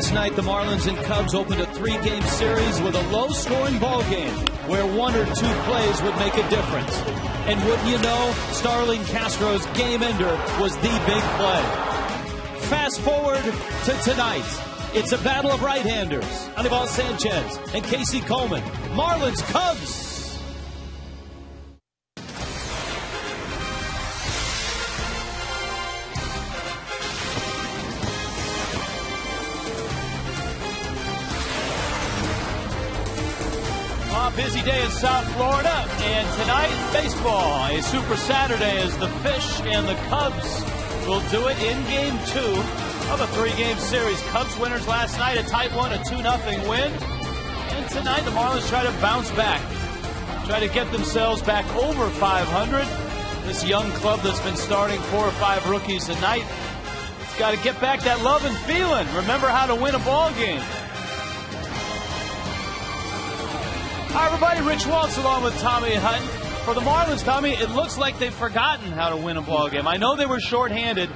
Last night, the Marlins and Cubs opened a 3-game series with a low-scoring ball game where 1 or 2 plays would make a difference. And wouldn't you know, Starling Castro's game-ender was the big play. Fast forward to tonight. It's a battle of right-handers. Anibal Sanchez and Casey Coleman. Marlins, Cubs. Busy day in South Florida, and tonight, baseball. A Super Saturday as the Fish and the Cubs will do it in Game 2 of a 3-game series. Cubs winners last night, a tight one, a 2-0 win. And tonight, the Marlins try to bounce back, try to get themselves back over 500. This young club that's been starting 4 or 5 rookies a night, it's got to get back that love and feeling. Remember how to win a ball game. Hi, everybody. Rich Waltz along with Tommy Hutton. For the Marlins, Tommy, it looks like they've forgotten how to win a ball game. I know they were shorthanded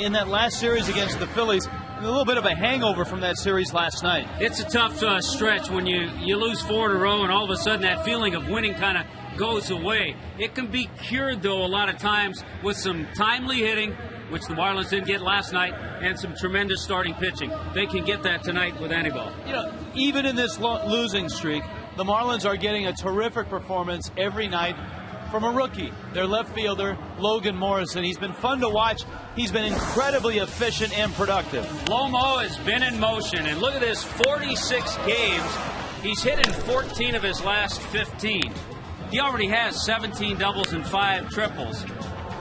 in that last series against the Phillies. A little bit of a hangover from that series last night. It's a tough stretch when you lose 4 in a row and all of a sudden that feeling of winning kind of goes away. It can be cured, though, a lot of times with some timely hitting, which the Marlins didn't get last night, and some tremendous starting pitching. They can get that tonight with Anibal. You know, even in this losing streak, the Marlins are getting a terrific performance every night from a rookie, their left fielder, Logan Morrison. He's been fun to watch. He's been incredibly efficient and productive. Lomo has been in motion, and look at this, 46 games. He's hit in 14 of his last 15. He already has 17 doubles and 5 triples.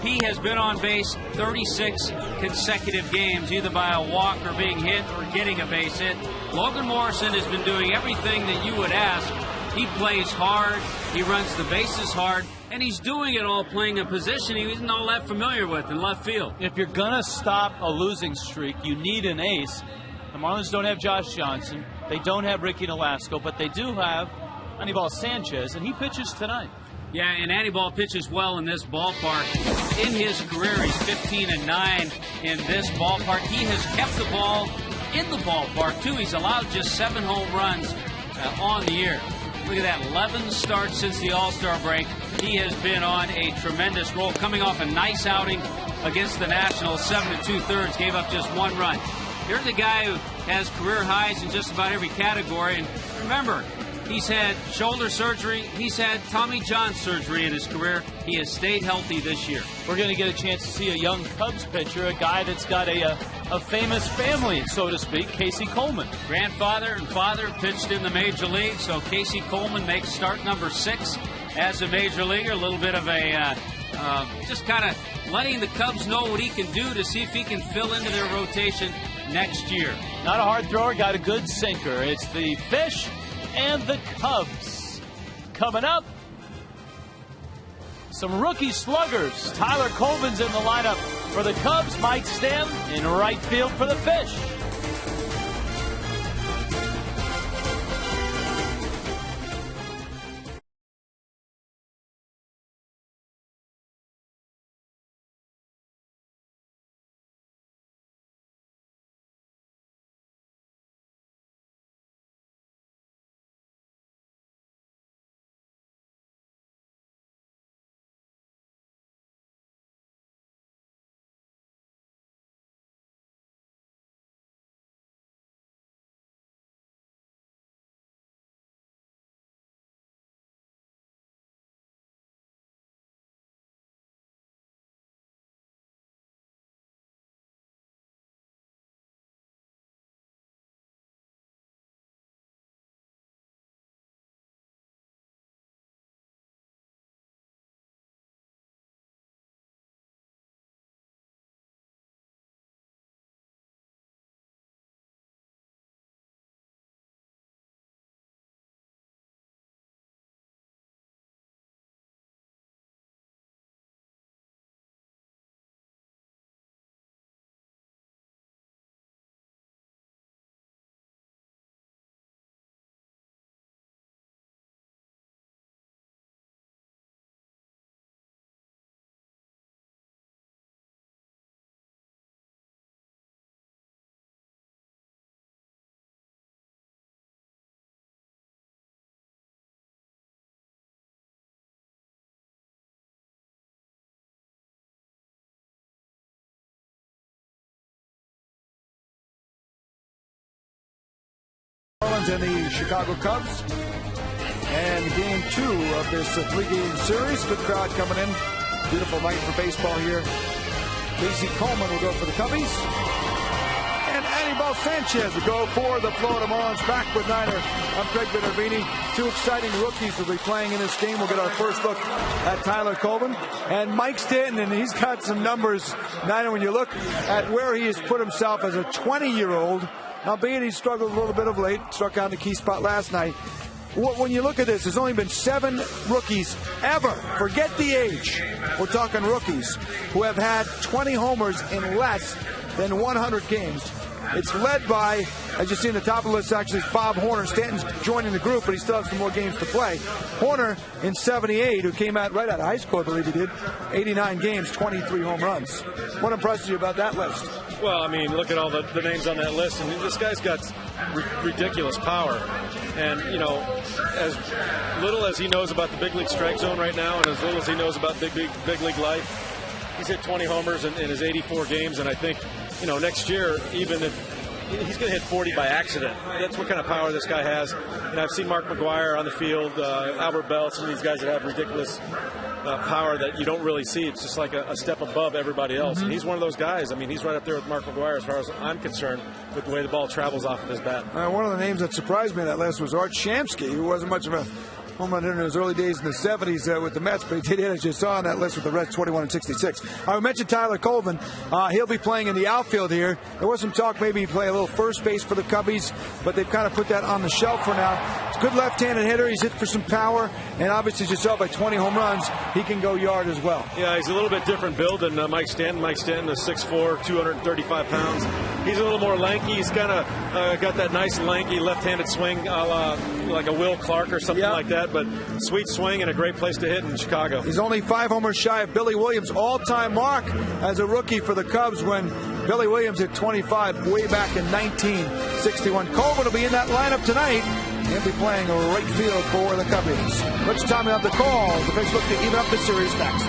He has been on base 36 consecutive games, either by a walk or being hit or getting a base hit. Logan Morrison has been doing everything that you would ask. He plays hard, he runs the bases hard, and he's doing it all playing a position he isn't all that familiar with in left field. If you're going to stop a losing streak, you need an ace. The Marlins don't have Josh Johnson. They don't have Ricky Nolasco, but they do have Anibal Sanchez, and he pitches tonight. Yeah, and Anibal pitches well in this ballpark. In his career, he's 15-9 in this ballpark. He has kept the ball in the ballpark, too. He's allowed just 7 home runs on the year. Look at that, 11 starts since the All-Star break. He has been on a tremendous roll, coming off a nice outing against the Nationals, 7 2/3, gave up just 1 run. Here's a guy who has career highs in just about every category. And remember, he's had shoulder surgery. He's had Tommy John surgery in his career. He has stayed healthy this year. We're going to get a chance to see a young Cubs pitcher, a guy that's got a famous family, so to speak, Casey Coleman. Grandfather and father pitched in the Major League, so Casey Coleman makes start number 6 as a Major Leaguer. A little bit of a just kind of letting the Cubs know what he can do to see if he can fill into their rotation next year. Not a hard thrower, got a good sinker. It's the Fish and the Cubs. Coming up, some rookie sluggers. Tyler Colvin's in the lineup for the Cubs. Mike Stem in right field for the Fish. Marlins and the Chicago Cubs. And game 2 of this 3-game series. Good crowd coming in. Beautiful night for baseball here. Casey Coleman will go for the Cubbies. And Anibal Sanchez will go for the Florida Marlins. Back with Niner. I'm Craig Minervini. 2 exciting rookies will be playing in this game. We'll get our first look at Tyler Colvin and Mike Stanton, and he's got some numbers. Niner, when you look at where he has put himself as a 20-year-old, albeit he struggled a little bit of late, struck out in the key spot last night. When you look at this, there's only been 7 rookies ever, forget the age, we're talking rookies, who have had 20 homers in less than 100 games. It's led by, as you see in the top of the list, actually, is Bob Horner. Stanton's joining the group, but he still has some more games to play. Horner in 78, who came out right out of high school, I believe he did, 89 games, 23 home runs. What impresses you about that list? Well, I mean, look at all the names on that list, and this guy's got ridiculous power. And, you know, as little as he knows about the big league strike zone right now, and as little as he knows about big league life, he's hit 20 homers in his 84 games, and I think, you know, next year, even if he's going to hit 40 by accident, that's what kind of power this guy has. And I've seen Mark McGwire on the field, Albert Bell, some of these guys that have ridiculous power that you don't really see. It's just like a step above everybody else. And he's one of those guys. I mean, he's right up there with Mark McGwire as far as I'm concerned with the way the ball travels off of his bat. One of the names that surprised me in that list was Art Shamsky, who wasn't much of a home run hitter in his early days in the 70s with the Mets, but he did hit, as you saw on that list, with the Reds, 21 and 66. I mentioned Tyler Colvin. He'll be playing in the outfield here. There was some talk maybe he'd play a little first base for the Cubbies, but they've kind of put that on the shelf for now. He's a good left-handed hitter. He's hit for some power, and obviously, as you saw, by 20 home runs, he can go yard as well. Yeah, he's a little bit different build than Mike Stanton. Mike Stanton is 6'4", 235 pounds. He's a little more lanky. He's kind of got that nice lanky left-handed swing, like a Will Clark or something like that, but sweet swing and a great place to hit in Chicago. He's only 5 homers shy of Billy Williams' all-time mark as a rookie for the Cubs when Billy Williams hit 25 way back in 1961. Colvin will be in that lineup tonight. He'll be playing right field for the Cubbies. Rich Tommy on the call. The first look to even up the series next.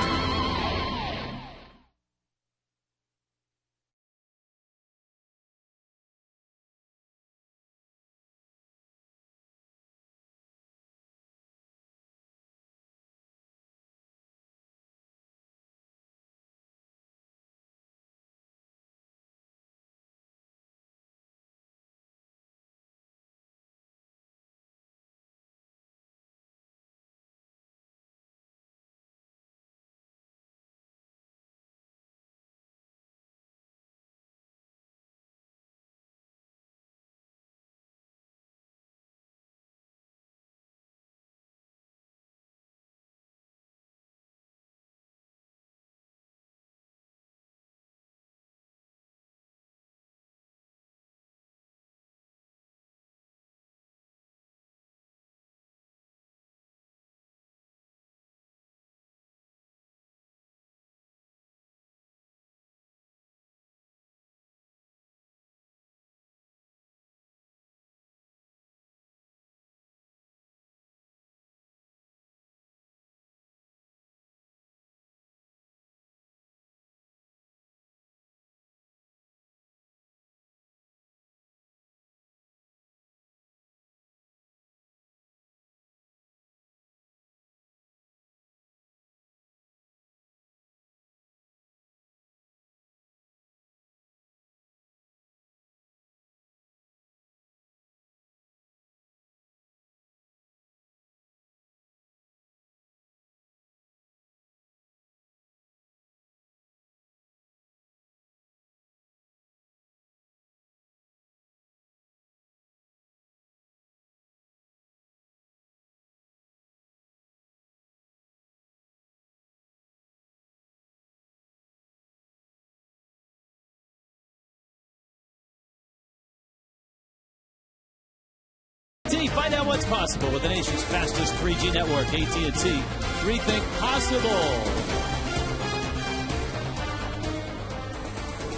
Find out what's possible with the nation's fastest 3G network, AT&T. Rethink possible.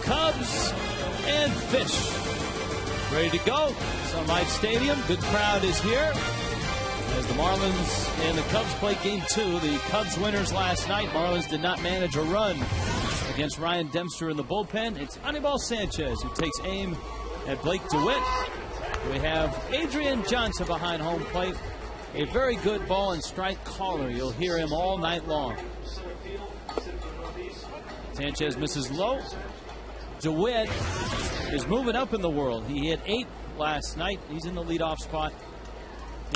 Cubs and Fish ready to go. Sun Life Stadium. Good crowd is here as the Marlins and the Cubs play game 2. The Cubs winners last night. Marlins did not manage a run against Ryan Dempster in the bullpen. It's Anibal Sanchez who takes aim at Blake DeWitt. We have Adrian Johnson behind home plate. A very good ball and strike caller. You'll hear him all night long. Sanchez misses low. DeWitt is moving up in the world. He hit 8 last night. He's in the leadoff spot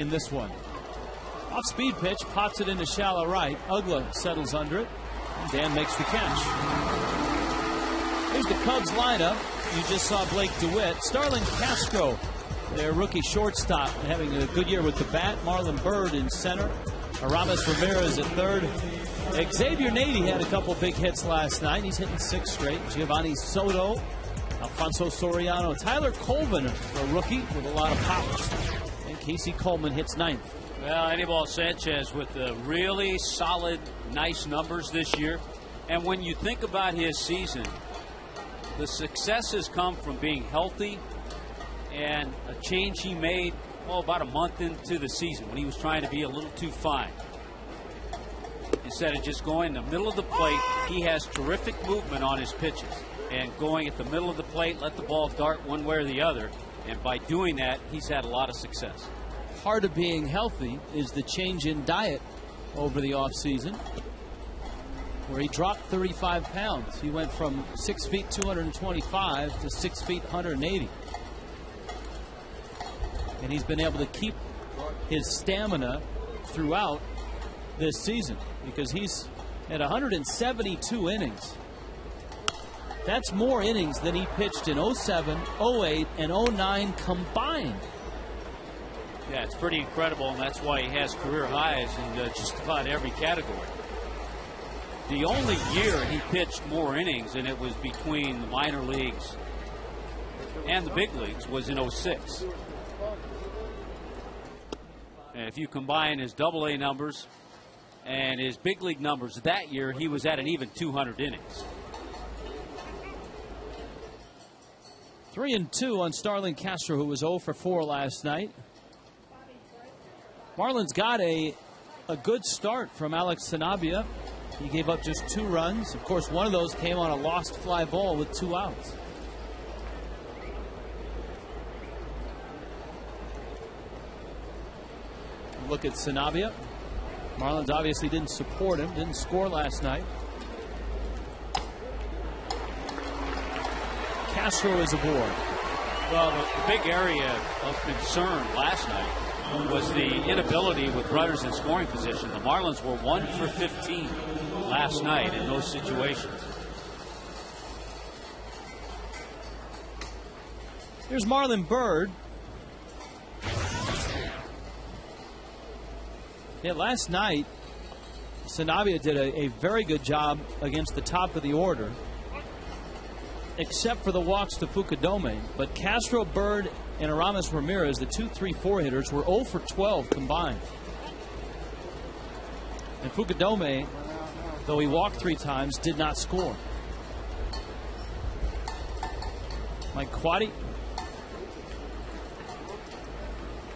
in this one. Off-speed pitch, pops it into shallow right. Ugla settles under it. And Dan makes the catch. Here's the Cubs lineup. You just saw Blake DeWitt. Starlin Castro, their rookie shortstop, having a good year with the bat. Marlon Byrd in center. Aramis Ramirez at third. Xavier Nady had a couple big hits last night. He's hitting 6 straight. Giovanni Soto, Alfonso Soriano, Tyler Colvin, a rookie with a lot of power. And Casey Coleman hits 9th. Well, Anibal Sanchez with the really solid, nice numbers this year. And when you think about his season, the success has come from being healthy and a change he made about a month into the season when he was trying to be a little too fine. Instead of just going in the middle of the plate, he has terrific movement on his pitches. And going at the middle of the plate, let the ball dart one way or the other. And by doing that, he's had a lot of success. Part of being healthy is the change in diet over the offseason, where he dropped 35 pounds. He went from 6 feet 225 to 6 feet 180. And he's been able to keep his stamina throughout this season because he's at 172 innings. That's more innings than he pitched in 07, 08, and 09 combined. Yeah, it's pretty incredible, and that's why he has career highs in just about every category. The only year he pitched more innings, and it was between the minor leagues and the big leagues, was in 06. And if you combine his AA numbers and his big league numbers that year, he was at an even 200 innings. 3-2 on Starlin Castro, who was 0 for 4 last night. Marlins got a good start from Alex Sanabia. He gave up just 2 runs. Of course, one of those came on a lost fly ball with 2 outs. Look at Sanabia. Marlins obviously didn't support him, didn't score last night. Castro is aboard. Well, the big area of concern last night was the inability with runners in scoring position. The Marlins were 1 for 15 last night in those situations. Here's Marlon Byrd. Yeah, last night, Sanabia did a very good job against the top of the order, except for the walks to Fukudome. But Castro, Byrd, and Aramis Ramirez, the 2-3-4 hitters, were 0 for 12 combined. And Fukudome, though he walked 3 times, did not score. Mike Quaddy,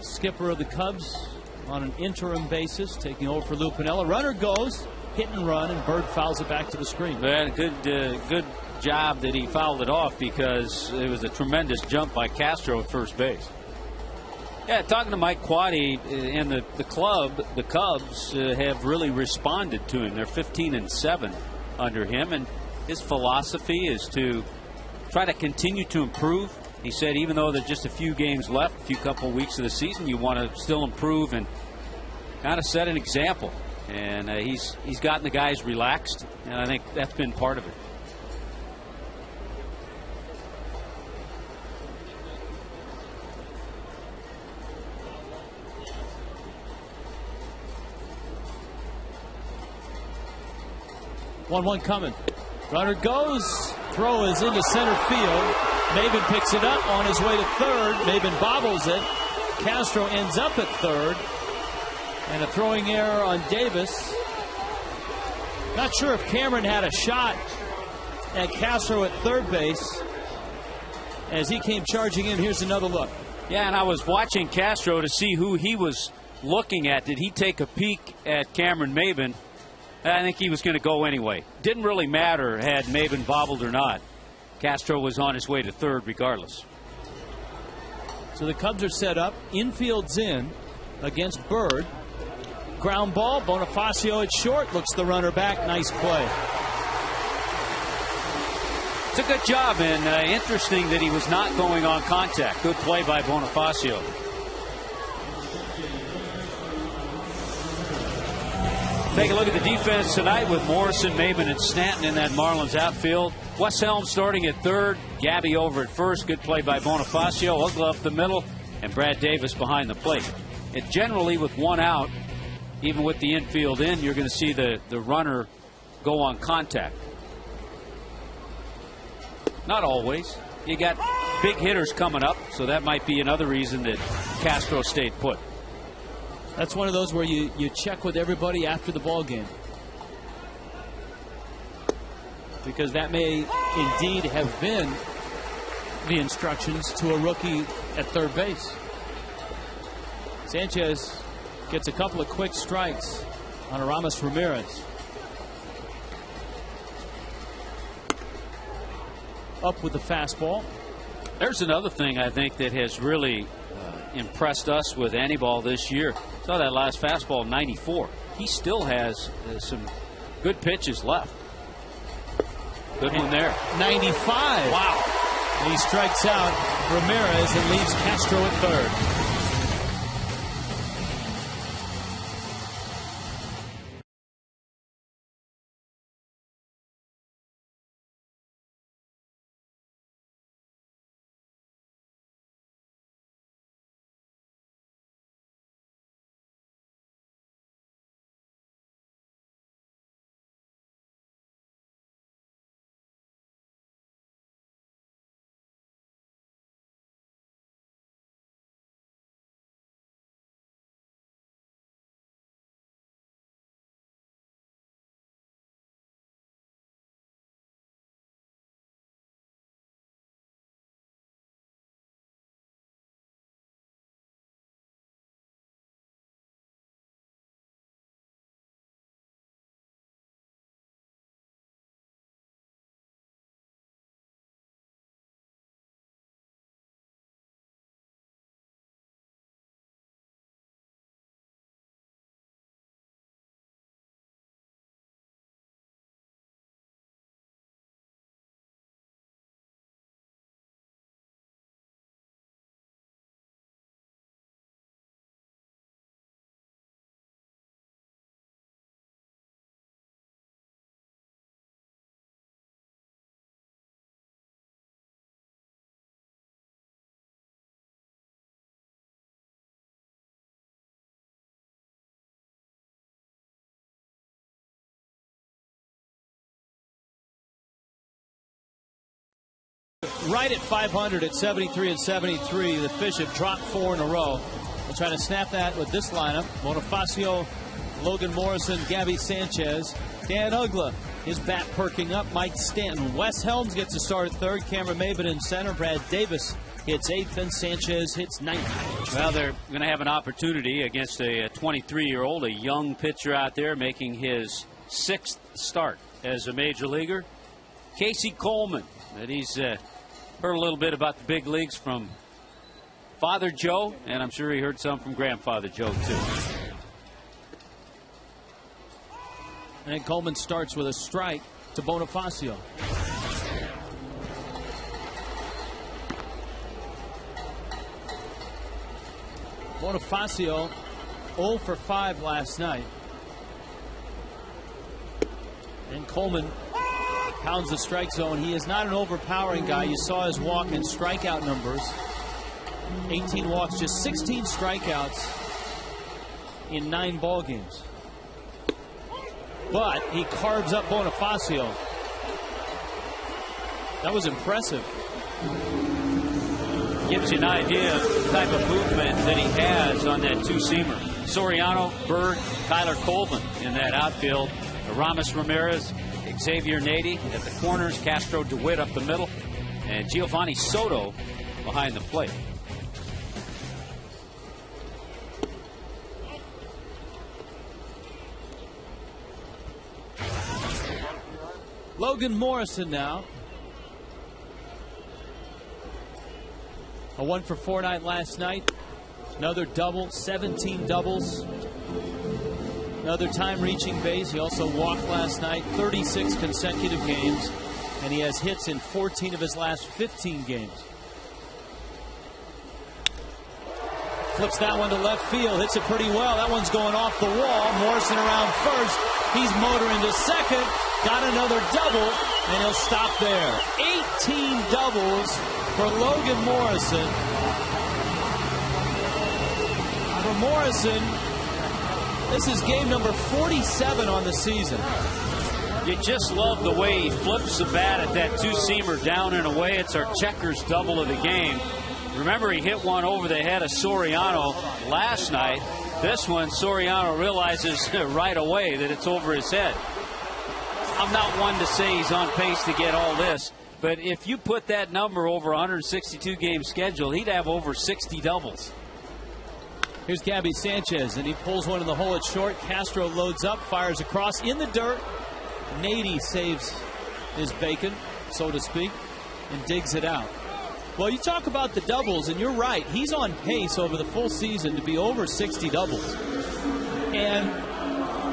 skipper of the Cubs, on an interim basis, taking over for Lou Piniella. Runner goes, hit and run, and Byrd fouls it back to the screen. Well, good job that he fouled it off because it was a tremendous jump by Castro at first base. Yeah, talking to Mike Quaddy and the Cubs have really responded to him. They're 15-7 under him, and his philosophy is to try to continue to improve. He said even though there's just a few games left, a few couple weeks of the season, you want to still improve and kind of set an example. And he's gotten the guys relaxed, and I think that's been part of it. One coming. Runner goes. Throw is into center field. Maben picks it up on his way to third. Maben bobbles it. Castro ends up at third. And a throwing error on Davis. Not sure if Cameron had a shot at Castro at third base as he came charging in. Here's another look. Yeah, and I was watching Castro to see who he was looking at. Did he take a peek at Cameron Maben? I think he was going to go anyway. Didn't really matter had Maben bobbled or not. Castro was on his way to third regardless. So the Cubs are set up. Infield's in against Bird. Ground ball. Bonifacio at short. Looks the runner back. Nice play. It's a good job, and interesting that he was not going on contact. Good play by Bonifacio. Take a look at the defense tonight with Morrison, Maben, and Stanton in that Marlins outfield. Wes Helm starting at third. Gabby over at first. Good play by Bonifacio. Ugla up the middle. And Brad Davis behind the plate. And generally with one out, even with the infield in, you're going to see the runner go on contact. Not always. You got big hitters coming up, so that might be another reason that Castro stayed put. That's one of those where you check with everybody after the ball game, because that may indeed have been the instructions to a rookie at third base. Sanchez gets a couple of quick strikes on Aramis Ramirez. Up with the fastball. There's another thing I think that has really impressed us with Anibal this year. Saw that last fastball, 94. He still has some good pitches left. Good one there. 95. Wow. And he strikes out Ramirez and leaves Castro at third. Right at 500 at 73 and 73. The Fish have dropped 4 in a row. They'll try to snap that with this lineup. Bonifacio, Logan Morrison, Gabby Sanchez, Dan Ugla, his bat perking up. Mike Stanton. Wes Helms gets a start at third. Cameron Maben in center. Brad Davis hits 8th, and Sanchez hits 9th. Well, they're going to have an opportunity against a 23-year-old, a young pitcher out there making his 6th start as a major leaguer. Casey Coleman, that he's heard a little bit about the big leagues from Father Joe, and I'm sure he heard some from Grandfather Joe, too. And Coleman starts with a strike to Bonifacio. Bonifacio 0 for 5 last night. And Coleman pounds the strike zone. He is not an overpowering guy. You saw his walk and strikeout numbers. 18 walks, just 16 strikeouts in 9 ball games. But he carves up Bonifacio. That was impressive. Gives you an idea of the type of movement that he has on that two-seamer. Soriano, Bird, Kyler Coleman in that outfield. Aramis Ramirez, Xavier Nady at the corners, Castro DeWitt up the middle, and Giovanni Soto behind the plate. Logan Morrison now. A 1-for-4 night last night. Another double, 17 doubles. Another time reaching base. He also walked last night, 36 consecutive games. And he has hits in 14 of his last 15 games. Flips that one to left field. Hits it pretty well. That one's going off the wall. Morrison around first. He's motoring to second. Got another double, and he'll stop there. 18 doubles for Logan Morrison. For Morrison, this is game number 47 on the season. You just love the way he flips the bat at that two-seamer down and away. It's our checkers double of the game. Remember, he hit one over the head of Soriano last night. This one, Soriano realizes right away that it's over his head. I'm not one to say he's on pace to get all this, but if you put that number over 162 game schedule, he'd have over 60 doubles. Here's Gabby Sanchez, and he pulls one in the hole at short. Castro loads up, fires across in the dirt. Nady saves his bacon, so to speak, and digs it out. Well, you talk about the doubles, and you're right. He's on pace over the full season to be over 60 doubles. And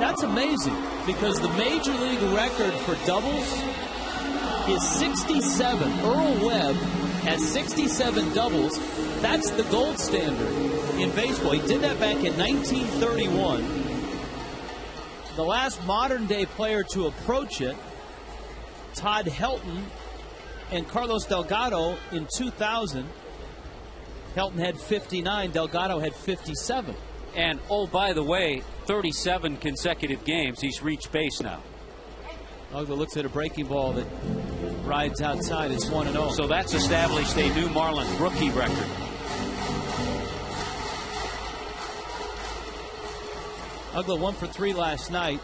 that's amazing, because the Major League record for doubles is 67. Earl Webb has 67 doubles. That's the gold standard in baseball. He did that back in 1931. The last modern-day player to approach it, Todd Helton and Carlos Delgado in 2000. Helton had 59. Delgado had 57. And, oh, by the way, 37 consecutive games. He's reached base now. Uggla looks at a breaking ball that rides outside. It's 1-0. So that's established a new Marlins rookie record. Uggla 1 for 3 last night.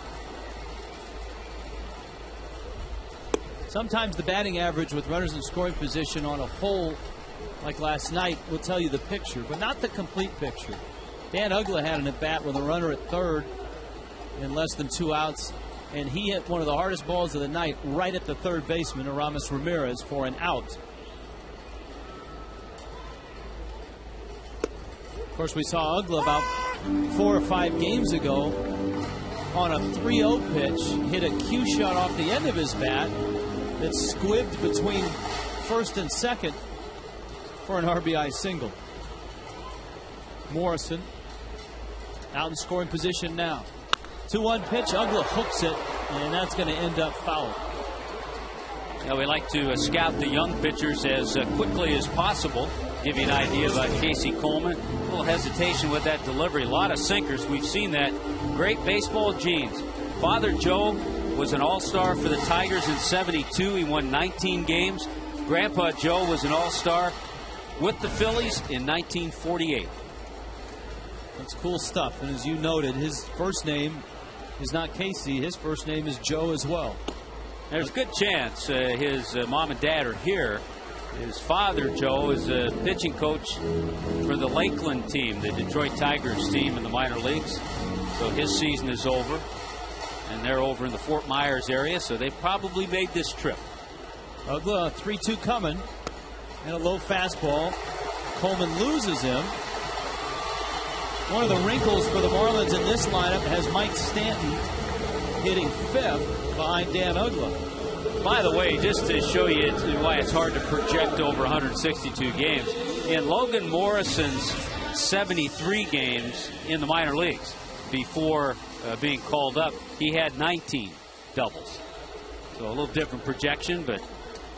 Sometimes the batting average with runners in scoring position on a hole like last night will tell you the picture, but not the complete picture. Dan Uggla had an at-bat with a runner at third in less than 2 outs, and he hit one of the hardest balls of the night right at the third baseman, Aramis Ramirez, for an out. Of course, we saw Uggla about 4 or 5 games ago on a 3-0 pitch, hit a cue shot off the end of his bat that squibbed between first and second for an RBI single. Morrison out in scoring position now. 2-1 pitch. Uggla hooks it, and that's going to end up foul. Yeah, we like to scout the young pitchers as quickly as possible. Give you an idea about Casey Coleman. A little hesitation with that delivery. A lot of sinkers. We've seen that. Great baseball genes. Father Joe was an all-star for the Tigers in '72. He won 19 games. Grandpa Joe was an all-star with the Phillies in 1948. That's cool stuff. And as you noted, his first name is not Casey. His first name is Joe as well. There's a good chance his mom and dad are here. His father, Joe, is a pitching coach for the Lakeland team, the Detroit Tigers team in the minor leagues. So his season is over, and they're over in the Fort Myers area, so they've probably made this trip. Uggla, 3-2 coming, and a low fastball. Coleman loses him. One of the wrinkles for the Marlins in this lineup has Mike Stanton hitting 5th behind Dan Uggla. By the way, just to show you why it's hard to project over 162 games, in Logan Morrison's 73 games in the minor leagues before being called up, he had 19 doubles. So a little different projection, but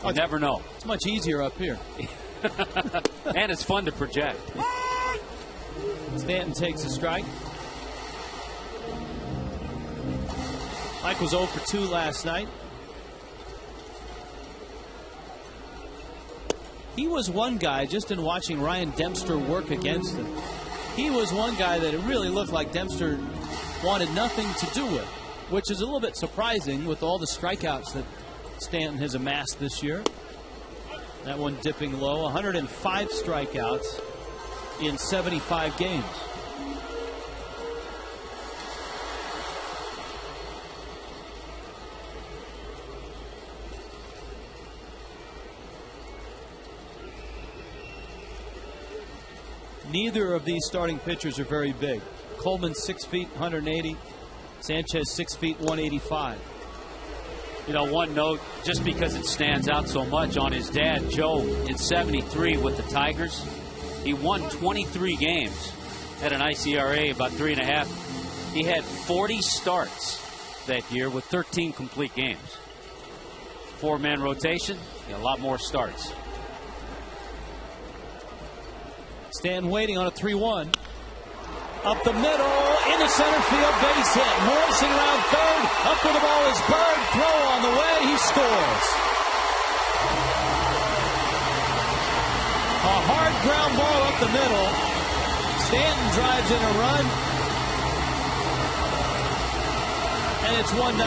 you never know. It's much easier up here. And it's fun to project. Stanton takes a strike. Mike was 0 for 2 last night. He was one guy, just in watching Ryan Dempster work against him, he was one guy that it really looked like Dempster wanted nothing to do with, which is a little bit surprising with all the strikeouts that Stanton has amassed this year. That one dipping low, 105 strikeouts in 75 games. Neither of these starting pitchers are very big. Coleman 6 feet 180. Sanchez 6 feet 185. You know, one note, just because it stands out so much, on his dad, Joe, in 73 with the Tigers, he won 23 games, had an ICRA about 3.5. He had 40 starts that year with 13 complete games. 4-man rotation, a lot more starts. Stanton waiting on a 3-1. Up the middle, into center field, base hit. Morrison around third. Up with the ball is Bird. Throw on the way. He scores. A hard ground ball up the middle. Stanton drives in a run. And it's 1-0.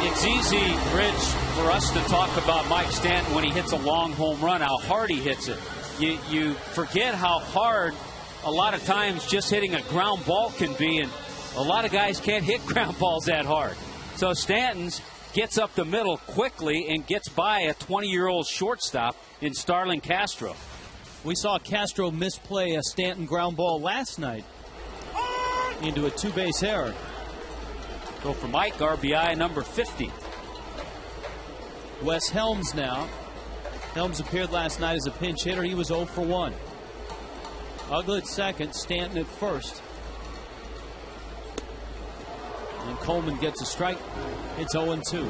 It's easy, Rich, for us to talk about Mike Stanton when he hits a long home run, how hard he hits it. You forget how hard a lot of times just hitting a ground ball can be, and a lot of guys can't hit ground balls that hard. So Stanton's gets up the middle quickly and gets by a 20-year-old shortstop in Starlin Castro. We saw Castro misplay a Stanton ground ball last night into a 2-base error. So for Mike, RBI number 50. Wes Helms now. Helms appeared last night as a pinch hitter. He was 0 for 1. Uggla at second, Stanton at first. And Coleman gets a strike. It's 0-2.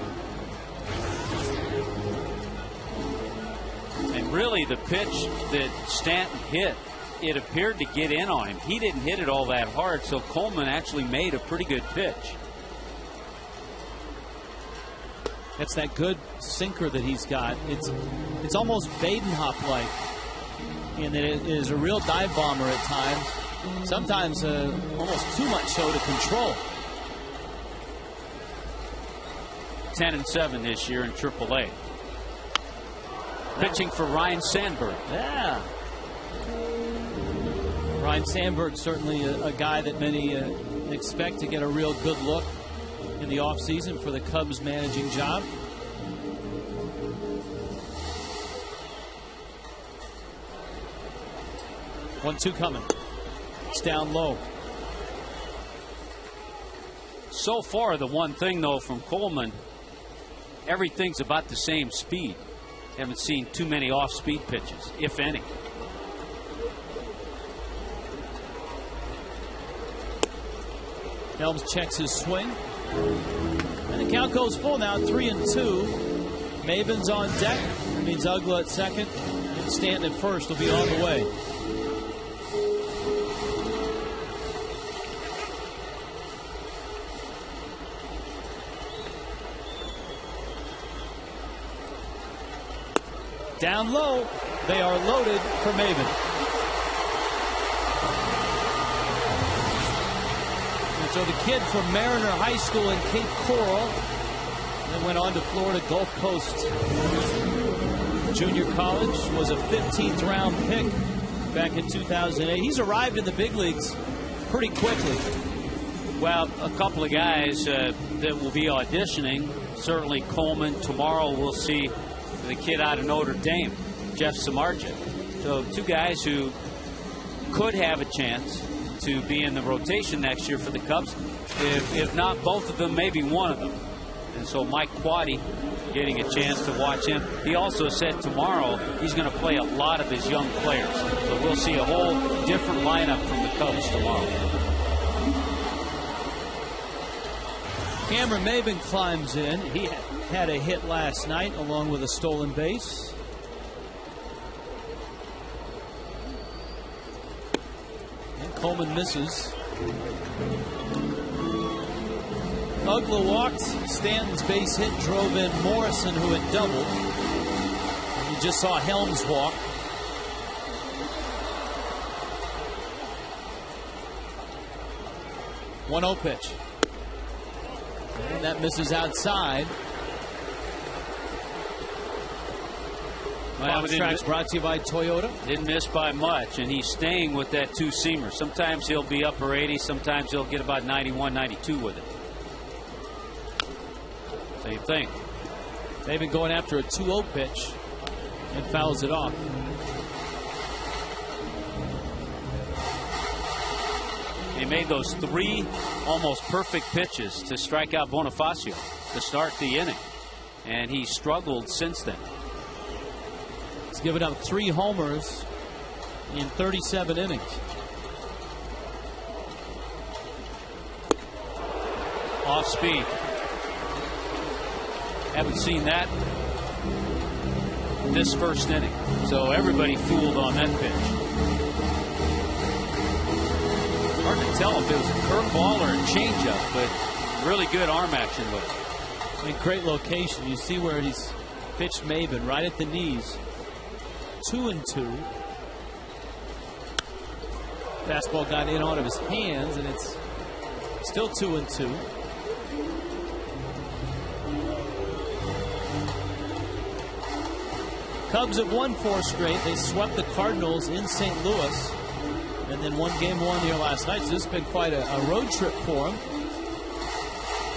And really the pitch that Stanton hit, it appeared to get in on him. He didn't hit it all that hard, so Coleman actually made a pretty good pitch. That's that good sinker that he's got. It's almost Badenhop-like in that it is a real dive bomber at times. Sometimes almost too much so to control. 10-7 this year in AAA. Pitching for Ryan Sandberg. Yeah. Ryan Sandberg certainly a guy that many expect to get a real good look in the offseason for the Cubs managing job. One-two coming. It's down low. So far, the one thing, though, from Coleman, everything's about the same speed. Haven't seen too many off-speed pitches, if any. Helms checks his swing. And the count goes full now, 3-2. Maven's on deck. That means Uggla at second. And Stanton at first will be on the way. Down low, they are loaded for Maven. And so the kid from Mariner High School in Cape Coral then went on to Florida Gulf Coast Junior College, was a 15th round pick back in 2008. He's arrived in the big leagues pretty quickly. Well, a couple of guys that will be auditioning, certainly Coleman. Tomorrow we'll see the kid out of Notre Dame, Jeff Samardzija. So two guys who could have a chance to be in the rotation next year for the Cubs. If not both of them, maybe one of them. And so Mike Quaddy getting a chance to watch him. He also said tomorrow he's going to play a lot of his young players. So we'll see a whole different lineup from the Cubs tomorrow. Cameron Maven climbs in. He had a hit last night along with a stolen base. And Coleman misses. Uggla walked. Stanton's base hit drove in Morrison, who had doubled. And you just saw Helms walk. One 0 pitch. And that misses outside. Well, Tracks brought to you by Toyota. Didn't miss by much, and he's staying with that two-seamer. Sometimes he'll be upper 80, sometimes he'll get about 91, 92 with it. Same thing. They've been going after a 2-0 pitch and fouls it off. He made those 3 almost perfect pitches to strike out Bonifacio to start the inning, and he struggled since then. He's given up 3 homers in 37 innings. Off speed. Haven't seen that this first inning. So everybody fooled on that pitch. Hard to tell if it was a curveball or a changeup, but really good arm action with it. I mean, great location. You see where he's pitched Maven right at the knees. 2-2. Fastball got in out of his hands, and it's still 2-2. Cubs have won 4 straight. They swept the Cardinals in St. Louis and then won Game 1 here last night. So this has been quite a road trip for them.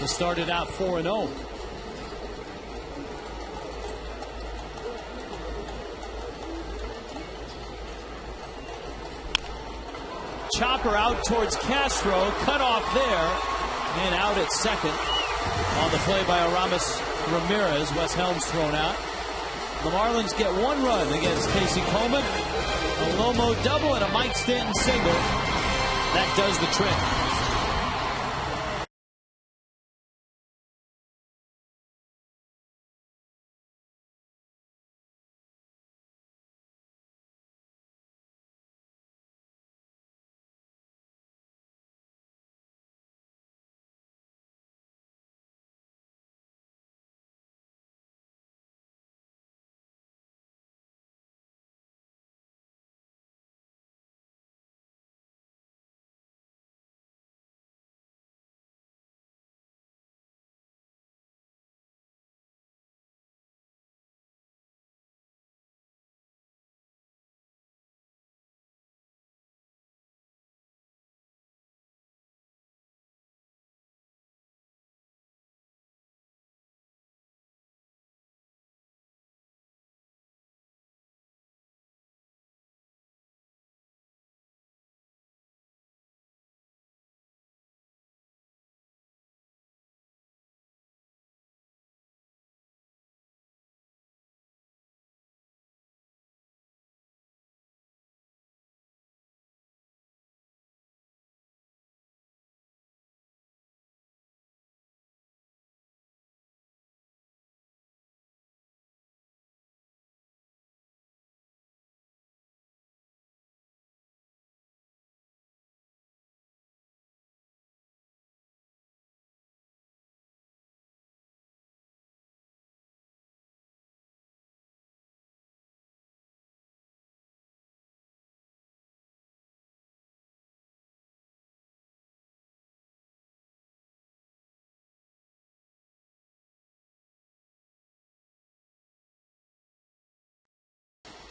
They started out 4-0. Chopper out towards Castro. Cut off there. And out at second. On the play by Aramis Ramirez. Wes Helms thrown out. The Marlins get 1 run against Casey Coleman. A Lomo double and a Mike Stanton single. That does the trick.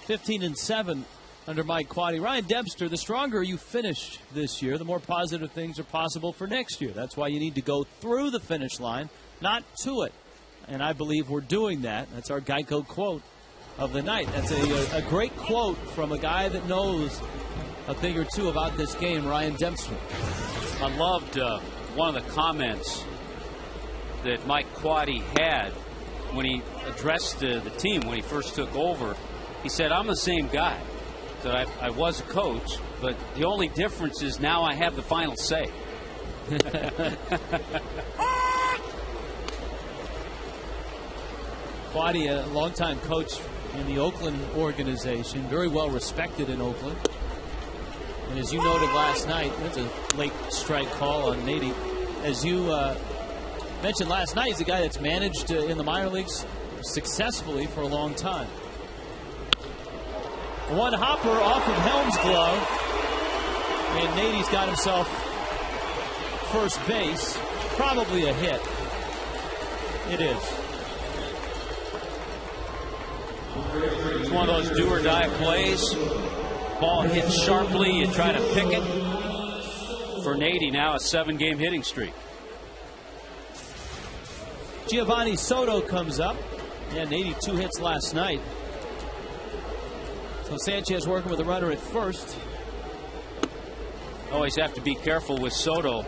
(15-7) under Mike Quade. Ryan Dempster, the stronger you finish this year, the more positive things are possible for next year. That's why you need to go through the finish line, not to it. And I believe we're doing that. That's our Geico quote of the night. That's a great quote from a guy that knows a thing or two about this game, Ryan Dempster. I loved one of the comments that Mike Quade had when he addressed the team when he first took over. He said, I'm the same guy. That I was a coach, but the only difference is now I have the final say. Quade, a longtime coach in the Oakland organization, very well respected in Oakland. And as you noted last night, that's a late strike call on Nady. As you mentioned last night, he's a guy that's managed in the minor leagues successfully for a long time. One hopper off of Helms' glove, and Nady's got himself first base. Probably a hit. It is. It's one of those do-or-die plays. Ball hits sharply, you try to pick it. For Nady, now a 7-game hitting streak. Giovanni Soto comes up. Yeah, Nady 2 hits last night. So Sanchez working with a runner at first. Always have to be careful with Soto.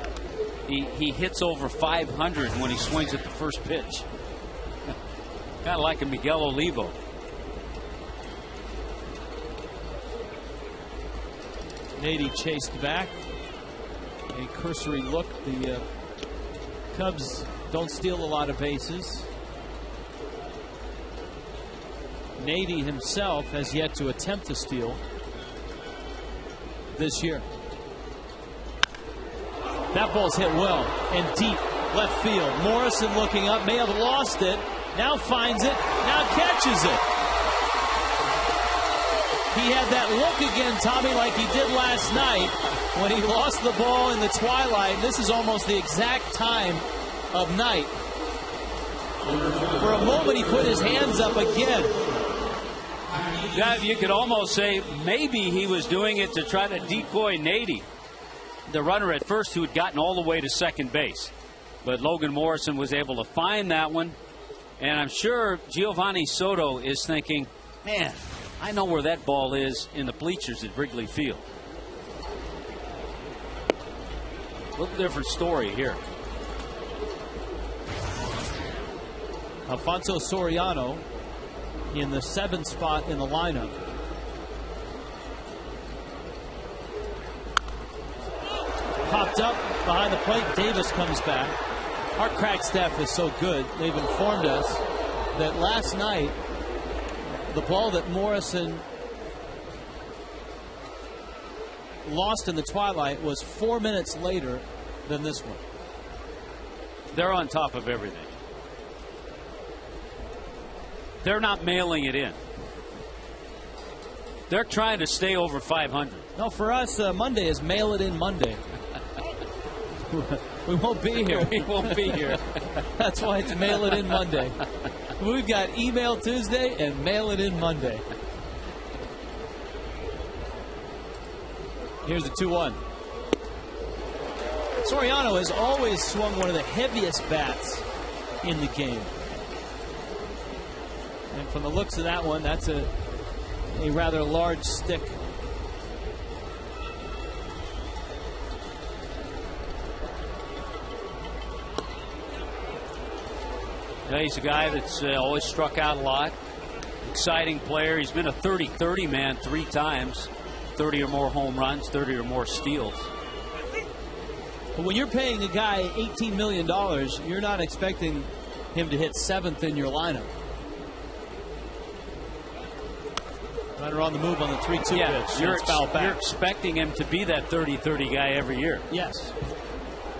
He hits over 500 when he swings at the first pitch. Kind of like a Miguel Olivo. Nady chased back. A cursory look. The Cubs don't steal a lot of bases. Nady himself has yet to attempt to steal this year. That ball's hit well and deep left field. Morrison looking up, may have lost it. Now finds it, now catches it. He had that look again, Tommy, like he did last night when he lost the ball in the twilight. This is almost the exact time of night. For a moment, he put his hands up again. Yeah, you could almost say maybe he was doing it to try to decoy Nady, the runner at first who had gotten all the way to second base. But Logan Morrison was able to find that one. And I'm sure Giovanni Soto is thinking, man, I know where that ball is in the bleachers at Wrigley Field. A little different story here. Alfonso Soriano in the 7th spot in the lineup. Popped up behind the plate. Davis comes back. Our crack staff is so good. They've informed us that last night, the ball that Morrison lost in the twilight was 4 minutes later than this one. They're on top of everything. They're not mailing it in. They're trying to stay over 500. No, for us, Monday is Mail It In Monday. We won't be here. We won't be here. That's why it's Mail It In Monday. We've got Email Tuesday and Mail It In Monday. Here's the 2-1. Soriano has always swung one of the heaviest bats in the game. And from the looks of that one, that's a rather large stick. He's a guy that's always struck out a lot. Exciting player. He's been a 30-30 man 3 times. 30 or more home runs, 30 or more steals. But when you're paying a guy $18 million, you're not expecting him to hit 7th in your lineup. Runner on the move on the 3-2 pitch. You're expecting him to be that 30-30 guy every year. Yes.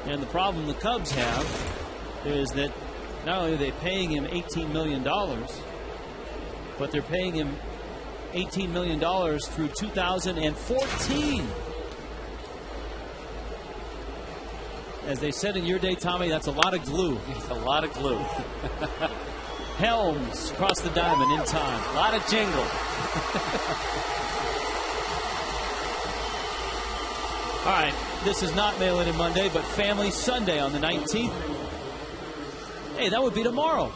And the problem the Cubs have is that not only are they paying him $18 million, but they're paying him $18 million through 2014. As they said in your day, Tommy, that's a lot of glue. It's a lot of glue. Helms across the diamond in time. A lot of jingle. All right, this is not Mail It In Monday, but Family Sunday on the 19th. Hey, that would be tomorrow.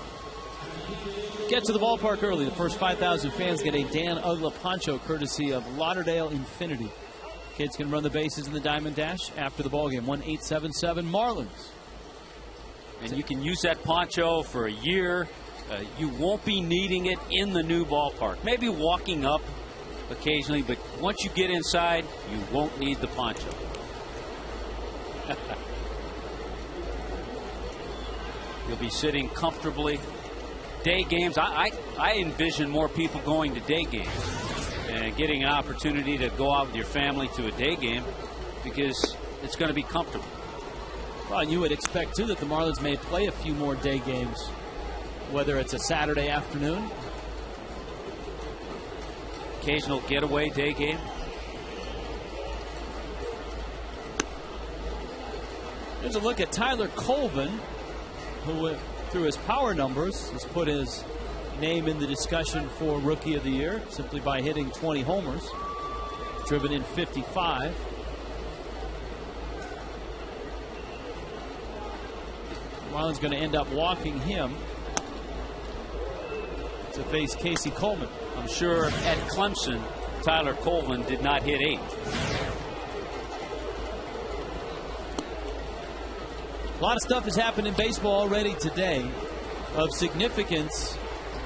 Get to the ballpark early. The first 5,000 fans get a Dan Ugla poncho courtesy of Lauderdale Infinity. Kids can run the bases in the Diamond Dash after the ballgame. 1-877 Marlins. And you can use that poncho for a year. You won't be needing it in the new ballpark. Maybe walking up occasionally, but once you get inside, you won't need the poncho. You'll be sitting comfortably. Day games, I envision more people going to day games and getting an opportunity to go out with your family to a day game because it's going to be comfortable. Well, you would expect, too, that the Marlins may play a few more day games, whether it's a Saturday afternoon. Occasional getaway day game. Here's a look at Tyler Colvin, who, through his power numbers, has put his name in the discussion for Rookie of the Year simply by hitting 20 homers, driven in 55. Marlins going to end up walking him to face Casey Coleman. I'm sure at Clemson, Tyler Colvin did not hit 8. A lot of stuff has happened in baseball already today of significance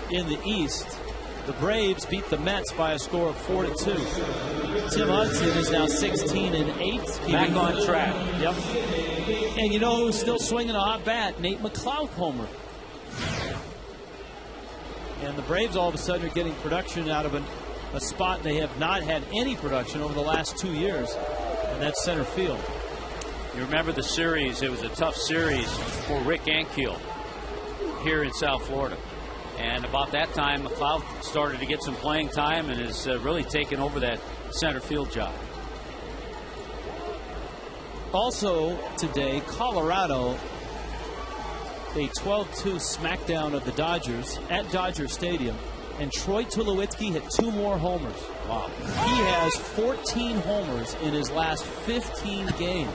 in the East. The Braves beat the Mets by a score of 4-2. Tim Hudson is now 16-8. Back on track. Yep. And you know who's still swinging a hot bat? Nate McLeod homer. And the Braves all of a sudden are getting production out of a spot they have not had any production over the last 2 years, and that's center field. You remember the series, it was a tough series for Rick Ankiel here in South Florida. And about that time, McLeod started to get some playing time and has really taken over that center field job. Also today, Colorado, a 12-2 smackdown of the Dodgers at Dodger Stadium, and Troy Tulowitzki hit 2 more homers. Wow. He has 14 homers in his last 15 games.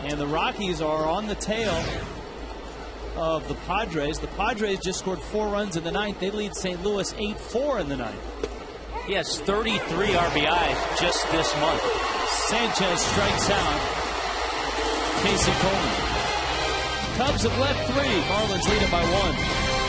And the Rockies are on the tail of the Padres. The Padres just scored 4 runs in the 9th. They lead St. Louis 8-4 in the 9th. He has 33 RBIs just this month. Sanchez strikes out Casey Coleman. Cubs have left 3. Marlins lead it by 1.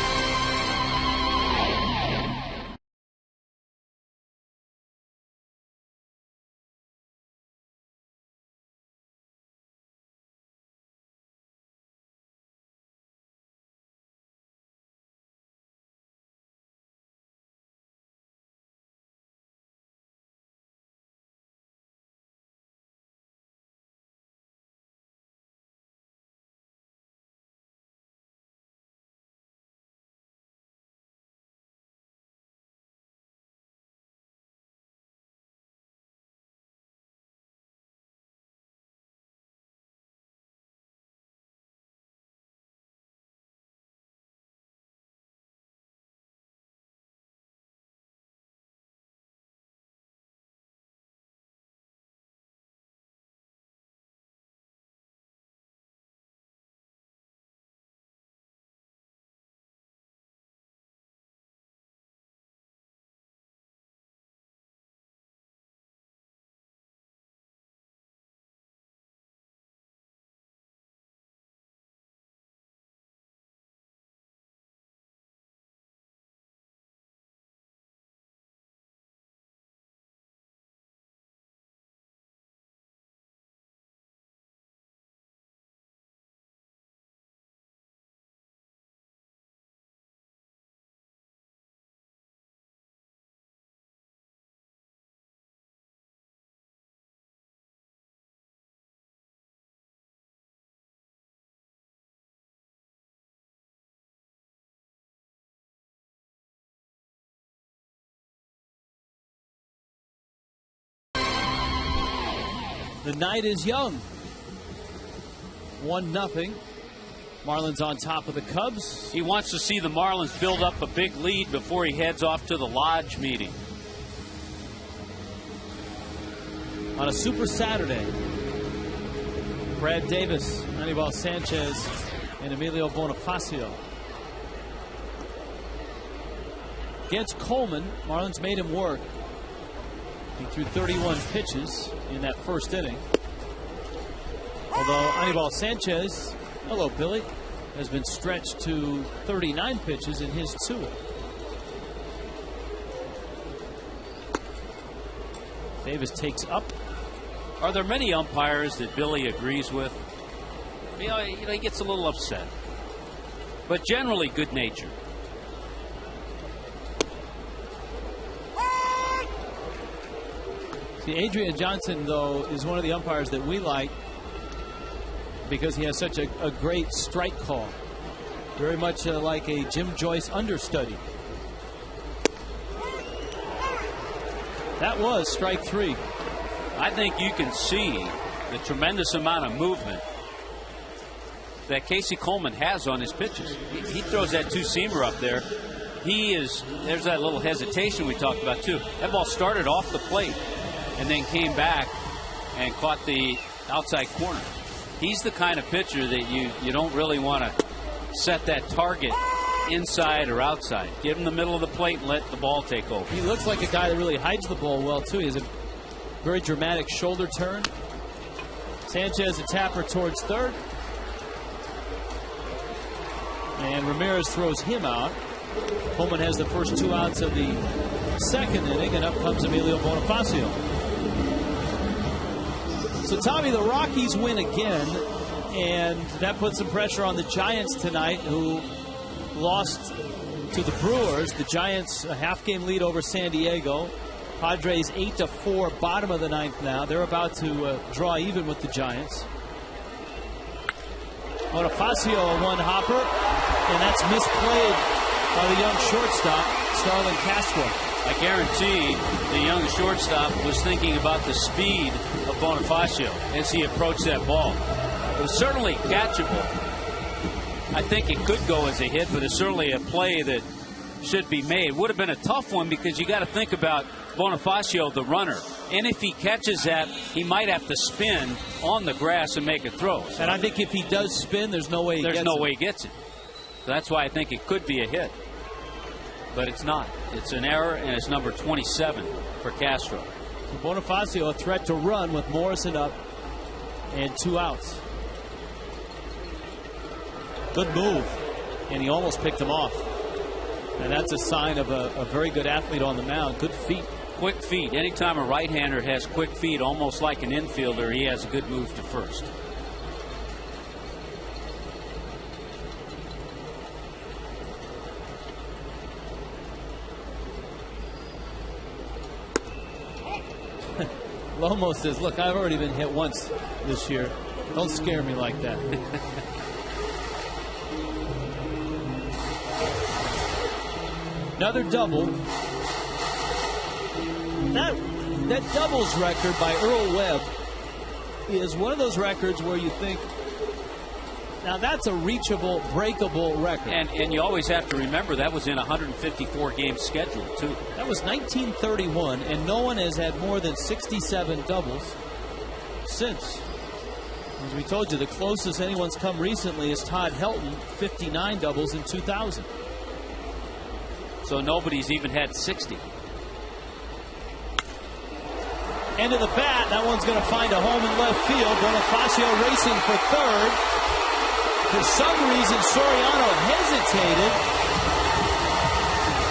The night is young. 1-0. Marlins on top of the Cubs. He wants to see the Marlins build up a big lead before he heads off to the Lodge meeting. On a Super Saturday, Brad Davis, Anibal Sanchez, and Emilio Bonifacio. Against Coleman, Marlins made him work. He threw 31 pitches in that first inning. Although Anibal Sanchez, hello Billy, has been stretched to 39 pitches in his 2. Davis takes up. Are there many umpires that Billy agrees with? You know, he gets a little upset. But generally good-natured. See, Adrian Johnson, though, is one of the umpires that we like because he has such a great strike call. Very much like a Jim Joyce understudy. That was strike 3. I think you can see the tremendous amount of movement that Casey Coleman has on his pitches. He throws that 2-seamer up there. There's that little hesitation we talked about, too. That ball started off the plate and then came back and caught the outside corner. He's the kind of pitcher that you don't really want to set that target inside or outside. Give him the middle of the plate and let the ball take over. He looks like a guy that really hides the ball well, too. He has a very dramatic shoulder turn. Sanchez, a tapper towards third. And Ramirez throws him out. Coleman has the first 2 outs of the second inning, and up comes Emilio Bonifacio. So, Tommy, the Rockies win again, and that puts some pressure on the Giants tonight, who lost to the Brewers. The Giants a half-game lead over San Diego. Padres 8-4, bottom of the ninth now. They're about to draw even with the Giants. Bonifacio, a one-hopper, and that's misplayed by the young shortstop, Starlin Castro. I guarantee the young shortstop was thinking about the speed of Bonifacio as he approached that ball. It was certainly catchable. I think it could go as a hit, but it's certainly a play that should be made. Would have been a tough one because you got to think about Bonifacio, the runner. And if he catches that, he might have to spin on the grass and make a throw. And I think if he does spin, there's no way he gets it. There's no way he gets it. So that's why I think it could be a hit. But it's not. It's an error, and it's number 27 for Castro. So Bonifacio, a threat to run with Morrison up and 2 outs. Good move, and he almost picked him off. And that's a sign of a very good athlete on the mound. Good feet. Quick feet. Anytime a right-hander has quick feet, almost like an infielder, he has a good move to first. Lomo says, look, I've already been hit once this year. Don't scare me like that. Another double. That doubles record by Earl Webb is one of those records where you think, now that's a reachable, breakable record. And you always have to remember that was in a 154-game schedule, too. That was 1931, and no one has had more than 67 doubles since. As we told you, the closest anyone's come recently is Todd Helton, 59 doubles in 2000. So nobody's even had 60. End of the bat. That one's going to find a home in left field. Bonifacio racing for third. For some reason, Soriano hesitated.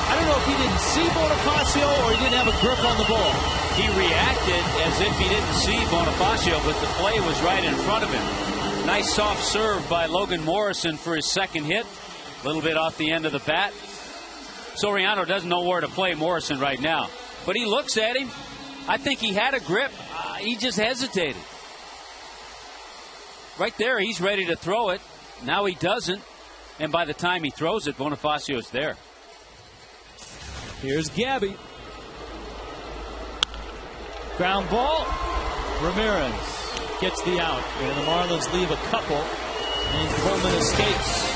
I don't know if he didn't see Bonifacio or he didn't have a grip on the ball. He reacted as if he didn't see Bonifacio, but the play was right in front of him. Nice soft serve by Logan Morrison for his second hit. A little bit off the end of the bat. Soriano doesn't know where to play Morrison right now. But he looks at him. I think he had a grip. He just hesitated. Right there, he's ready to throw it. Now he doesn't. And by the time he throws it, Bonifacio's there. Here's Gabby. Ground ball. Ramirez gets the out. And the Marlins leave a couple. And Coleman escapes.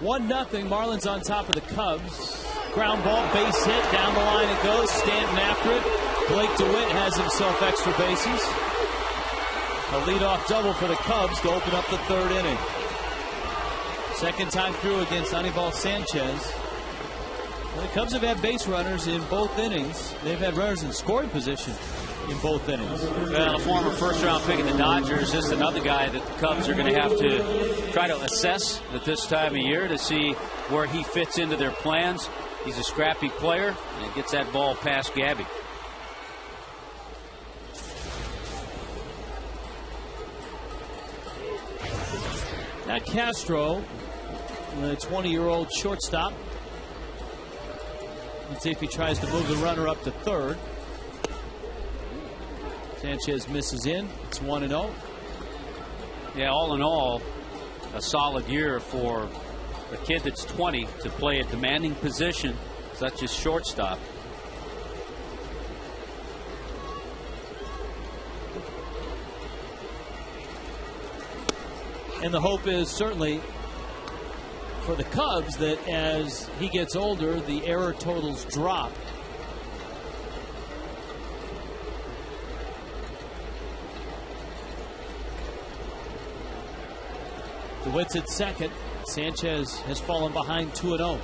1-0. Marlins on top of the Cubs. Ground ball, base hit, down the line it goes. Stanton after it. Blake DeWitt has himself extra bases. A leadoff double for the Cubs to open up the 3rd inning. Second time through against Anibal Sanchez. Well, the Cubs have had base runners in both innings. They've had runners in scoring position in both innings. Well, a former first-round pick of the Dodgers. This is another guy that the Cubs are going to have to try to assess at this time of year to see where he fits into their plans. He's a scrappy player and gets that ball past Gabby. Now Castro, the 20-year-old shortstop. Let's see if he tries to move the runner up to 3rd. Sanchez misses in. It's 1-0. Yeah, all in all, a solid year for a kid that's 20 to play a demanding position such as shortstop. And the hope is certainly for the Cubs that as he gets older, the error totals drop. DeWitt's at second. Sanchez has fallen behind 2-0.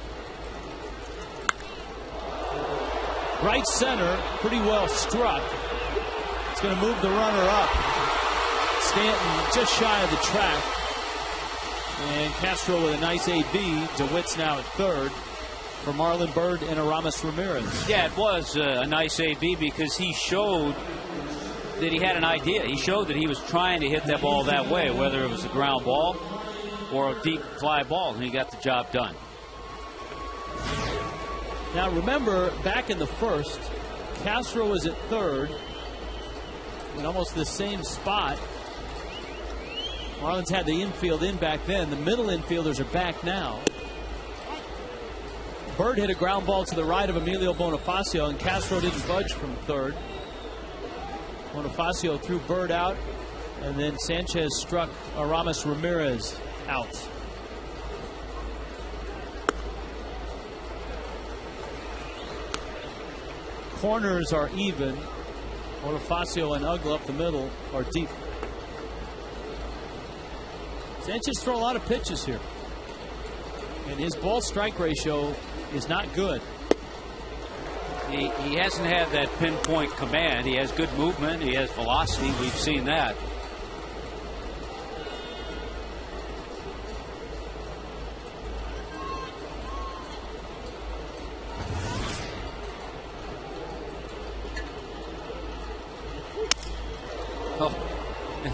Right center, pretty well struck. It's going to move the runner up. Stanton just shy of the track. And Castro with a nice AB. DeWitt's now at 3rd for Marlon Byrd and Aramis Ramirez. Yeah, it was a nice AB because he showed that he had an idea. He showed that he was trying to hit that ball that way, whether it was a ground ball or a deep fly ball, and he got the job done. Now remember, back in the first, Castro was at 3rd in almost the same spot. Marlins had the infield in back then. The middle infielders are back now. Byrd hit a ground ball to the right of Emilio Bonifacio, and Castro didn't budge from 3rd. Bonifacio threw Byrd out, and then Sanchez struck Aramis Ramirez out. Corners are even. Bonifacio and Uggla up the middle are deep. Sanchez throw a lot of pitches here, and his ball strike ratio is not good. He hasn't had that pinpoint command. He has good movement. He has velocity. We've seen that.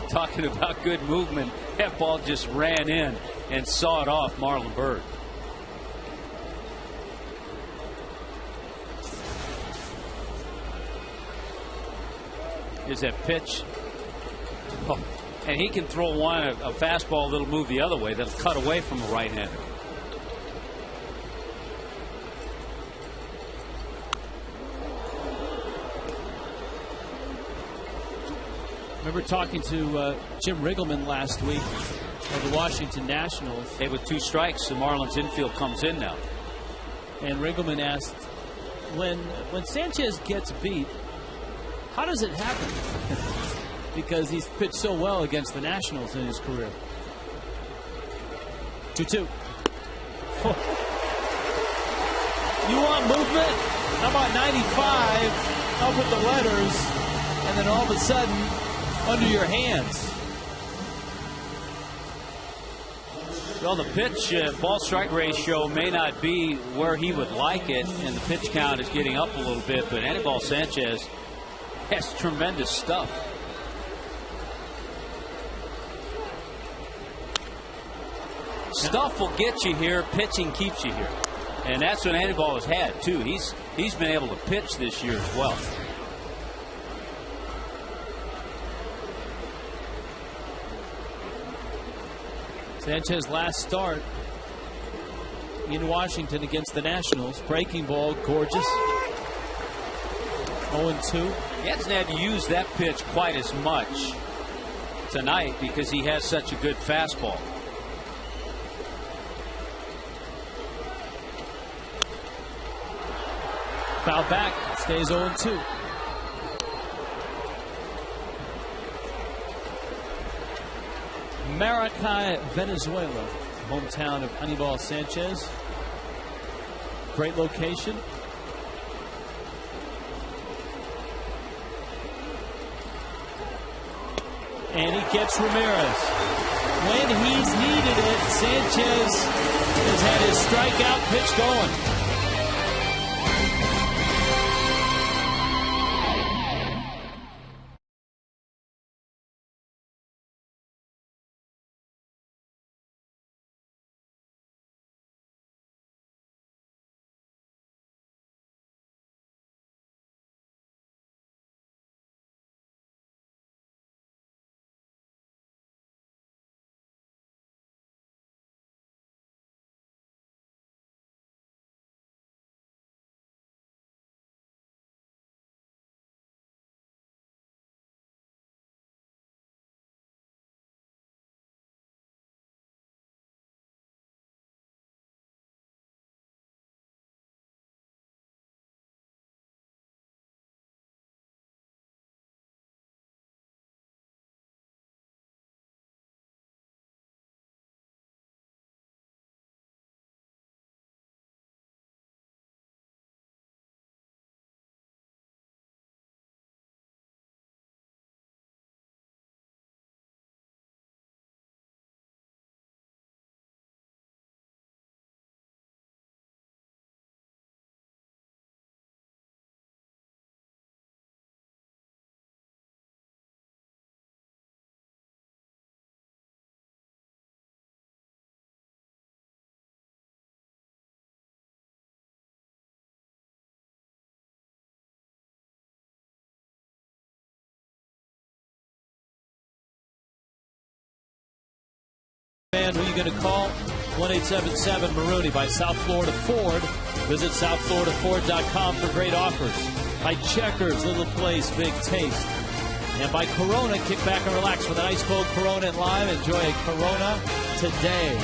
Talking about good movement, that ball just ran in and sawed off Marlon Byrd. Here's that pitch. Oh, and he can throw one, a fastball that'll move the other way, that'll cut away from a right-hander. Remember talking to Jim Riggleman last week of the Washington Nationals. Hey, with 2 strikes, the Marlins infield comes in now. And Riggleman asked, when Sanchez gets beat, how does it happen? Because he's pitched so well against the Nationals in his career. 2-2. You want movement? How about 95 up with the letters, and then all of a sudden under your hands? Well, the pitch ball strike ratio may not be where he would like it, and the pitch count is getting up a little bit, but Anibal Sanchez has tremendous stuff. Stuff will get you here, pitching keeps you here. And that's what Anibal has had too. He's been able to pitch this year as well. Sanchez last start in Washington against the Nationals. Breaking ball, gorgeous. 0-2. He hasn't had to use that pitch quite as much tonight because he has such a good fastball. foul back. Stays 0-2. Maracay, Venezuela, hometown of Anibal Sanchez. Great location. And he gets Ramirez. When he's needed it, Sanchez has had his strikeout pitch going. Who are you going to call? 1-877-MAROONY by South Florida Ford. Visit southfloridaford.com for great offers. By Checkers, little place, big taste. And by Corona, kick back and relax with an ice cold Corona and lime. Enjoy a Corona today.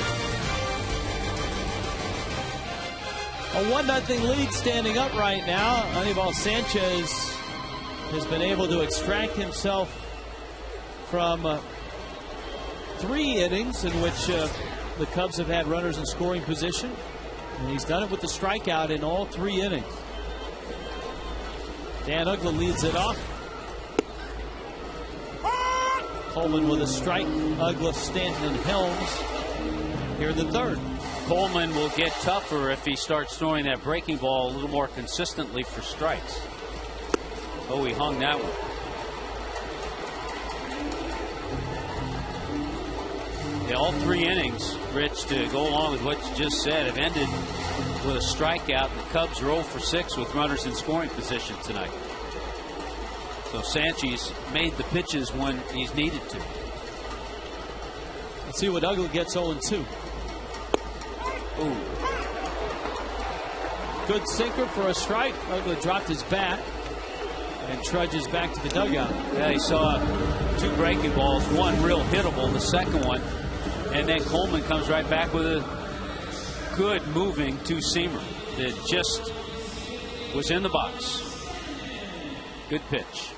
A 1-0 lead standing up right now. Anibal Sanchez has been able to extract himself from 3 innings in which the Cubs have had runners in scoring position, and he's done it with the strikeout in all 3 innings. Dan Uggla leads it off. Coleman with a strike. Uggla, Stanton, and Helms here in the 3rd. Coleman will get tougher if he starts throwing that breaking ball a little more consistently for strikes. Oh, he hung that one. Yeah, all 3 innings, Rich, to go along with what you just said, have ended with a strikeout. The Cubs are 0 for 6 with runners in scoring position tonight. So Sanchez made the pitches when he's needed to. Let's see what Uggla gets 0-2. Ooh. Good sinker for a strike. Uggla dropped his bat and trudges back to the dugout. Yeah, he saw 2 breaking balls, one real hittable, the second one. And then Coleman comes right back with a good moving 2-seamer that just was in the box. Good pitch.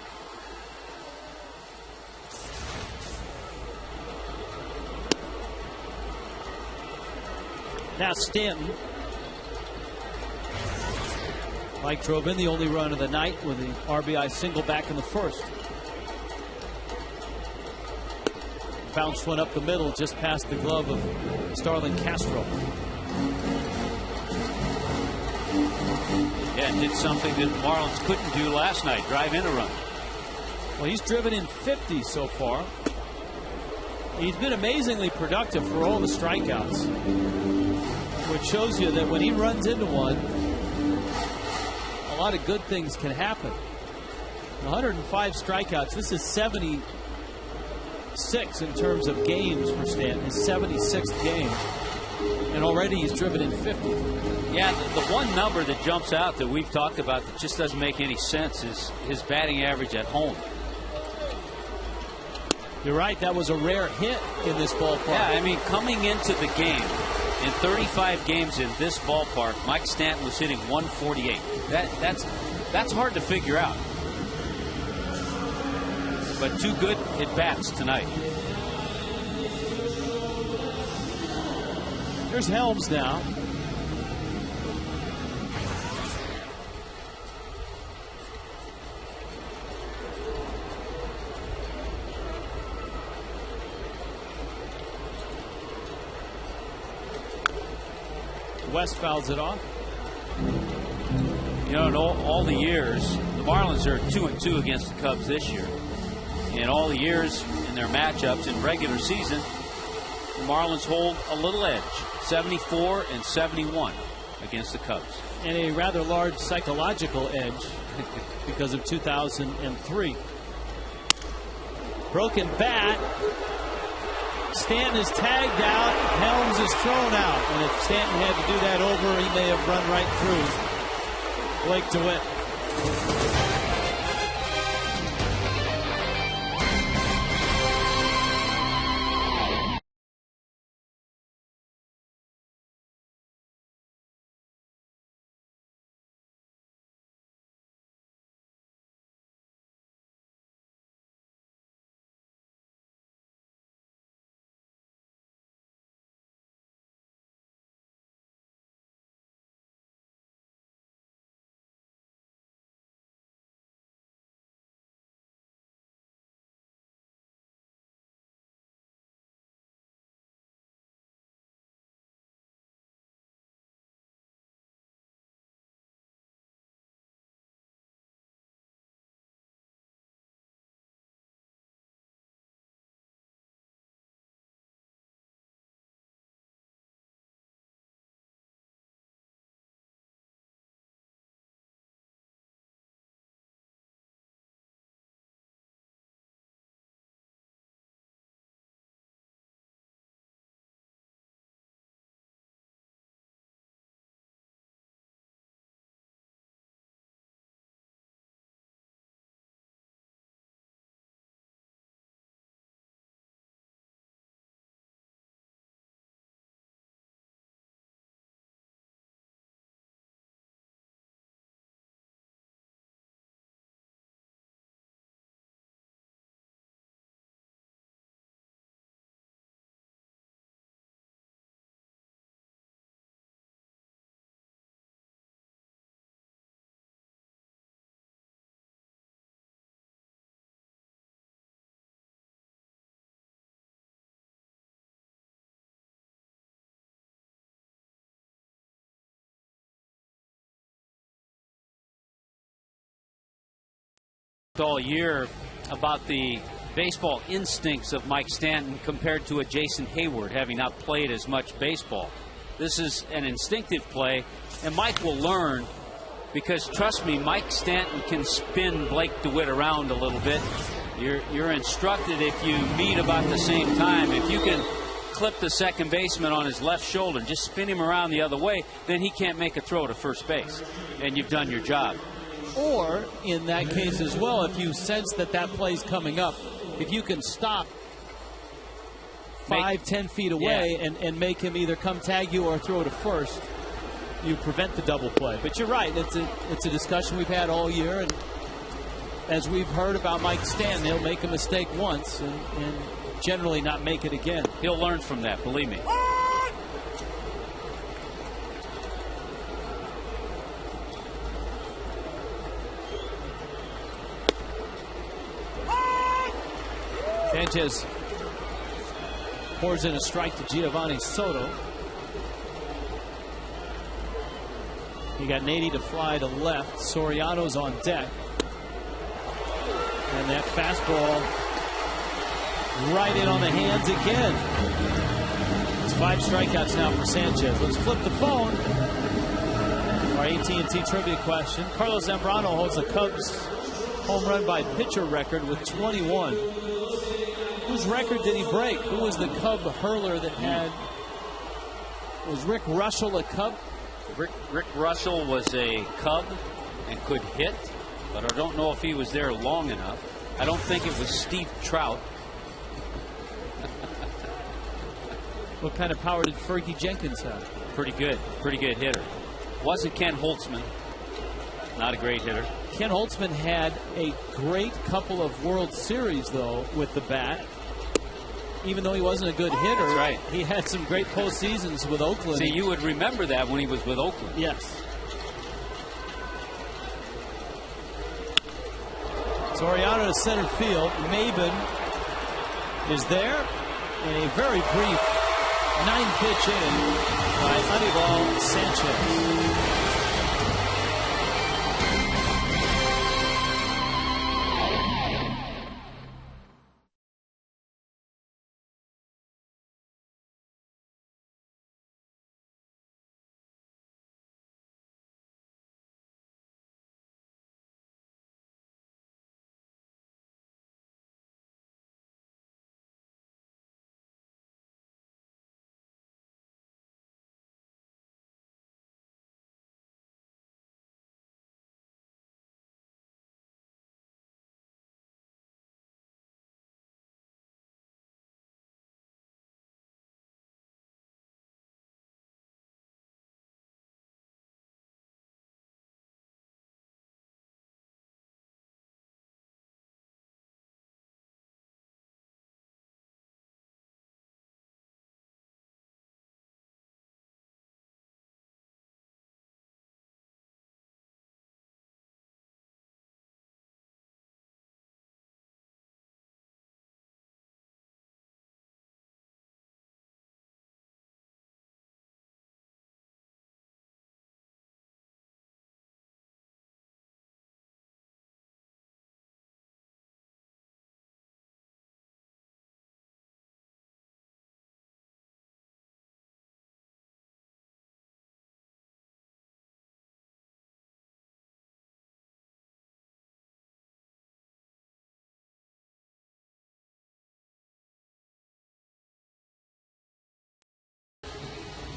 Now Stanton. Mike drove in the only run of the night with the RBI single back in the 1st. Bounced one up the middle just past the glove of Starlin Castro. Yeah, did something that Marlins couldn't do last night, drive in a run. Well, he's driven in 50 so far. He's been amazingly productive for all the strikeouts, which shows you that when he runs into one, a lot of good things can happen. 105 strikeouts. This is 76 in terms of games for Stanton. His 76th game. And already he's driven in 50. Yeah, the one number that jumps out that we've talked about that just doesn't make any sense is his batting average at home. You're right. That was a rare hit in this ballpark. Yeah, I mean, coming into the game, In 35 games in this ballpark, Mike Stanton was hitting 148. That's hard to figure out. But 2 good at bats tonight. Here's Helms now. West fouls it off. You know, in all the years, the Marlins are 2-2 against the Cubs this year. In all the years in their matchups in regular season, the Marlins hold a little edge, 74 and 71 against the Cubs. And a rather large psychological edge because of 2003. Broken bat. Stanton is tagged out. Helms is thrown out. And if Stanton had to do that over, he may have run right through Blake DeWitt. All year about the baseball instincts of Mike Stanton compared to a Jason Hayward, having not played as much baseball. This is an instinctive play, and Mike will learn, because trust me, Mike Stanton can spin Blake DeWitt around a little bit. You're instructed, if you meet about the same time, if you can clip the second baseman on his left shoulder and just spin him around the other way, then he can't make a throw to first base, and you've done your job. Or, in that case as well, if you sense that play's coming up, if you can stop 5-10 feet away and make him either come tag you or throw to first, you prevent the double play. But you're right, it's a discussion we've had all year, and as we've heard about Mike Stanton, he'll make a mistake once and generally not make it again. He'll learn from that, believe me. Sanchez pours in a strike to Giovanni Soto. He got Nady to fly to left. Soriano's on deck. And that fastball right in on the hands again. It's 5 strikeouts now for Sanchez. Let's flip the phone. Our AT&T trivia question. Carlos Zambrano holds the Cubs home run by pitcher record with 21. Whose record did he break? Who was the Cub hurler that had? Was Rick Russell a Cub? Rick Russell was a Cub and could hit, but I don't know if he was there long enough. I don't think it was Steve Trout. What kind of power did Fergie Jenkins have? Pretty good hitter. Wasn't Ken Holtzman. Not a great hitter. Ken Holtzman had a great couple of World Series, though, with the bat. Even though he wasn't a good hitter, that's right. He had some great postseasons with Oakland. See, you would remember that when he was with Oakland. Yes. Soriano to center field. Maben is there in a very brief 9-pitch inning by Anibal Sanchez.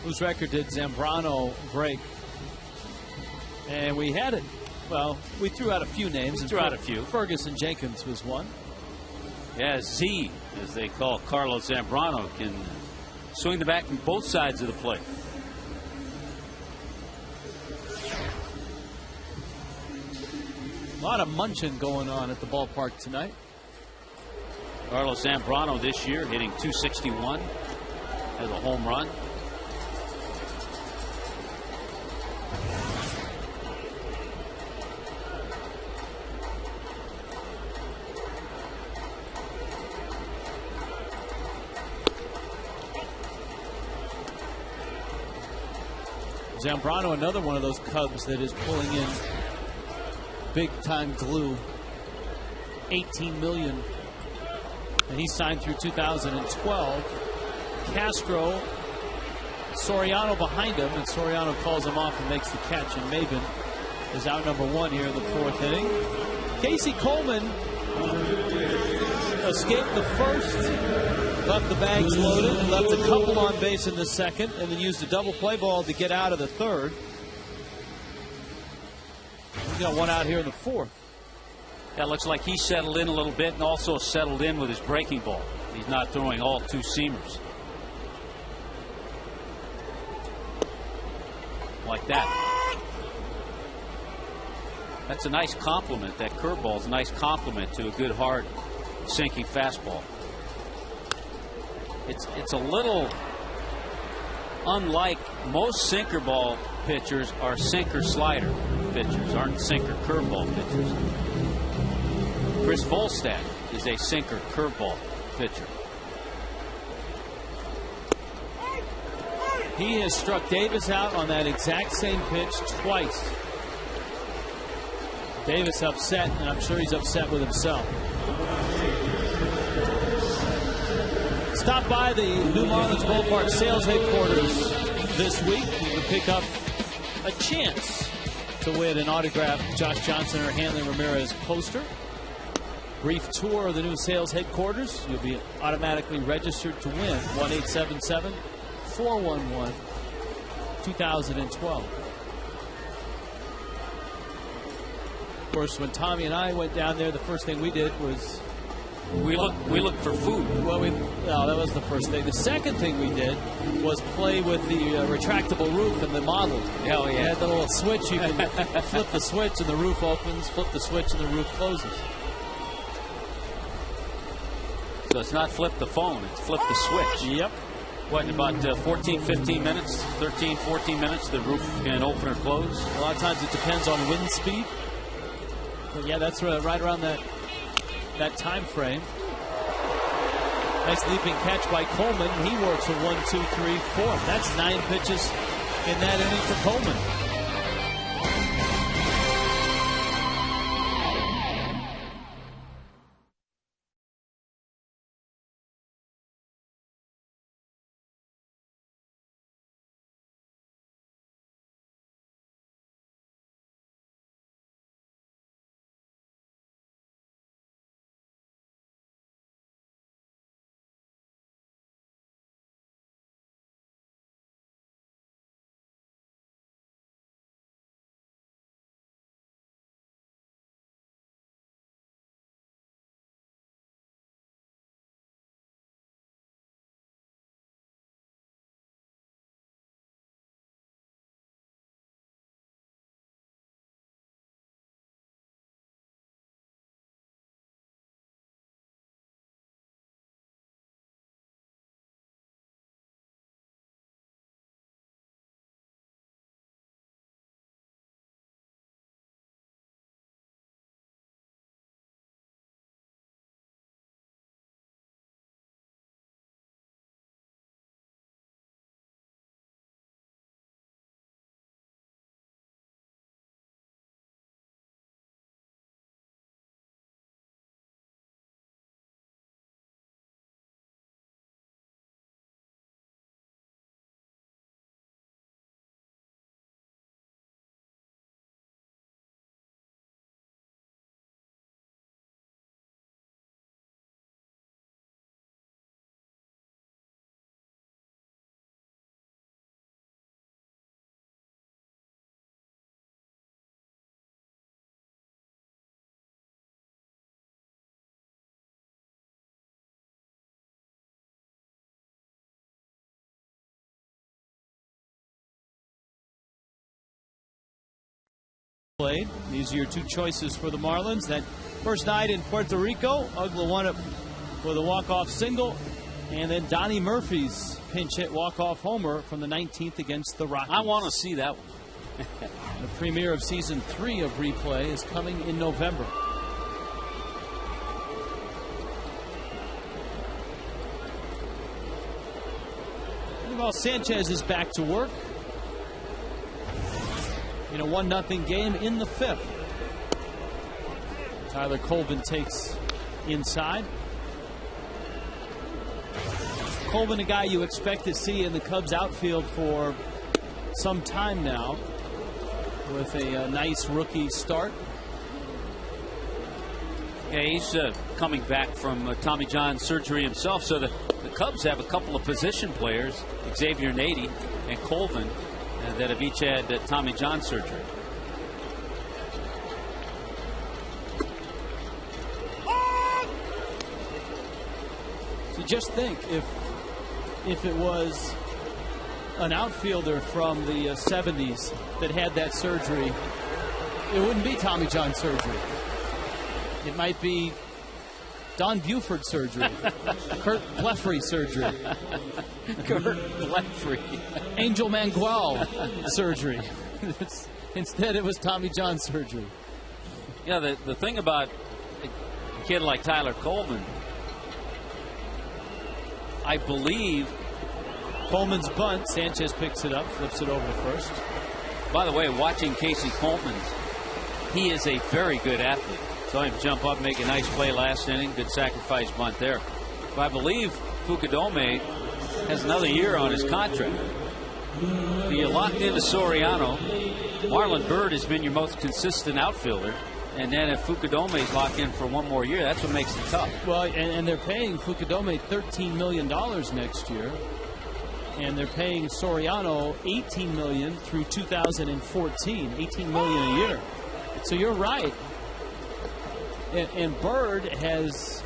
Whose record did Zambrano break? And we had it. Well, we threw out a few names. We threw out a few. Ferguson Jenkins was one. Yeah, Z, as they call Carlos Zambrano, can swing the bat from both sides of the plate. A lot of munching going on at the ballpark tonight. Carlos Zambrano this year hitting .261 as a home run. Zambrano, another one of those Cubs that is pulling in big-time glue. $18 million. And he signed through 2012. Castro, Soriano behind him, and Soriano calls him off and makes the catch. And Maben is out number one here in the fourth inning. Casey Coleman escaped the first, left the bags loaded, left a couple on base in the second, and then used a double play ball to get out of the third. He's got one out here in the fourth. That looks like he settled in a little bit and also settled in with his breaking ball. He's not throwing all two-seamers. Like that. That's a nice compliment. That curveball is a nice compliment to a good, hard, sinking fastball. It's a little unlike most sinker ball pitchers are sinker slider pitchers, aren't sinker curveball pitchers. Chris Volstad is a sinker curveball pitcher. He has struck Davis out on that exact same pitch twice. Davis upset, and I'm sure he's upset with himself. Stop by the New Marlins Ballpark sales headquarters this week. You can pick up a chance to win an autographed Josh Johnson or Hanley Ramirez poster. Brief tour of the new sales headquarters. You'll be automatically registered to win. 1-877-411-2012. Of course, when Tommy and I went down there, the first thing we did was We looked for food. Well, no, that was the first thing. The second thing we did was play with the retractable roof and the model. Oh, yeah. You had the little switch. You can flip the switch and the roof opens, flip the switch and the roof closes. So it's not flip the phone, it's flip the switch. Yep. What, in about 14, 15 minutes, 13, 14 minutes, the roof can open or close? A lot of times it depends on wind speed. But yeah, that's right around that time frame. Nice leaping catch by Coleman. He works a 1, 2, 3, 4. That's 9 pitches in that inning for Coleman. Played. These are your two choices for the Marlins. That first night in Puerto Rico, Ugla won it with a walk-off single, and then Donnie Murphy's pinch hit walk-off homer from the 19th against the Rockies. I want to see that one. The premiere of season 3 of Replay is coming in November. Well, Sanchez is back to work in a 1-0 game in the 5th. Tyler Colvin takes inside. Colvin, a guy you expect to see in the Cubs outfield for some time now, with a nice rookie start. Yeah, he's coming back from Tommy John surgery himself, so the Cubs have a couple of position players, Xavier Nady and Colvin, that have each had Tommy John surgery. So just think, if it was an outfielder from the 70s that had that surgery, it wouldn't be Tommy John surgery. It might be Don Buford surgery, Kurt Blefary surgery, Kurt Blefary, Angel Mangual surgery. Instead, it was Tommy John surgery. Yeah, the thing about a kid like Tyler Colvin, I believe Coleman's bunt, Sanchez picks it up, flips it over to first. By the way, watching Casey Coleman, he is a very good athlete. Saw him jump up, make a nice play last inning. Good sacrifice bunt there. But I believe Fukudome has another year on his contract. You're locked into Soriano. Marlon Byrd has been your most consistent outfielder. And then if Fukudome is locked in for one more year, that's what makes it tough. Well, and they're paying Fukudome $13 million next year. And they're paying Soriano $18 million through 2014. $18 million a year. So you're right. And Bird has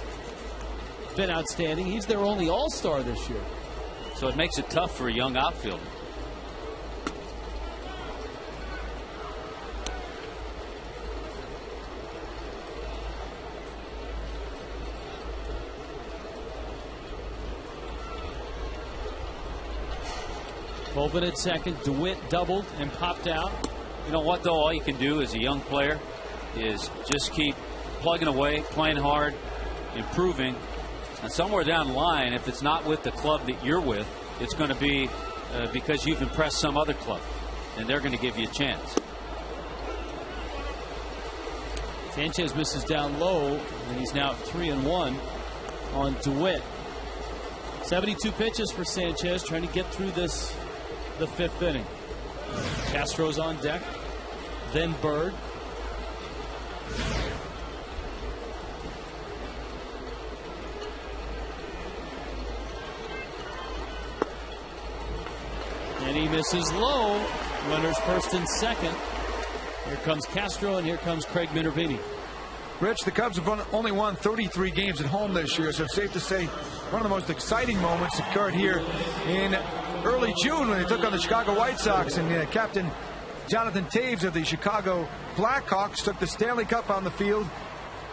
been outstanding. He's their only all-star this year. So it makes it tough for a young outfielder. Colvin at second. DeWitt doubled and popped out. You know what, though? All you can do as a young player is just keep plugging away, playing hard, improving. And somewhere down the line, if it's not with the club that you're with, it's going to be because you've impressed some other club, and they're going to give you a chance. Sanchez misses down low, and he's now 3-1 on DeWitt. 72 pitches for Sanchez, trying to get through this, the fifth inning. Castro's on deck, then Bird. And he misses low. Runners first and second. Here comes Castro, and here comes Craig Minervini. Rich, the Cubs have only won 33 games at home this year, so it's safe to say one of the most exciting moments occurred here in early June when they took on the Chicago White Sox, and Captain Jonathan Taves of the Chicago Blackhawks took the Stanley Cup on the field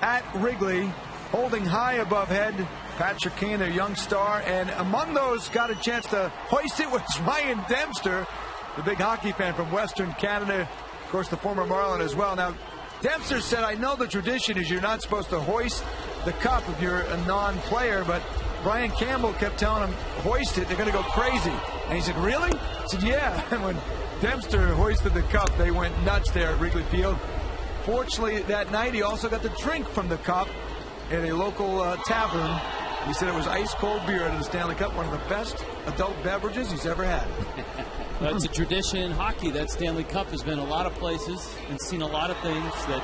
at Wrigley, holding high above head. Patrick Kane, their young star, and among those got a chance to hoist it was Ryan Dempster, the big hockey fan from Western Canada, of course the former Marlin as well. Now, Dempster said, I know the tradition is you're not supposed to hoist the cup if you're a non-player, but Brian Campbell kept telling him, hoist it, they're going to go crazy. And he said, really? He said, yeah. And when Dempster hoisted the cup, they went nuts there at Wrigley Field. Fortunately, that night, he also got to drink from the cup at a local tavern. He said it was ice-cold beer out of the Stanley Cup, one of the best adult beverages he's ever had. That's a tradition in hockey. That Stanley Cup has been a lot of places and seen a lot of things that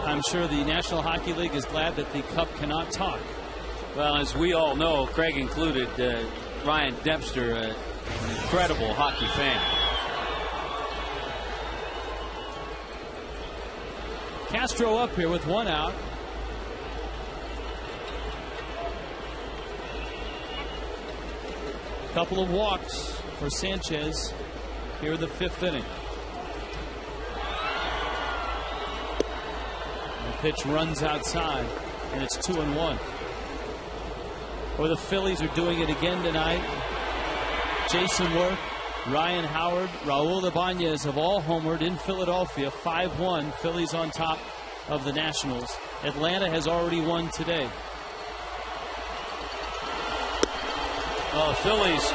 I'm sure the National Hockey League is glad that the cup cannot talk. Well, as we all know, Craig included, Ryan Dempster, an incredible hockey fan. Castro up here with one out. Couple of walks for Sanchez here in the fifth inning. The pitch runs outside, and it's 2-1. Or the Phillies are doing it again tonight. Jason Worth, Ryan Howard, Raul Ibanez have all homered in Philadelphia. 5-1, Phillies on top of the Nationals. Atlanta has already won today. Well, the Phillies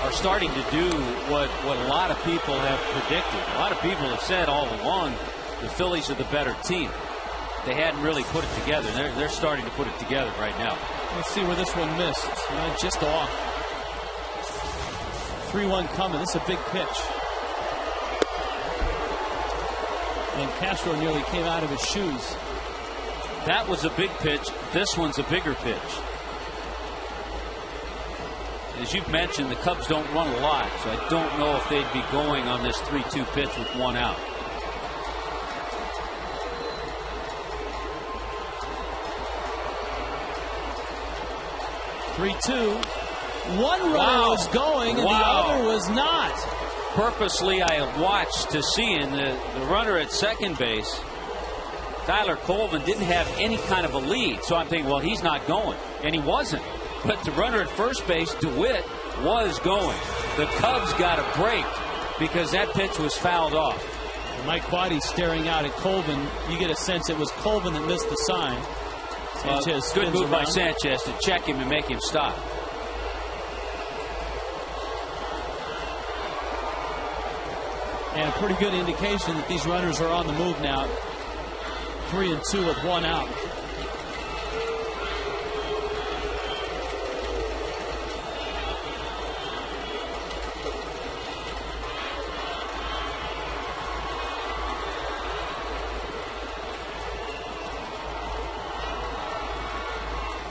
are starting to do what a lot of people have predicted. A lot of people have said all along the Phillies are the better team. They hadn't really put it together. They're starting to put it together right now. Let's see where this one missed. Just off. 3-1 coming. This is a big pitch. And Castro nearly came out of his shoes. That was a big pitch. This one's a bigger pitch. As you've mentioned, the Cubs don't run a lot, so I don't know if they'd be going on this 3-2 pitch with one out. One runner was going and the other was not. Purposely, I have watched to see in the runner at second base, Tyler Colvin didn't have any kind of a lead. So I'm thinking, well, he's not going. And he wasn't. But the runner at first base, DeWitt, was going. The Cubs got a break because that pitch was fouled off. Mike Quaddy staring out at Colvin. You get a sense it was Colvin that missed the sign. Sanchez good move by around. Sanchez to check him and make him stop. And a pretty good indication that these runners are on the move now. 3-2 with one out.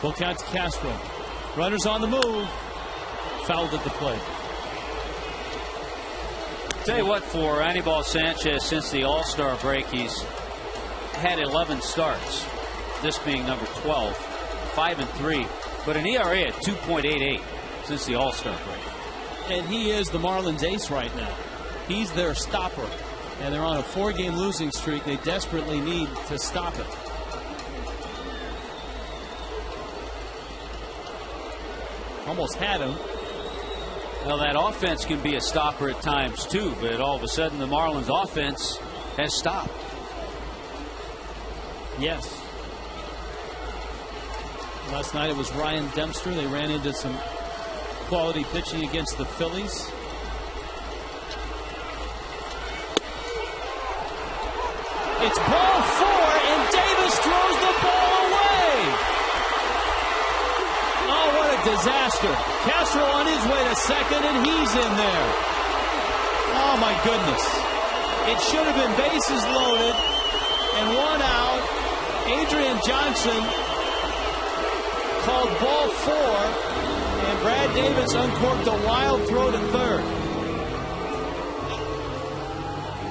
Full count to Castro. Runners on the move. Fouled at the plate. Tell you what, for Anibal Sanchez, since the All-Star break, he's had 11 starts, this being number 12. 5-3, but an ERA at 2.88 since the All-Star break. And he is the Marlins ace right now. He's their stopper. And they're on a 4-game losing streak. They desperately need to stop it. Almost had him. Well, that offense can be a stopper at times too, but all of a sudden the Marlins offense has stopped. Yes. Last night it was Ryan Dempster. They ran into some quality pitching against the Phillies. It's ball 4, and Davis throws the ball away. Oh, what a disaster. Castro on his way to second, and he's in there. Oh, my goodness. It should have been bases loaded and 1 out. Adrian Johnson called ball 4, and Brad Davis uncorked a wild throw to third.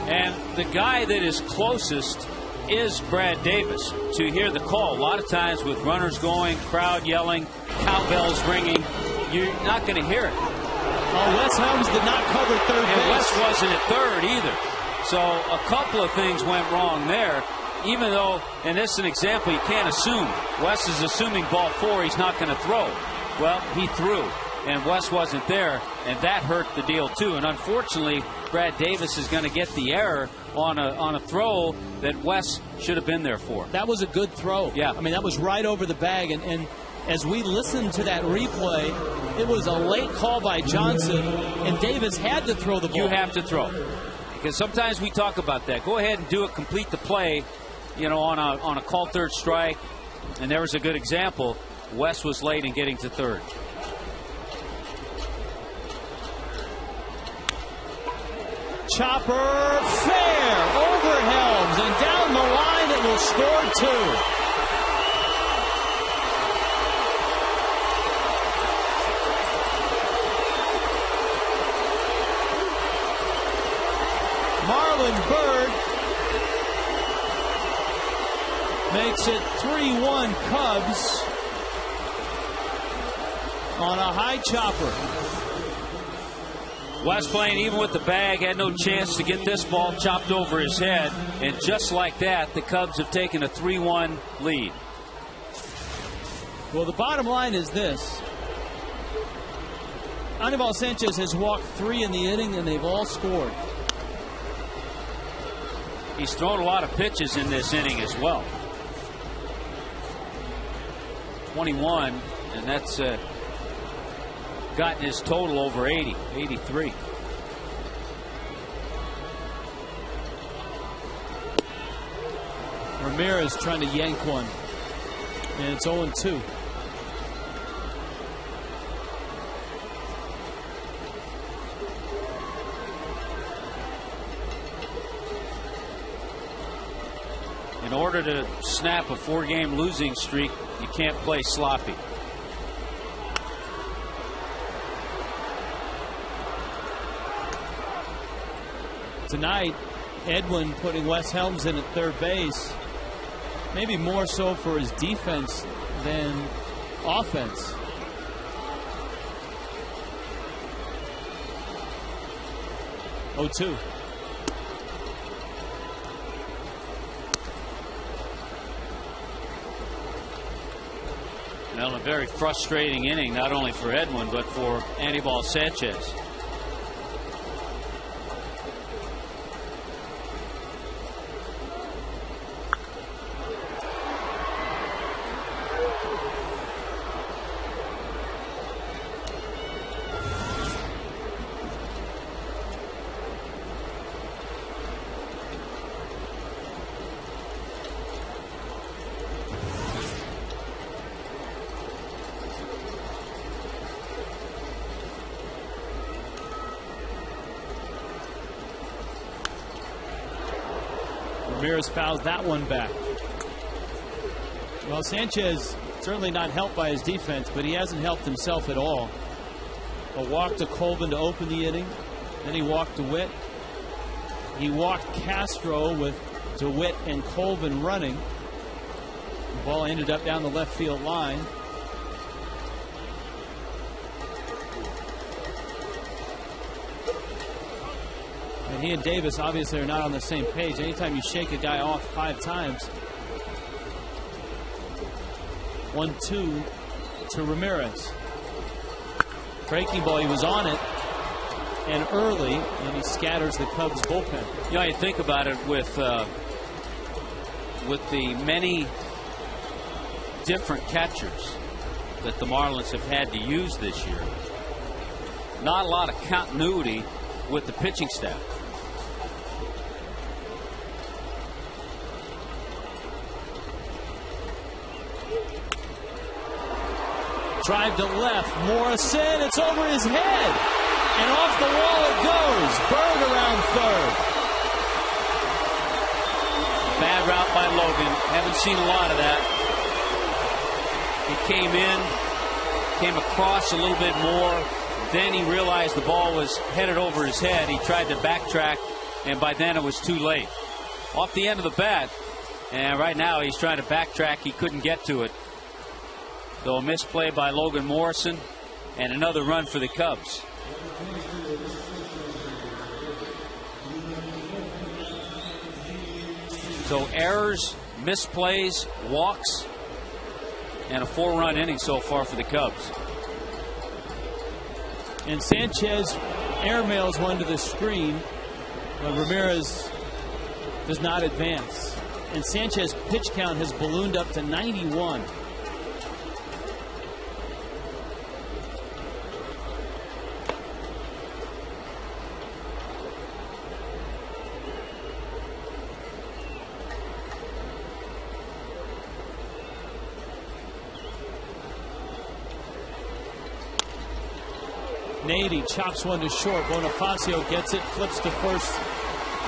And the guy that is closest is Brad Davis to hear the call. A lot of times with runners going, crowd yelling, cowbells ringing, you're not going to hear it. Oh, Wes Helms did not cover third base. And Wes wasn't at third either. So a couple of things went wrong there. Even though, and this is an example, you can't assume. Wes is assuming ball 4, he's not going to throw. Well, he threw, and Wes wasn't there, and that hurt the deal too. And unfortunately, Brad Davis is going to get the error on a throw that Wes should have been there for. That was a good throw. Yeah. I mean, that was right over the bag, and as we listened to that replay, it was a late call by Johnson, and Davis had to throw the ball. You have to throw, because sometimes we talk about that. Go ahead and do it, complete the play, you know, on a called third strike. And there was a good example. Wes was late in getting to third. Chopper fair over Helms, and down the line it will score 2. Marlon Byrd makes it 3-1 Cubs on a high chopper. Wes playing even with the bag, had no chance to get this ball chopped over his head. And just like that, the Cubs have taken a 3-1 lead. Well, the bottom line is this. Anibal Sanchez has walked 3 in the inning, and they've all scored. He's thrown a lot of pitches in this inning as well. 21, and that's gotten his total over 80, 83. Ramirez trying to yank one, and it's 0-2. In order to snap a 4-game losing streak, you can't play sloppy. Tonight, Edwin putting Wes Helms in at third base, maybe more so for his defense than offense. Oh, 2. Well, a very frustrating inning, not only for Edwin, but for Anibal Sanchez. Ramirez fouls that one back. Well, Sanchez certainly not helped by his defense, but he hasn't helped himself at all. A walk to Colvin to open the inning. Then he walked DeWitt. He walked Castro with DeWitt and Colvin running. Ball ended up down the left field line. And he and Davis obviously are not on the same page. Anytime you shake a guy off 5 times. 1-2 to Ramirez. Breaking ball, he was on it and early, and he scatters the Cubs bullpen. You know, you think about it with the many different catchers that the Marlins have had to use this year. Not a lot of continuity with the pitching staff. Drive to left. Morrison. It's over his head. And off the wall it goes. Bird around third. Bad route by Logan. Haven't seen a lot of that. He came across a little bit more. Then he realized the ball was headed over his head. He tried to backtrack, and by then it was too late. Off the end of the bat. And right now he's trying to backtrack. He couldn't get to it. So a misplay by Logan Morrison and another run for the Cubs. So errors, misplays, walks, and a 4-run inning so far for the Cubs. And Sanchez airmails one to the screen, but Ramirez does not advance. And Sanchez's pitch count has ballooned up to 91. Nady chops one to short. Bonifacio gets it, flips to first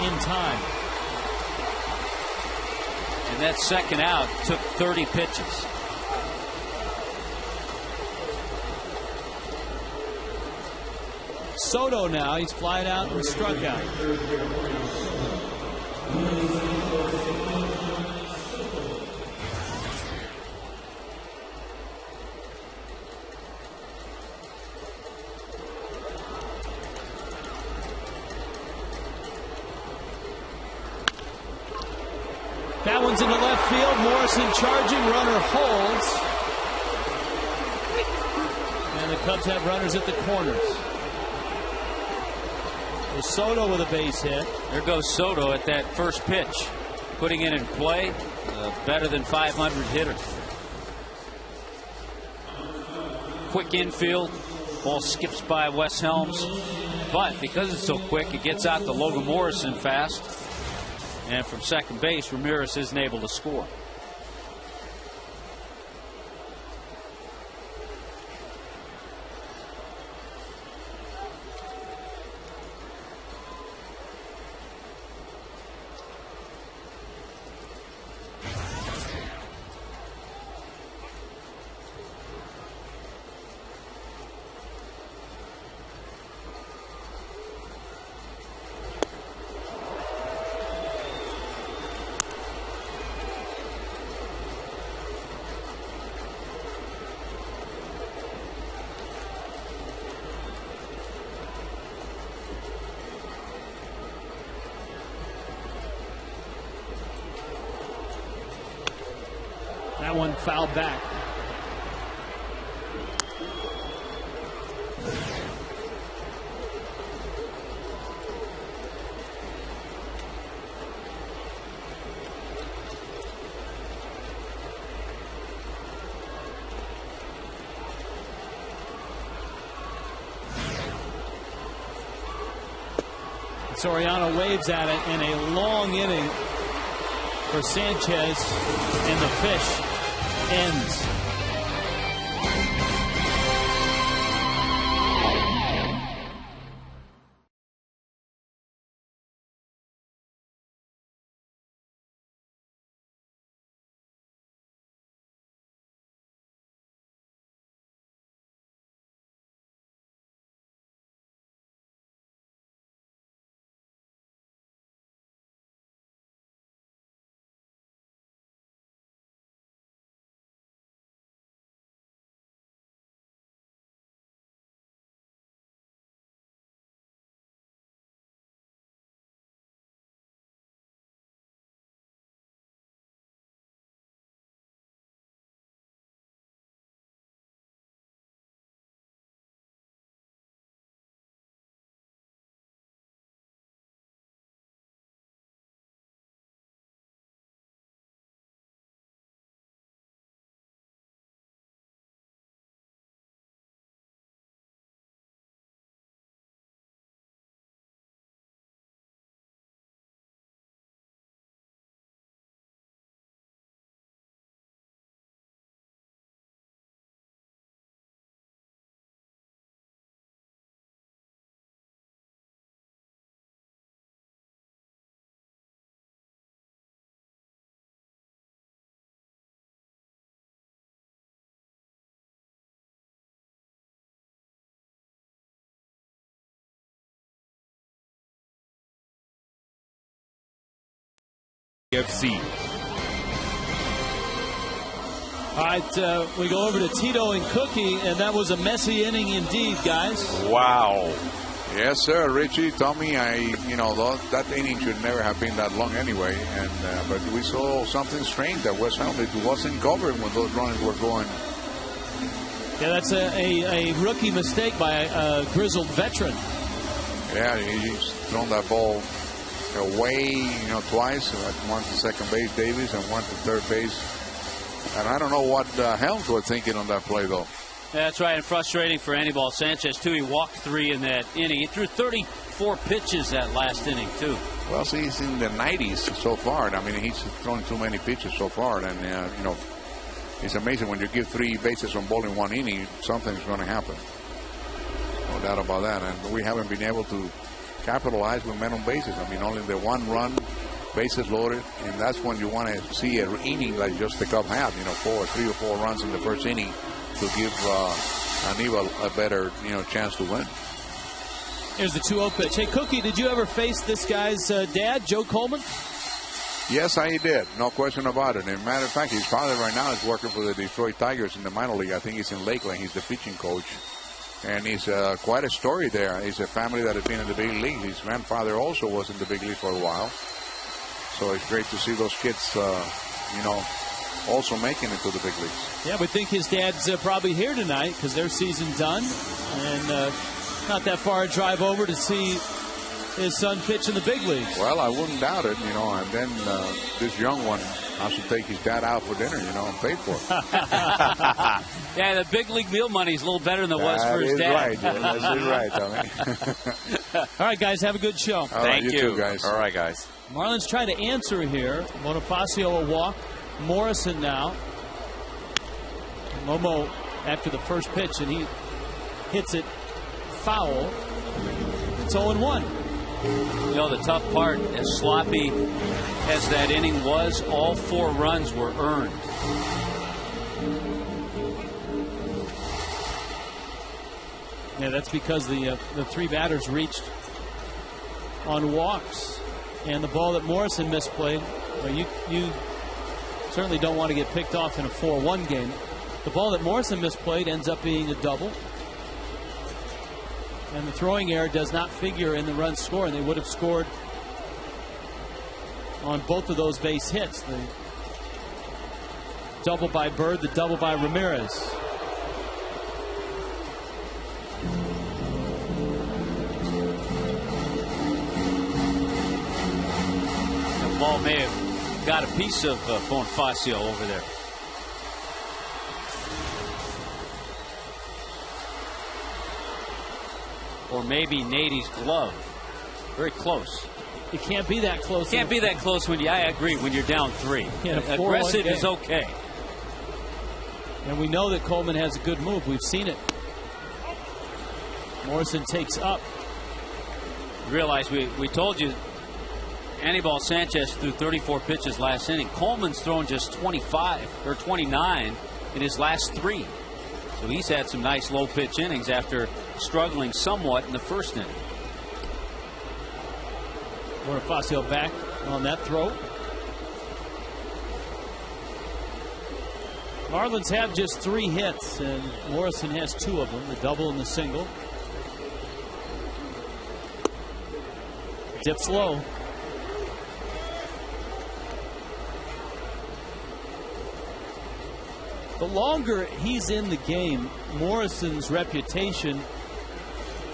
in time. And that second out took 30 pitches. Soto now, he's flied out and struck out. That one's into left field. Morrison charging. Runner holds. And the Cubs have runners at the corners. There's Soto with a base hit. There goes Soto at that first pitch. Putting it in play. Better than 500 hitter. Quick infield. Ball skips by Wes Helms. But because it's so quick, it gets out to Logan Morrison fast. And from second base, Ramirez isn't able to score. That one fouled back. Soriano waves at it in a long inning for Sanchez, and the Fish ends. FC. All right, we go over to Tito and Cookie, and that was a messy inning indeed, guys. Wow. Yes, sir, Richie, Tommy. That inning should never have been that long anyway. And but we saw something strange that West Ham wasn't covered when those runners were going. Yeah, that's a rookie mistake by a grizzled veteran. Yeah, he's thrown that ball away, twice. One to second base, Davis, and one to third base. And I don't know what Helms was thinking on that play, though. That's right, and frustrating for Anibal Sanchez, too. He walked 3 in that inning. He threw 34 pitches that last inning, too. Well, see, he's in the 90s so far. I mean, he's thrown too many pitches so far. And, it's amazing when you give 3 bases on ball in 1 inning, something's going to happen. No doubt about that. And we haven't been able to capitalize with men on bases. I mean, only the 1 run, bases loaded, and that's when you want to see an inning like just the Cubs had, 3 or 4 runs in the first inning to give Anibal a better, chance to win. Here's the 2-0 pitch. Hey, Cookie, did you ever face this guy's dad, Joe Coleman? Yes, I did. No question about it. As a matter of fact, his father right now is working for the Detroit Tigers in the minor league. I think he's in Lakeland. He's the pitching coach. And he's quite a story there. It's a family that has been in the big league. His grandfather also was in the big league for a while. So it's great to see those kids, also making it to the big leagues. Yeah, we think his dad's probably here tonight because their season's done. And not that far a drive over to see his son pitch in the big leagues. Well, I wouldn't doubt it, and then this young one has to take his dad out for dinner, and pay for it. Yeah, the big league meal money is a little better than it was for his dad. Right. Yeah, that's right, Tommy. All right, guys, have a good show. Thank you. Too, guys. All right, guys. Marlins try to answer here. Bonifacio a walk. Morrison now. Momo after the first pitch, and he hits it foul. It's 0-1. The tough part, as sloppy as that inning was, all 4 runs were earned. Yeah, that's because the 3 batters reached on walks. And the ball that Morrison misplayed, well, you certainly don't want to get picked off in a 4-1 game. The ball that Morrison misplayed ends up being a double. And the throwing error does not figure in the run score, and they would have scored on both of those base hits. The double by Bird, the double by Ramirez. The ball may have got a piece of Bonifacio over there. Or maybe Nady's glove. Very close. It can't be that close. Can't be that close when I agree, when you're down 3. Aggressive is okay. And we know that Coleman has a good move. We've seen it. Morrison takes up. Realize we told you Anibal Sanchez threw 34 pitches last inning. Coleman's thrown just 25 or 29 in his last 3. So he's had some nice low pitch innings after struggling somewhat in the first inning. Bonifacio back on that throw. Marlins have just 3 hits, and Morrison has 2 of them, the double and the single. Dips low. The longer he's in the game, Morrison's reputation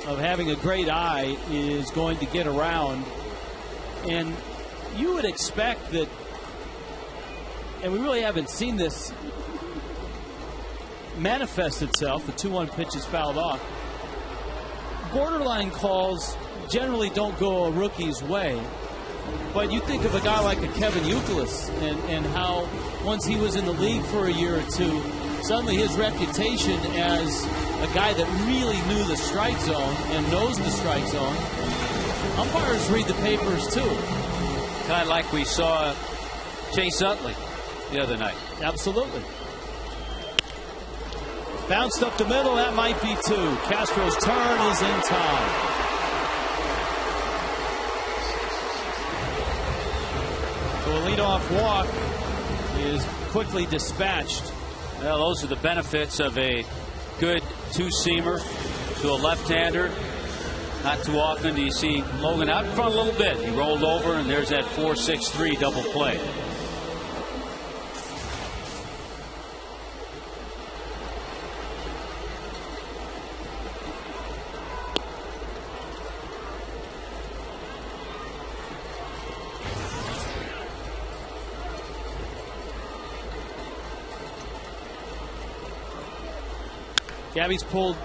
of having a great eye is going to get around. And you would expect that, and we really haven't seen this manifest itself. The 2-1 pitch is fouled off. Borderline calls generally don't go a rookie's way. But you think of a guy like a Kevin Youkilis and how once he was in the league for a year or 2, suddenly his reputation as a guy that really knew the strike zone and knows the strike zone. Umpires read the papers too. Kind of like we saw Chase Utley the other night. Absolutely. Bounced up the middle, that might be 2. Castro's turn is in time. So a leadoff walk is quickly dispatched. Well, those are the benefits of a good two-seamer to a left-hander. Not too often do you see Logan out in front a little bit. He rolled over, and there's that 4-6-3 double play. Gabby's pulled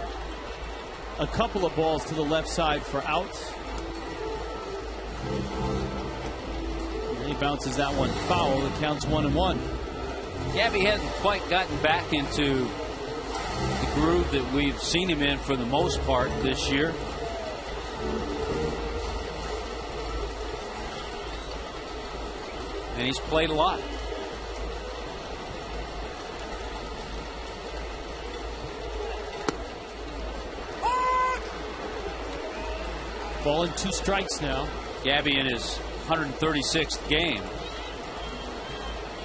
a couple of balls to the left side for outs. And he bounces that one foul. It counts 1-1. Gabby hasn't quite gotten back into the groove that we've seen him in for the most part this year. And he's played a lot. Ball and 2 strikes now. Gabby in his 136th game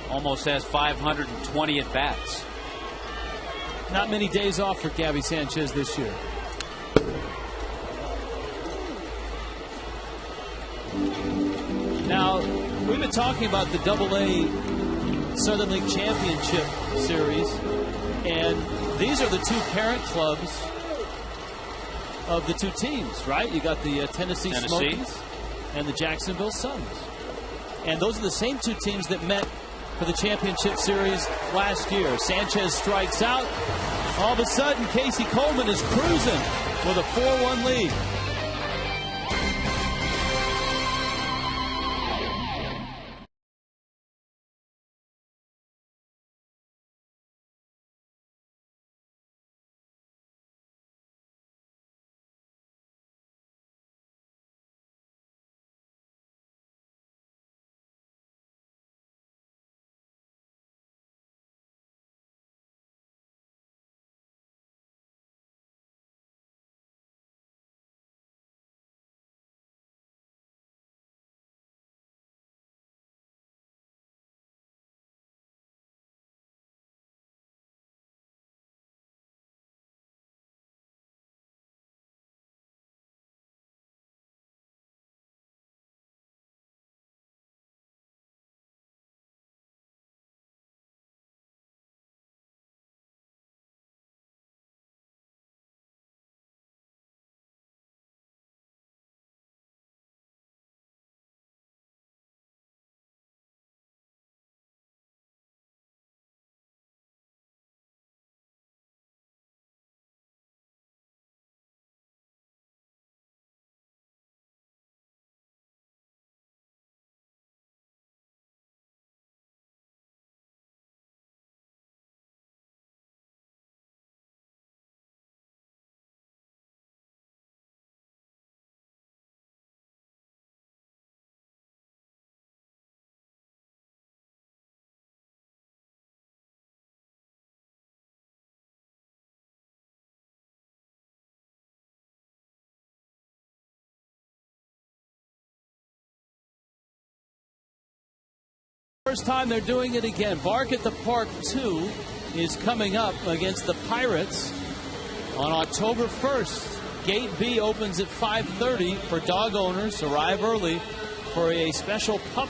almost has 520 at bats. Not many days off for Gabby Sanchez this year. Now, we've been talking about the AA Southern League Championship Series, and these are the 2 parent clubs of the 2 teams, right? You got the Tennessee Smokies and the Jacksonville Suns. And those are the same 2 teams that met for the championship series last year. Sanchez strikes out. All of a sudden, Casey Coleman is cruising with a 4-1 lead. First time they're doing it again. Bark at the Park 2 is coming up against the Pirates on October 1st. Gate B opens at 5:30 for dog owners. Arrive early for a special pup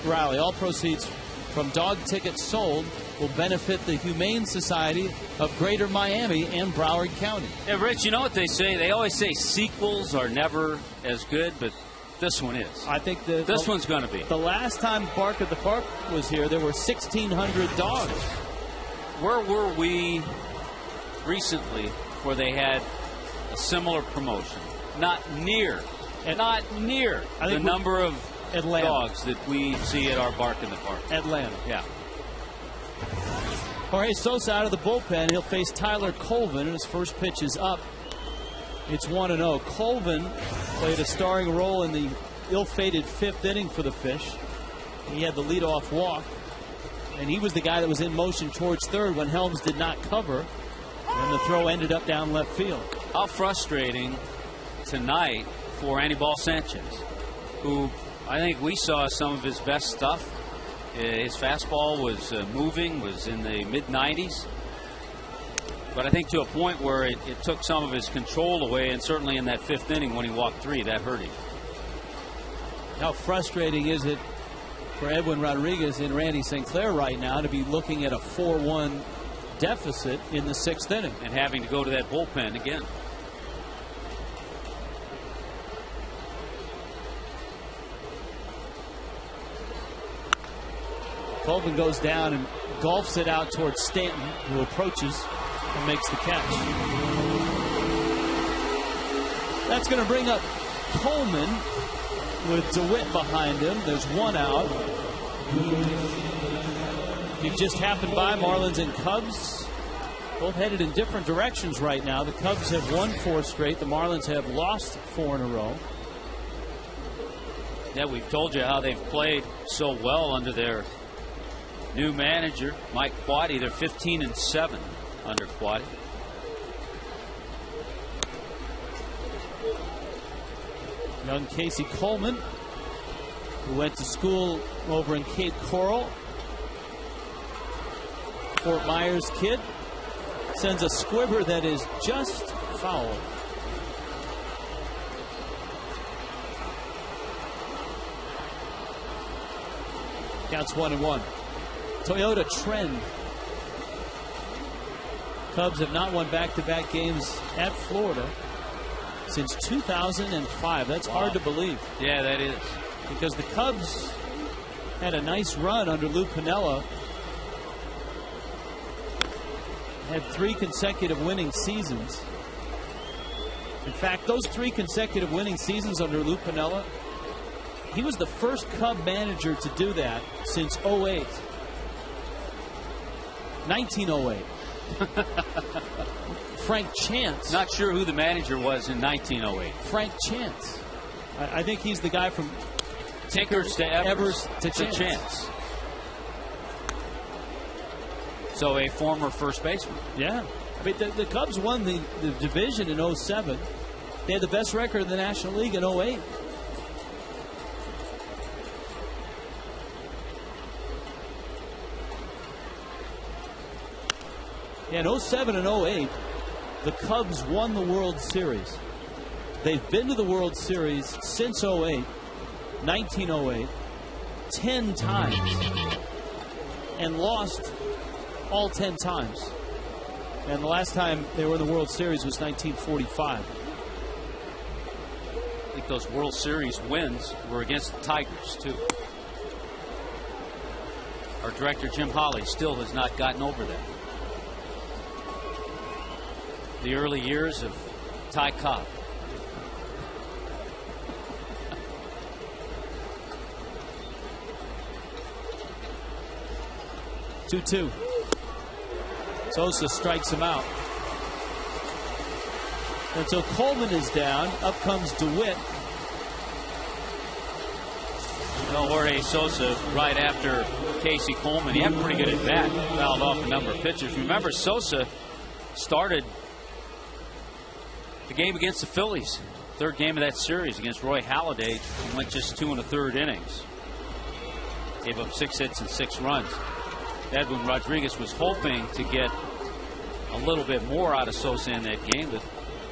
rally. All proceeds from dog tickets sold will benefit the Humane Society of Greater Miami and Broward County. Yeah, Rich, you know what they say? They always say sequels are never as good, but this one is. I think this one's going to be. The last time Bark at the Park was here, there were 1,600 dogs. Where were we recently where they had a similar promotion? Not near the number of dogs that we see at our Bark in the Park. Atlanta. Yeah. Jorge Sosa out of the bullpen. He'll face Tyler Colvin, and his first pitch is up. It's 1-0. Colvin played a starring role in the ill-fated 5th inning for the Fish. He had the leadoff walk, and he was the guy that was in motion towards third when Helms did not cover, and the throw ended up down left field. How frustrating tonight for Anibal Sanchez, who I think we saw some of his best stuff His fastball was moving, was in the mid-90s. But I think to a point where it took some of his control away, and certainly in that 5th inning when he walked 3, that hurt him. How frustrating is it for Edwin Rodriguez and Randy St. Clair right now to be looking at a 4-1 deficit in the 6th inning? And having to go to that bullpen again. Colvin goes down and golfs it out towards Stanton, who approaches and makes the catch. That's going to bring up Coleman with DeWitt behind him. There's 1 out. He just happened by Marlins and Cubs. Both headed in different directions right now. The Cubs have won 4 straight. The Marlins have lost 4 in a row. Yeah, we've told you how they've played so well under their new manager, Mike Quade. They're 15-7 under Quade. Young Casey Coleman, who went to school over in Cape Coral, Fort Myers kid, sends a squibber that is just foul. Counts 1-1. Toyota trend. Cubs have not won back-to-back games at Florida since 2005. That's hard to believe. Yeah, that is. Because the Cubs had a nice run under Lou Piniella. Had 3 consecutive winning seasons. In fact, those 3 consecutive winning seasons under Lou Piniella, he was the first Cub manager to do that since 08. 1908. Frank Chance. Not sure who the manager was in 1908. Frank Chance. I think he's the guy from Tinkers to Evers to Chance. So a former first baseman. Yeah. I mean, the Cubs won the division in 07. They had the best record in the National League in 08. In 07 and 08, the Cubs won the World Series. They've been to the World Series since 08, 1908, 10 times, and lost all 10 times. And the last time they were in the World Series was 1945. I think those World Series wins were against the Tigers, too. Our director, Jim Holley, still has not gotten over that. The early years of Ty Cobb. Two. Sosa strikes him out. And so Coleman is down. Up comes DeWitt. Well, Jorge Sosa, right after Casey Coleman, he had a pretty good at bat. Fouled off a number of pitches. Remember, Sosa started the game against the Phillies. 3rd game of that series against Roy Halladay. He went just 2 1/3 innings. Gave up 6 hits and 6 runs. Edwin Rodriguez was hoping to get a little bit more out of Sosa in that game, but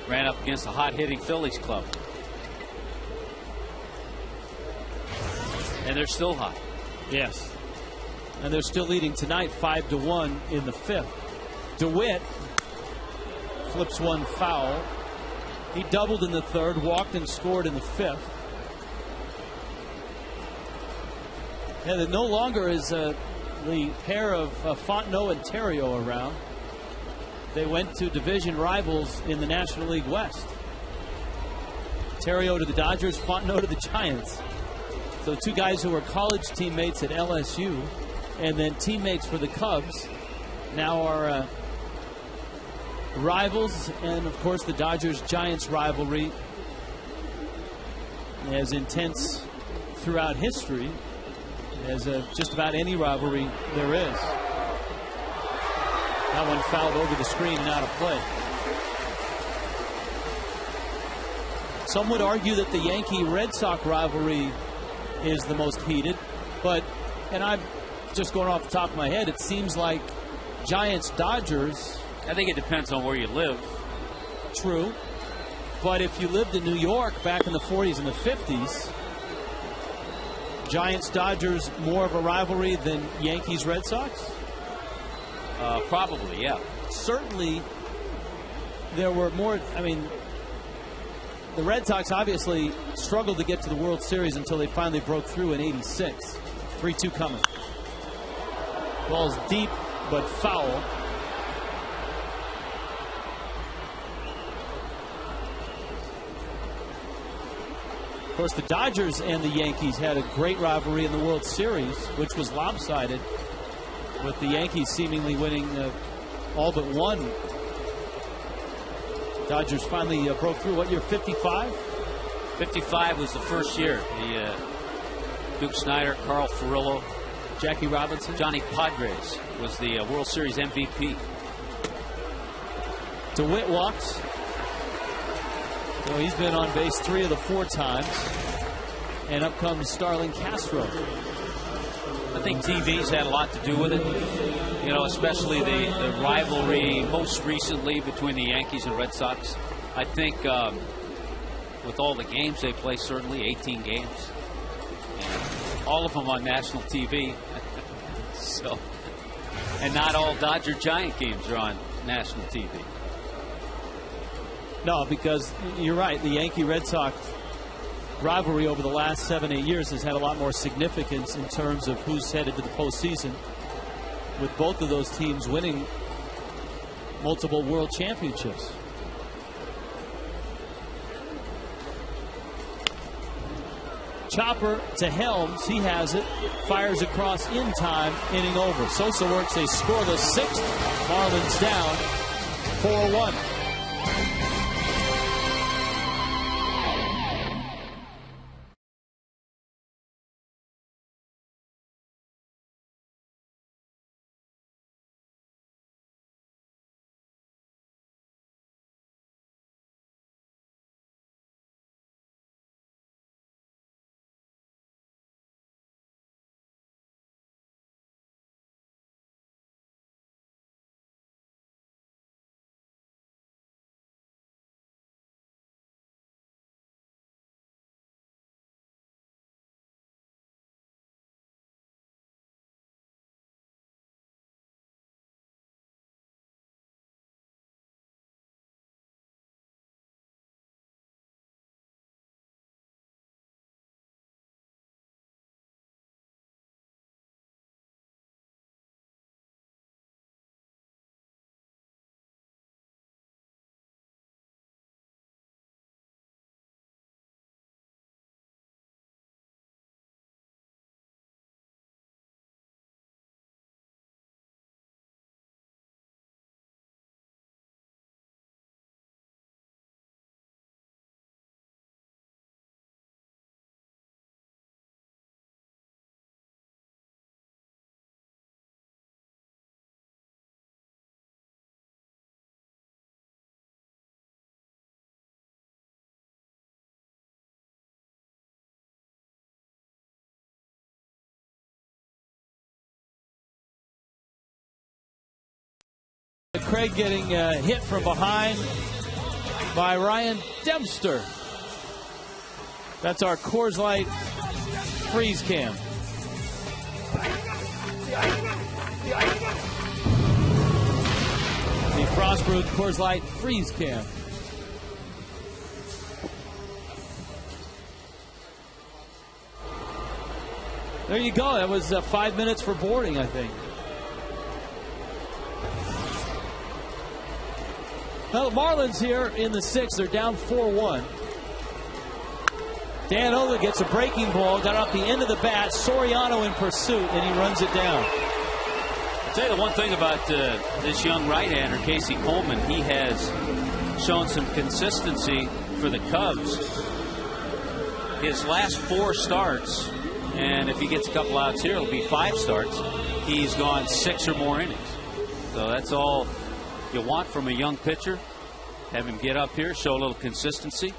ran up against a hot-hitting Phillies club. And they're still hot. Yes. And they're still leading tonight 5-1 in the 5th. DeWitt flips one foul. He doubled in the 3rd, walked and scored in the 5th. And it no longer is the pair of Fontenot and Theriot around. They went to division rivals in the National League West. Theriot to the Dodgers, Fontenot to the Giants. So 2 guys who were college teammates at LSU and then teammates for the Cubs now are rivals. And of course the Dodgers-Giants rivalry as intense throughout history as just about any rivalry there is. That one fouled over the screen and out of play. Some would argue that the Yankee-Red Sox rivalry is the most heated, and just going off the top of my head, it seems like Giants-Dodgers. I think it depends on where you live. True. But if you lived in New York back in the 40s and the 50s, Giants-Dodgers more of a rivalry than Yankees-Red Sox? Probably, yeah. Certainly, there were more. I mean, the Red Sox obviously struggled to get to the World Series until they finally broke through in '86. 3-2 coming. Ball's deep but foul. Of course, the Dodgers and the Yankees had a great rivalry in the World Series, which was lopsided, with the Yankees seemingly winning all but one. Dodgers finally broke through. What year? 55? 55 was the first year. The Duke Snider, Carl Furillo, Jackie Robinson, Johnny Padres was the World Series MVP. DeWitt walks. So he's been on base 3 of the 4 times. And up comes Starlin Castro. I think TV's had a lot to do with it. You know, especially the rivalry most recently between the Yankees and Red Sox. I think with all the games they play, certainly 18 games. And all of them on national TV. So, and not all Dodger-Giant games are on national TV. No, because you're right. The Yankee-Red Sox rivalry over the last 7-8 years has had a lot more significance in terms of who's headed to the postseason, with both of those teams winning multiple world championships. Chopper to Helms. He has it. Fires across in time. Inning over. Sosa works a scoreless 6th. Marlins down 4-1. Craig getting hit from behind by Ryan Dempster. That's our Coors Light freeze cam. The Frostbrewed Coors Light freeze cam. There you go. That was 5 minutes for boarding, I think. Well, the Marlins here in the 6th. They're down 4-1. Dan Ola gets a breaking ball, got off the end of the bat. Soriano in pursuit, and he runs it down. I'll tell you the one thing about this young right-hander, Casey Coleman. He has shown some consistency for the Cubs. His last 4 starts, and if he gets a couple outs here, it'll be 5 starts. He's gone 6 or more innings. So that's all you want from a young pitcher. Have him get up here, show a little consistency.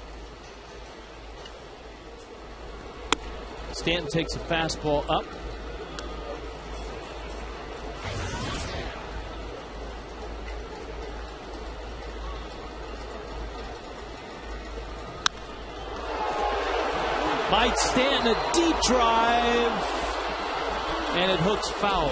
Stanton takes a fastball up. Might stand a deep drive, and it hooks foul.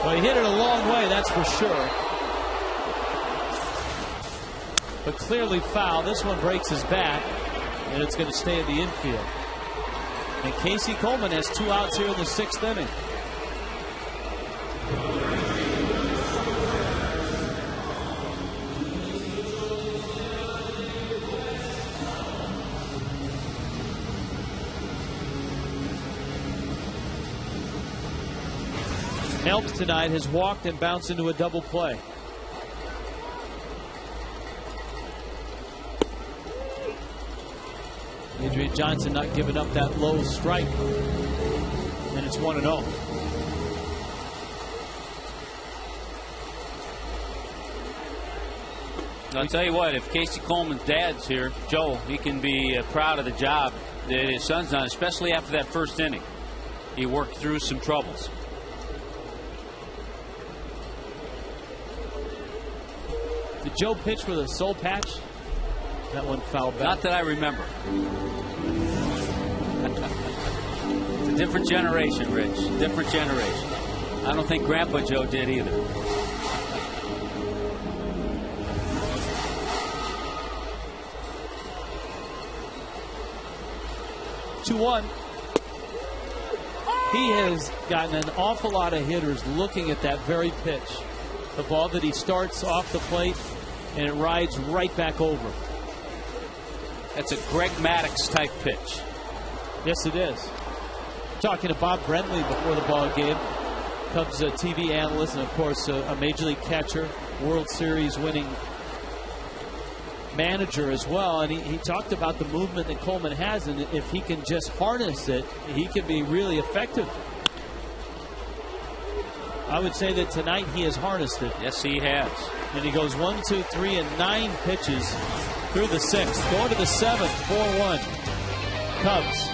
Well, he hit it a long way, that's for sure. But clearly foul. This one breaks his bat, and it's going to stay in the infield. And Casey Coleman has 2 outs here in the 6th inning. Nelps tonight has walked and bounced into a double play. Adrian Johnson not giving up that low strike. And it's 1-0. I'll tell you what, if Casey Coleman's dad's here, Joe, he can be proud of the job that his son's done, especially after that first inning. He worked through some troubles. Did Joe pitch with a soul patch? That one fouled back. Not that I remember. It's a different generation, Rich. Different generation. I don't think Grandpa Joe did either. He has gotten an awful lot of hitters looking at that very pitch. The ball that he starts off the plate and it rides right back over. That's a Greg Maddux type pitch. Yes, it is. Talking to Bob Brentley before the ball game. Cubs TV analyst and, of course, a Major League catcher, World Series winning manager as well. And he talked about the movement that Coleman has, and if he can just harness it, he can be really effective. I would say that tonight he has harnessed it. Yes, he has. And he goes 1, 2, 3, and 9 pitches through the 6th. Going to the 7th, 4-1. Cubs.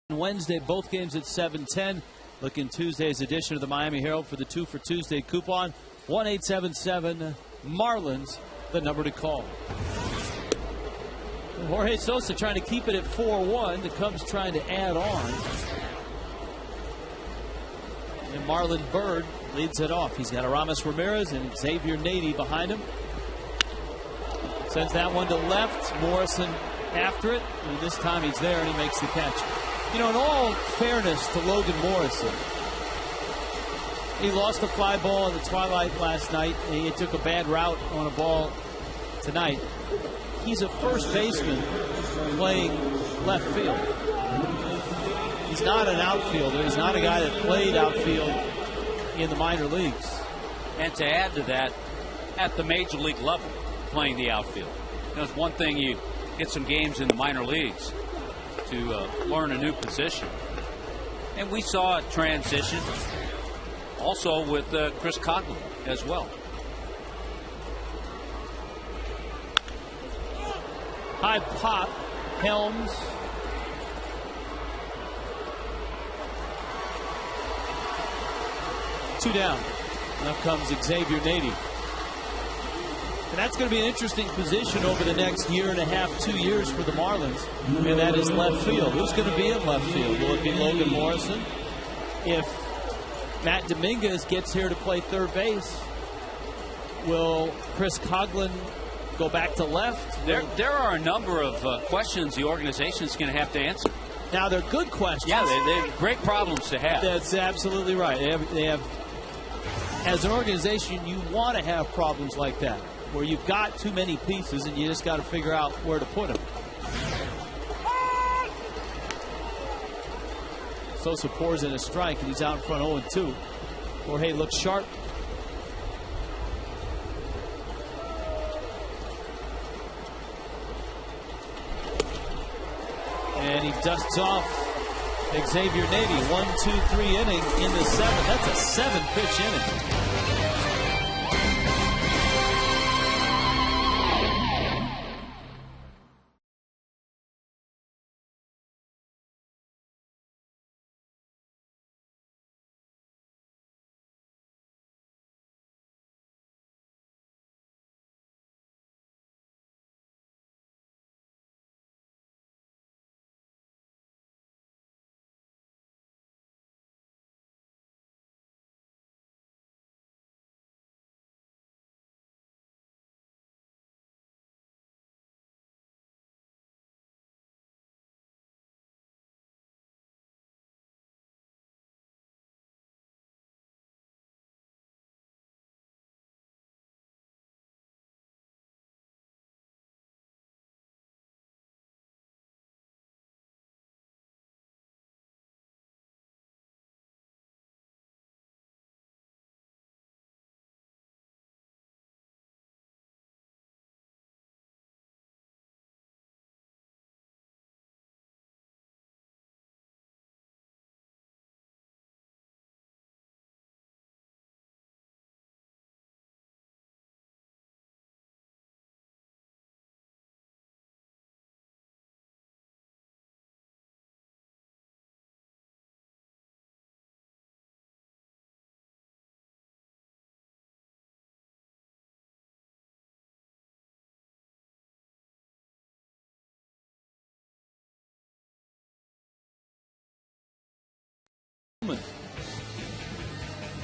Wednesday, both games at 7:10. Looking Tuesday's edition of the Miami Herald for the 2 for Tuesday coupon. 1-877 Marlins, the number to call. Jorge Sosa trying to keep it at 4-1. The Cubs trying to add on. And Marlon Byrd leads it off. He's got Aramis Ramirez and Xavier Nady behind him. Sends that one to left. Morrison after it. And this time he's there and he makes the catch. You know, in all fairness to Logan Morrison, he lost a fly ball in the twilight last night. He took a bad route on a ball tonight. he's a first baseman playing left field. He's not an outfielder. He's not a guy that played outfield in the minor leagues. And to add to that, at the major league level, playing the outfield. It's one thing you get some games in the minor leagues to learn a new position. And we saw a transition also with Chris Coughlin as well. High pop, Helms. Two down. Now comes Xavier Nady. And that's going to be an interesting position over the next year and a half, 2 years for the Marlins. And that is left field. Who's going to be in left field? Will it be Logan Morrison? If Matt Dominguez gets here to play third base, will Chris Coughlin go back to left? There are a number of questions the organization is going to have to answer. Now, they're good questions. Yeah, they're great problems to have. That's absolutely right. They have, as an organization, you want to have problems like that, where you've got too many pieces and you just got to figure out where to put them. Sosa pours in a strike, and he's out in front 0-2. Jorge looks sharp. And he dusts off Xavier Nady. 1-2-3 inning in the 7th. That's a 7-pitch inning.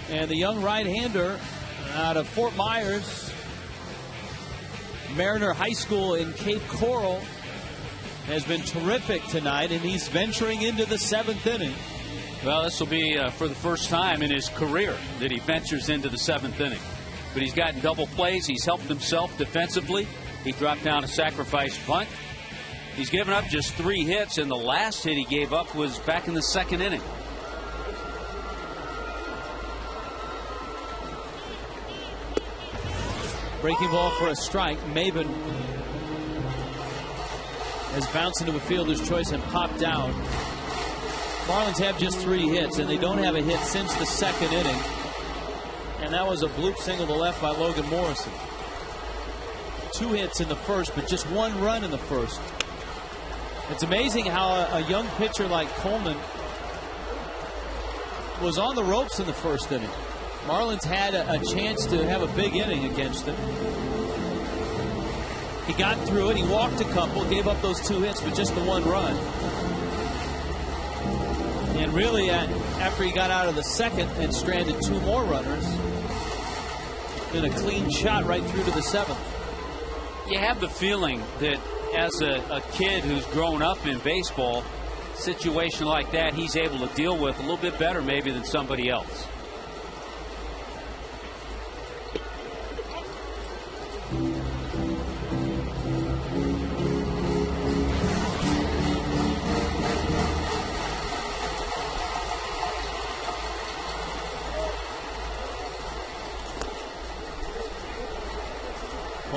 And the young right-hander out of Fort Myers, Mariner High School in Cape Coral, has been terrific tonight, and he's venturing into the 7th inning. Well, this will be for the first time in his career that he ventures into the 7th inning. But he's gotten double plays. He's helped himself defensively. He dropped down a sacrifice bunt. He's given up just 3 hits, and the last hit he gave up was back in the 2nd inning. Breaking ball for a strike. Maben has bounced into a fielder's choice and popped down. Marlins have just 3 hits, and they don't have a hit since the 2nd inning. And that was a bloop single to left by Logan Morrison. 2 hits in the first, but just 1 run in the first. It's amazing how a young pitcher like Coleman was on the ropes in the 1st inning. Marlins had a chance to have a big inning against him. He got through it. He walked a couple, gave up those 2 hits, but just the 1 run. And really, after he got out of the 2nd and stranded 2 more runners, then a clean shot right through to the 7th. You have the feeling that as a kid who's grown up in baseball, a situation like that he's able to deal with a little bit better maybe than somebody else.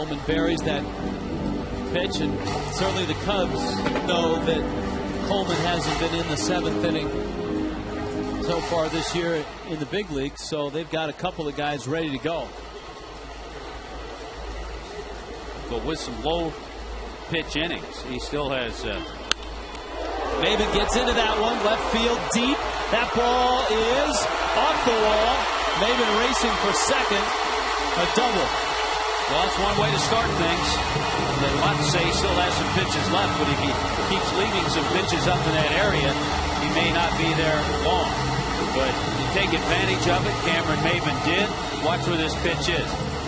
Coleman buries that pitch, and certainly the Cubs know that Coleman hasn't been in the 7th inning so far this year in the big leagues, so they've got a couple of guys ready to go. But with some low pitch innings, he still has. Maven gets into that one, left field deep. That ball is off the wall. Maven racing for second, a double. Well, that's one way to start things. I'd like to say he still has some pitches left, but if he keeps leaving some pitches up in that area, he may not be there long. But to take advantage of it, Cameron Maven did. Watch where this pitch is.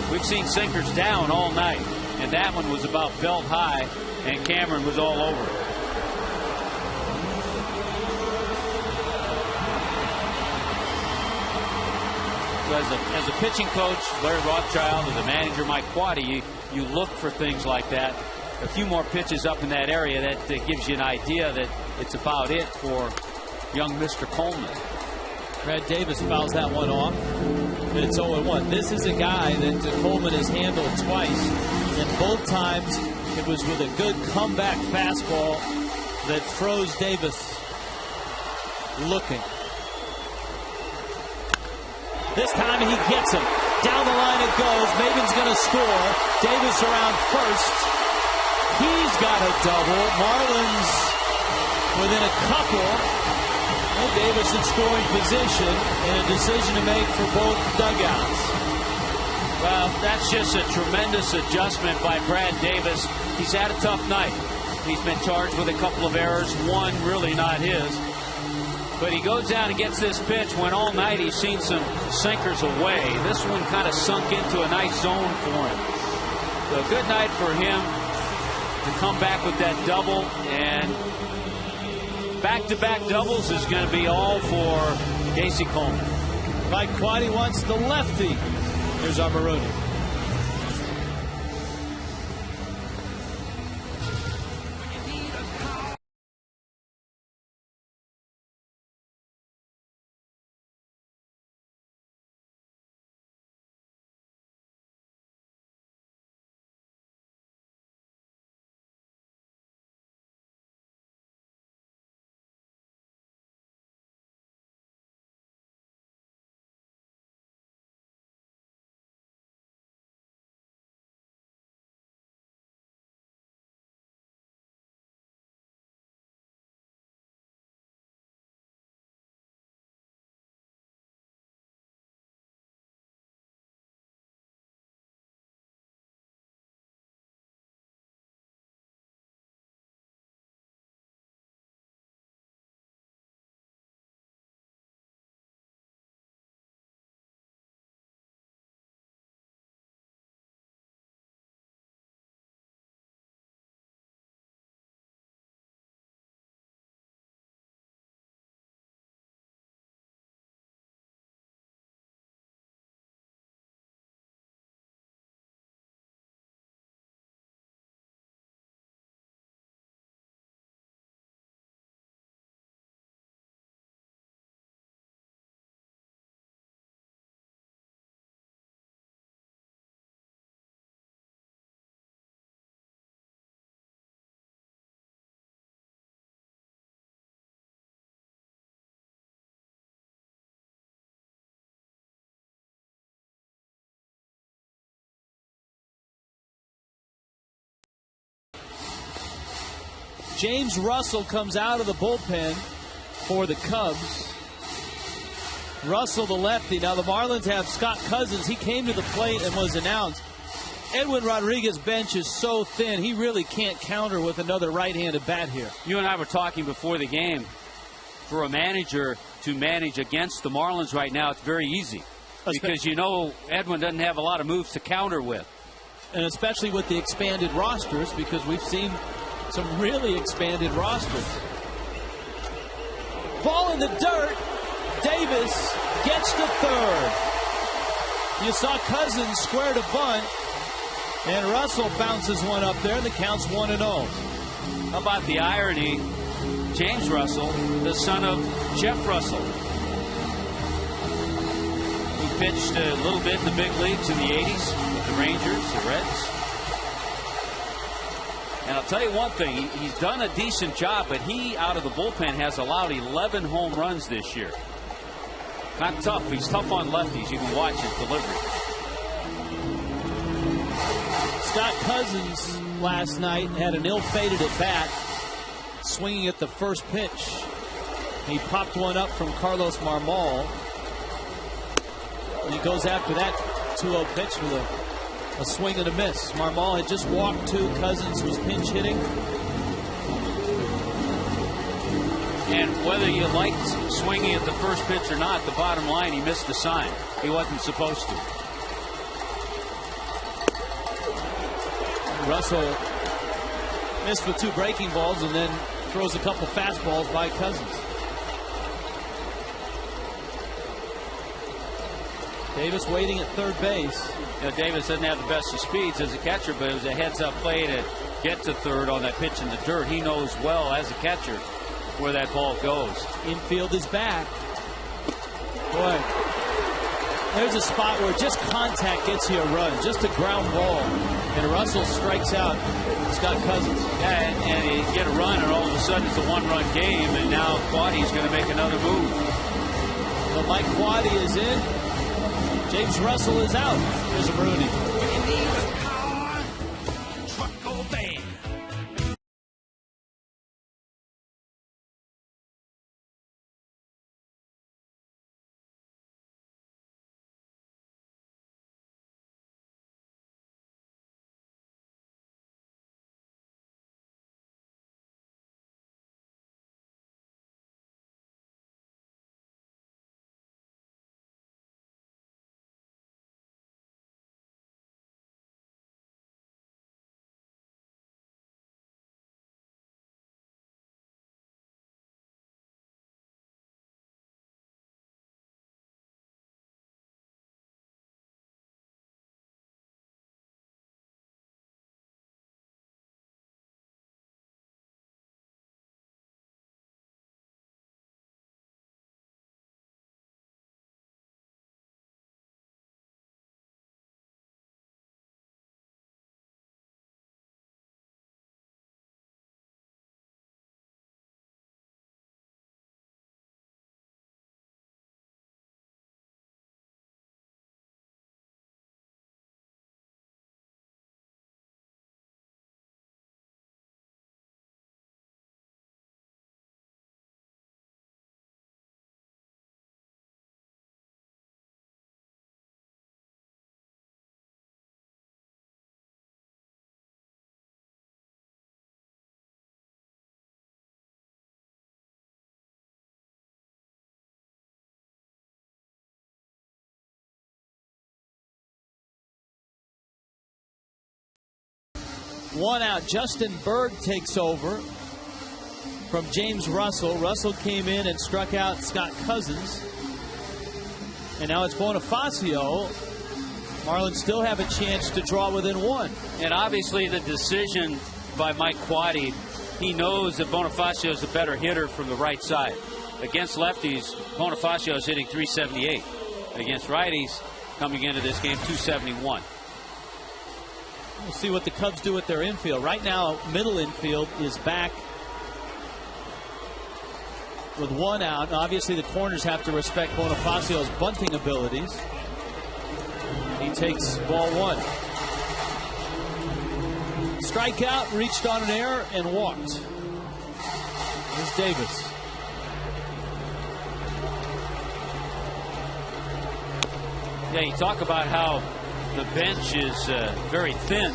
We've seen sinkers down all night, and that one was about belt high, and Cameron was all over it. So as a pitching coach, Larry Rothschild, as a manager, Mike Quaddy, you look for things like that. A few more pitches up in that area, that gives you an idea that it's about it for young Mr. Coleman. Brad Davis fouls that one off, and it's 0-1. This is a guy that Coleman has handled twice, and both times it was with a good comeback fastball that froze Davis looking. This time he gets him. Down the line it goes. Maven's going to score. Davis around first. He's got a double. Marlins within a couple. And Davis in scoring position, and a decision to make for both dugouts. Well, that's just a tremendous adjustment by Brad Davis. He's had a tough night. He's been charged with a couple of errors, one really not his. But he goes down and gets this pitch when all night he's seen some sinkers away. This one kind of sunk into a nice zone for him. So a good night for him to come back with that double, and back-to-back doubles is going to be all for Casey Coleman. Mike Quaddy wants the lefty. Here's our Maroon. James Russell comes out of the bullpen for the Cubs. Russell, the lefty. Now the Marlins have Scott Cousins. He came to the plate and was announced. Edwin Rodriguez's bench is so thin, he really can't counter with another right-handed bat here. You and I were talking before the game. For a manager to manage against the Marlins right now, it's very easy. Because you know Edwin doesn't have a lot of moves to counter with. And especially with the expanded rosters, because we've seen some really expanded rosters. Ball in the dirt. Davis gets to third. You saw Cousins square to bunt, and Russell bounces one up there. The count's 1-0. How about the irony? James Russell, the son of Jeff Russell. He pitched a little bit in the big leagues in the 80s with the Rangers, the Reds. And I'll tell you one thing, he's done a decent job, but he, out of the bullpen, has allowed 11 home runs this year. Not tough. He's tough on lefties. You can watch his delivery. Scott Cousins last night had an ill-fated at bat, swinging at the first pitch. He popped one up from Carlos Marmol. And he goes after that 2-0 pitch with a swing and a miss. Marmol had just walked to Cousins, was pinch hitting. And whether you liked swinging at the first pitch or not, the bottom line, he missed the sign. He wasn't supposed to. Russell missed with 2 breaking balls and then throws a couple fastballs by Cousins. Davis waiting at third base. You know, Davis doesn't have the best of speeds as a catcher, but it was a heads-up play to get to third on that pitch in the dirt. He knows well as a catcher where that ball goes. Infield is back. Boy, there's a spot where just contact gets you a run, just a ground ball, and Russell strikes out Scott Cousins. Yeah, and you get a run, and all of a sudden it's a 1-run game, and now Quaddy's going to make another move. Well, Mike Quaddy is in. James Russell is out. There's a Rooney. One out. Justin Berg takes over from James Russell. Russell came in and struck out Scott Cousins. And now it's Bonifacio. Marlins still have a chance to draw within 1. And obviously the decision by Mike Quaddy, he knows that Bonifacio is a better hitter from the right side. Against lefties, Bonifacio is hitting .378. Against righties, coming into this game, .271. We'll see what the Cubs do with their infield. Right now, middle infield is back with 1 out. Obviously, the corners have to respect Bonifacio's bunting abilities. He takes ball 1. Strikeout, reached on an error, and walked. Here's Davis. Yeah, you talk about how the bench is very thin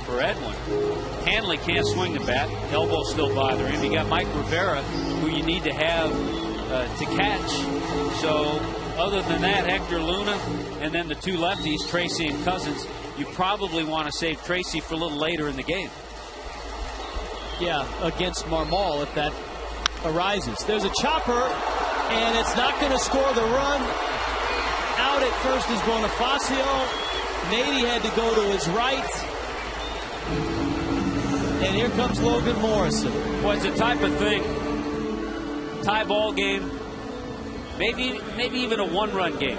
for Edwin. Hanley can't swing the bat. Elbow's still bothering him. You got Mike Rivera, who you need to have to catch. So other than that, Hector Luna, and then the 2 lefties, Tracy and Cousins, you probably want to save Tracy for a little later in the game. Yeah, against Marmol if that arises. There's a chopper, and it's not going to score the run. Out at first is Bonifacio. Nady had to go to his right. And here comes Logan Morrison. Well, it's a type of thing. Tie ball game. Maybe even a 1-run game.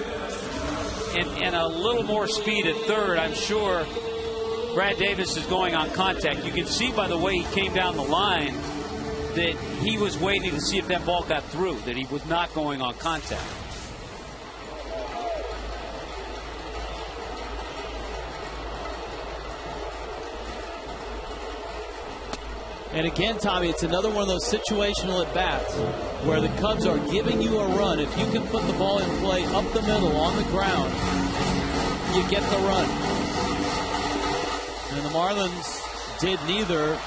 And a little more speed at third, I'm sure, Brad Davis is going on contact. You can see by the way he came down the line that he was waiting to see if that ball got through, that he was not going on contact. And again, Tommy, it's another one of those situational at-bats where the Cubs are giving you a run. If you can put the ball in play up the middle on the ground, you get the run. And the Marlins did neither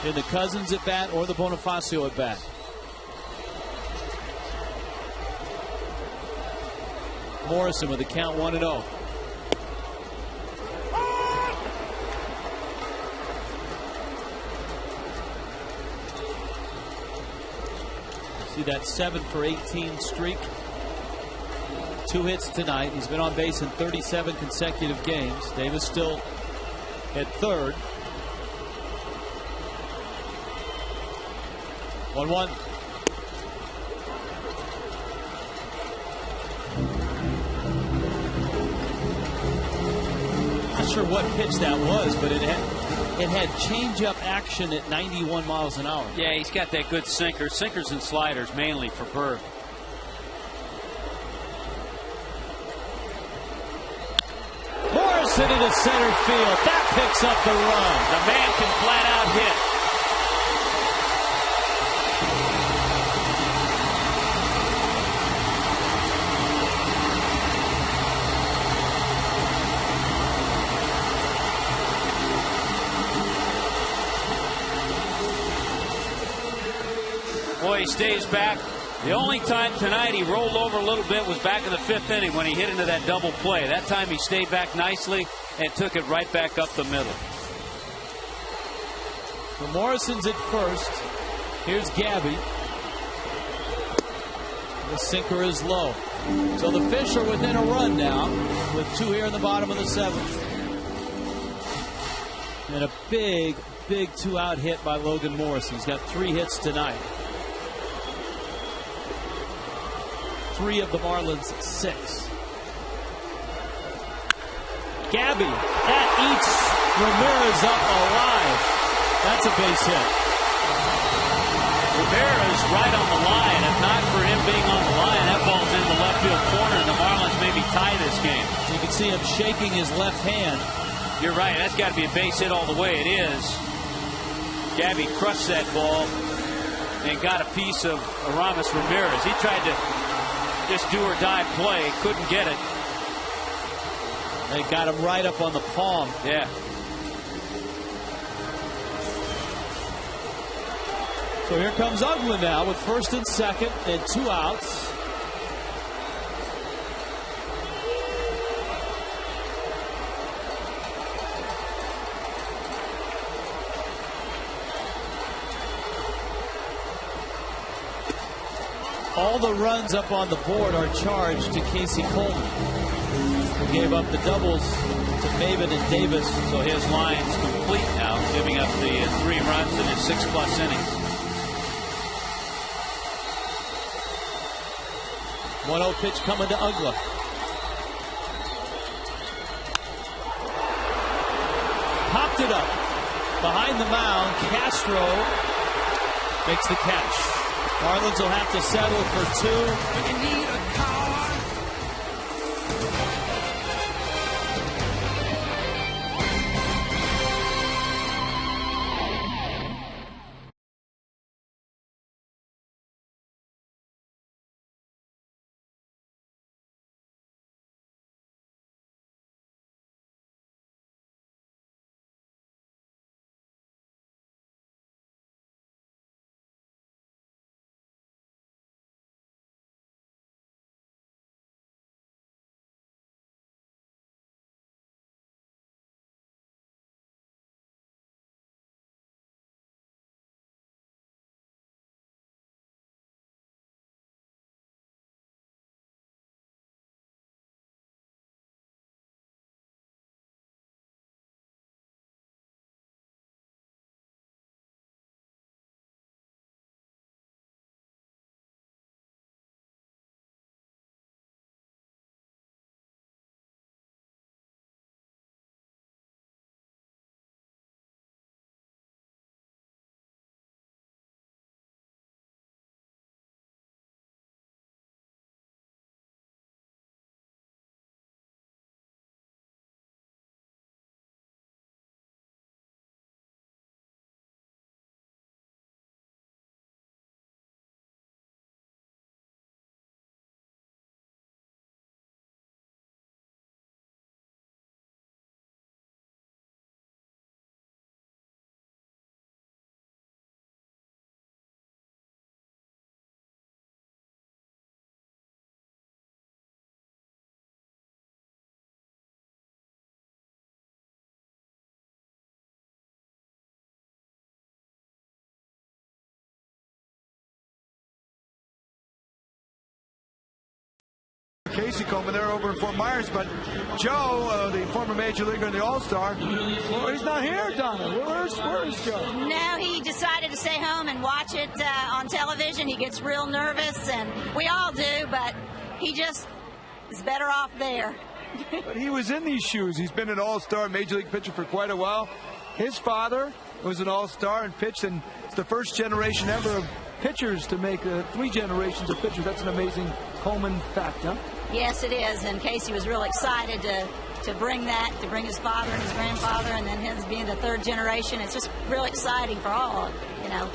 in the Cousins at-bat or the Bonifacio at-bat. Morrison with the count 1-0. See that 7 for 18 streak. 2 hits tonight. He's been on base in 37 consecutive games. Davis still at third. 1-1. Not sure what pitch that was, but it had change-up action at 91 miles an hour. Yeah, he's got that good sinker. Sinkers and sliders mainly for Berg. Morrison into center field. That picks up the run. The man can flat out hit. Boy, he stays back. The only time tonight he rolled over a little bit was back in the 5th inning when he hit into that double play. That time he stayed back nicely and took it right back up the middle. So Morrison's at first. Here's Gabby. The sinker is low. So the Fish are within a run now with 2 here in the bottom of the 7th. And a big 2-out hit by Logan Morrison. He's got 3 hits tonight. 3 of the Marlins' 6. Gabby, that eats Ramirez up alive. That's a base hit. Ramirez right on the line. If not for him being on the line, that ball's in the left field corner, and the Marlins maybe tie this game. You can see him shaking his left hand. You're right. That's got to be a base hit all the way. It is. Gabby crushed that ball and got a piece of Aramis Ramirez. He tried to just do or die play. Couldn't get it. They got him right up on the palm. Yeah. So here comes Uggla now with 1st and 2nd and 2 outs. All the runs up on the board are charged to Casey Coleman, who gave up the doubles to Maven and Davis. So his line's complete now, giving up the 3 runs in his 6+ innings. 1-0 pitch coming to Uggla. Popped it up. Behind the mound, Castro makes the catch. Marlins will have to settle for 2. Casey Coleman there over in Fort Myers. But Joe, the former major leaguer and the All-Star, well, he's not here, Donna. Where's Joe? No, he decided to stay home and watch it on television. He gets real nervous, and we all do, but he just is better off there. But he was in these shoes. He's been an All-Star major league pitcher for quite a while. His father was an All-Star and pitched, and it's the first generation ever of pitchers to make 3 generations of pitchers. That's an amazing Coleman fact, huh? Yes, it is, and Casey was real excited to bring that, to bring his father and his grandfather, and then his being the 3rd generation. It's just real exciting for all, you know.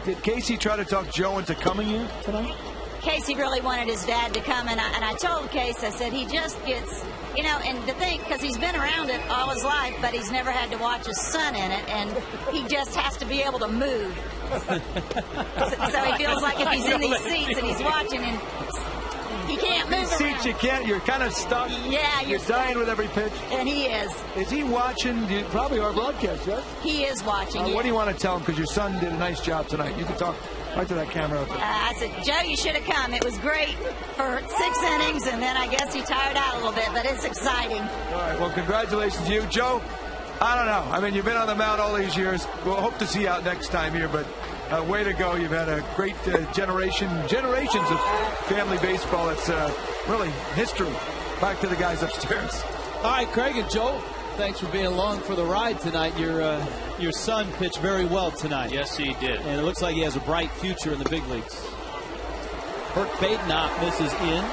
Did Casey try to talk Joe into coming here tonight? Casey really wanted his dad to come, and I told Casey, I said, he just gets, you know, and to think, because he's been around it all his life, but he's never had to watch his son in it, and he just has to be able to move. So he feels like if he's in these seats and he's watching, and he can't move These seats, you can't, you're kind of stuck. Yeah, you're dying with every pitch. And he is. Is he watching probably our broadcast, right? He is watching. What do you want to tell him? Because your son did a nice job tonight. You can talk right to that camera. I said, Joe, you should have come. It was great for 6 innings, and then I guess he tired out a little bit, but it's exciting. All right, well, congratulations to you. Joe, I don't know. I mean, you've been on the mound all these years. We'll hope to see you out next time here, but way to go. You've had a great generations of family baseball. It's really history. Back to the guys upstairs. All right, Craig and Joe, thanks for being along for the ride tonight. Your son pitched very well tonight. Yes, he did. And it looks like he has a bright future in the big leagues. Burt Badenhop misses in.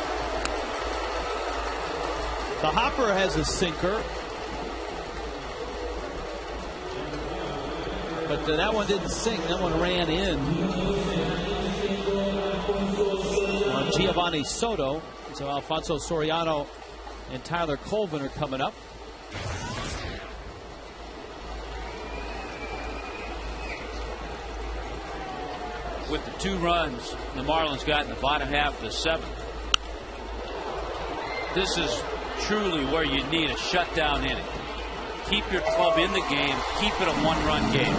The Hopper has a sinker. But that one didn't sink. That one ran in. On Giovanni Soto. So Alfonso Soriano and Tyler Colvin are coming up. With the 2 runs the Marlins got in the bottom half of the 7th. This is truly where you need a shutdown inning. Keep your club in the game. Keep it a 1-run game.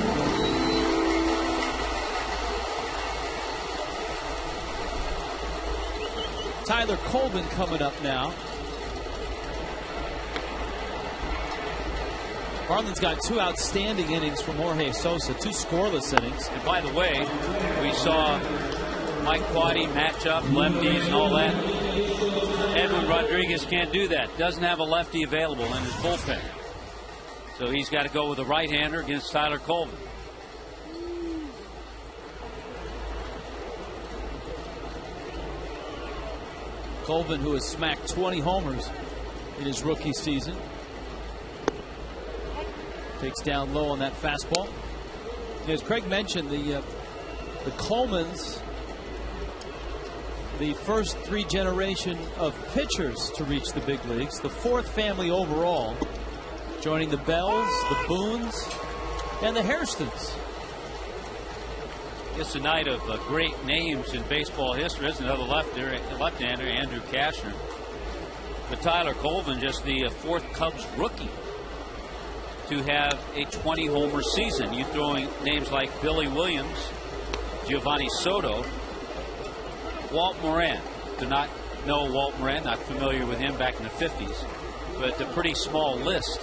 Tyler Colvin coming up now. Marlins got 2 outstanding innings from Jorge Sosa, 2 scoreless innings. And by the way, we saw Mike Quaddy match up lefties and all that. Edwin Rodriguez can't do that. Doesn't have a lefty available in his bullpen. So he's got to go with a right-hander against Tyler Colvin. Colvin, who has smacked 20 homers in his rookie season. Takes down low on that fastball. As Craig mentioned, the Colemans, the first 3 generation of pitchers to reach the big leagues, the 4th family overall, joining the Bells, the Boones, and the Hairstons. It's a night of great names in baseball history. There's another left-hander, Andrew Kashner. But Tyler Colvin, just the 4th Cubs rookie to have a 20-homer season. You throwing names like Billy Williams, Giovanni Soto, Walt Moran. Do not know Walt Moran, not familiar with him back in the 50s. But a pretty small list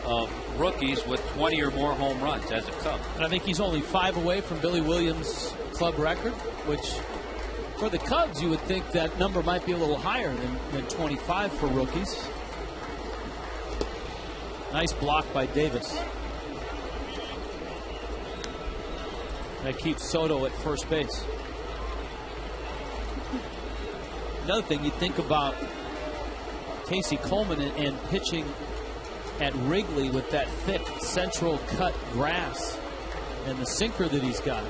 of rookies with 20 or more home runs as a Cub. And I think he's only 5 away from Billy Williams' club record, which for the Cubs you would think that number might be a little higher than 25 for rookies. Nice block by Davis. That keeps Soto at first base. Another thing you think about Casey Coleman and pitching at Wrigley with that thick central cut grass and the sinker that he's got.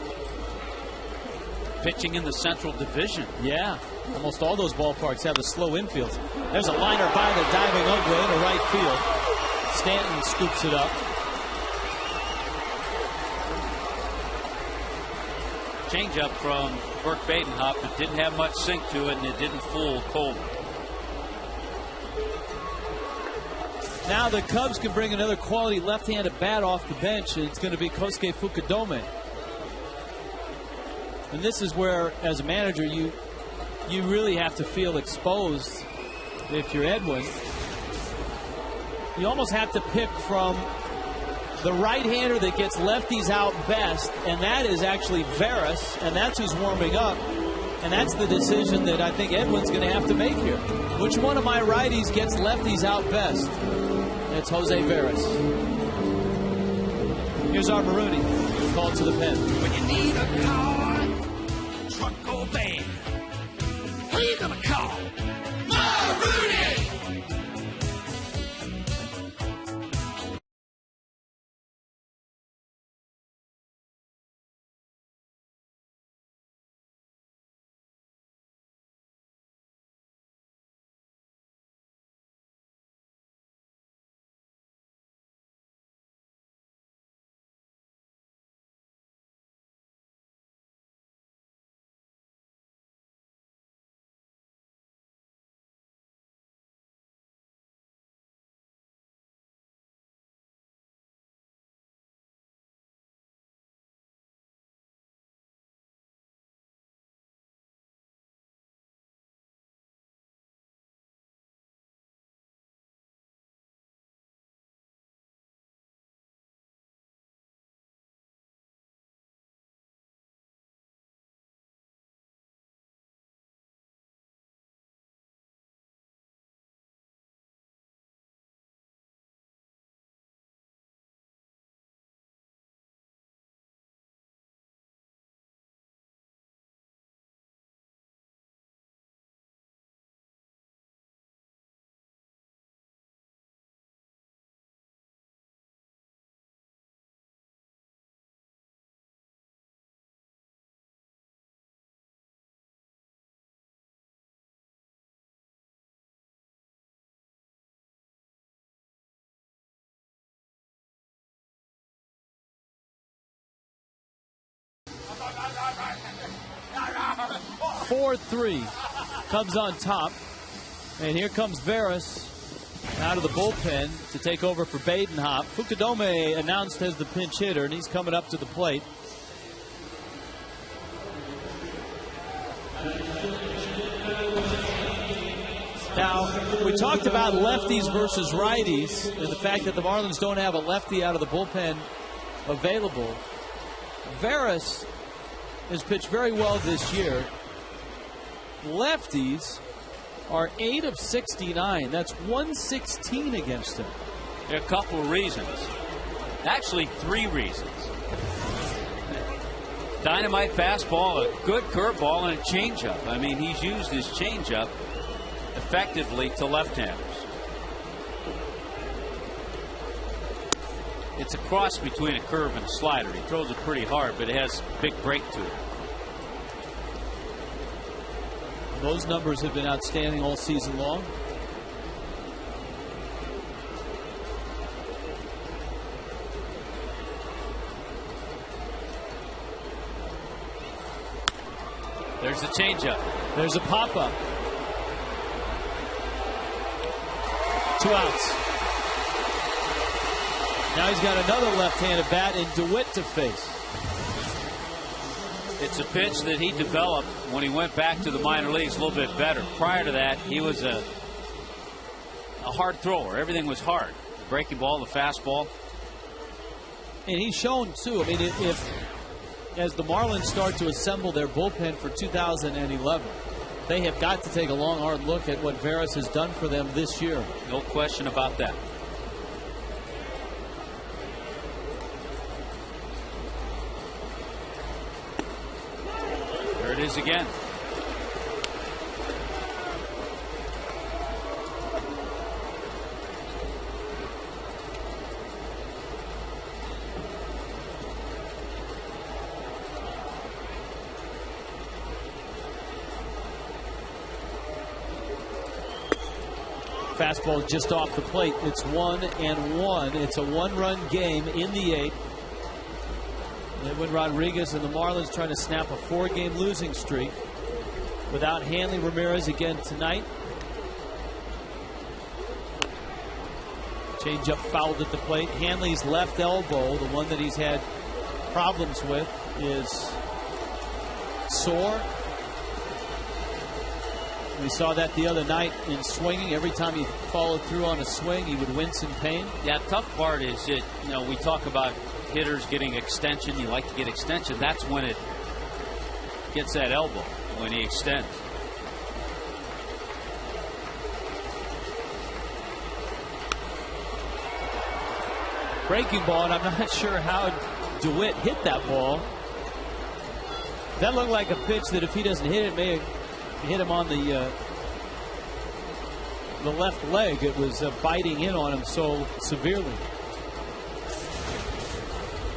Pitching in the Central Division. Yeah, almost all those ballparks have a slow infield. There's a liner by the diving Ugwe into right field. Stanton scoops it up. Changeup from Burt Badenhop. It didn't have much sink to it, and it didn't fool Coleman. Now the Cubs can bring another quality left-handed bat off the bench, and it's going to be Kosuke Fukudome. And this is where, as a manager, you you really have to feel exposed if you're Edwin. You almost have to pick from the right-hander that gets lefties out best, and that is actually Veras, and that's who's warming up. And that's the decision that I think Edwin's going to have to make here. Which one of my righties gets lefties out best? It's Jose Veras. Here's our Marooney. Called to the pen. When you need a car, truck or van, who you gonna call? Marooney! 4-3. Cubs on top. And here comes Veras out of the bullpen to take over for Badenhop. Fukudome announced as the pinch hitter, and he's coming up to the plate. Now, we talked about lefties versus righties and the fact that the Marlins don't have a lefty out of the bullpen available. Veras has pitched very well this year. Lefties are 8 of 69. That's 116 against him. There are a couple of reasons. Actually, 3 reasons. Dynamite fastball, a good curveball, and a changeup. I mean, he's used his changeup effectively to left-handers. It's a cross between a curve and a slider. He throws it pretty hard, but it has a big break to it. Those numbers have been outstanding all season long. There's the changeup. There's a pop-up. 2 outs. Now he's got another left-handed bat in DeWitt to face. It's a pitch that he developed when he went back to the minor leagues a little bit better. Prior to that, he was a hard thrower. Everything was hard. The breaking ball, the fastball. And he's shown, too. I mean, if as the Marlins start to assemble their bullpen for 2011, they have got to take a long, hard look at what Veras has done for them this year. No question about that. There it is again. Fastball just off the plate. It's 1-1. It's a 1-run game in the 8th. Edwin Rodriguez and the Marlins trying to snap a 4-game losing streak without Hanley Ramirez again tonight. Changeup fouled at the plate. Hanley's left elbow, the one that he's had problems with, is sore. We saw that the other night in swinging. Every time he followed through on a swing, he would wince in pain. Yeah, tough part is that, we talk about hitters getting extension. You like to get extension. That's when it gets that elbow, when he extends. Breaking ball, and I'm not sure how DeWitt hit that ball. That looked like a pitch that if he doesn't hit it, may have hit him on the left leg. It was biting in on him so severely.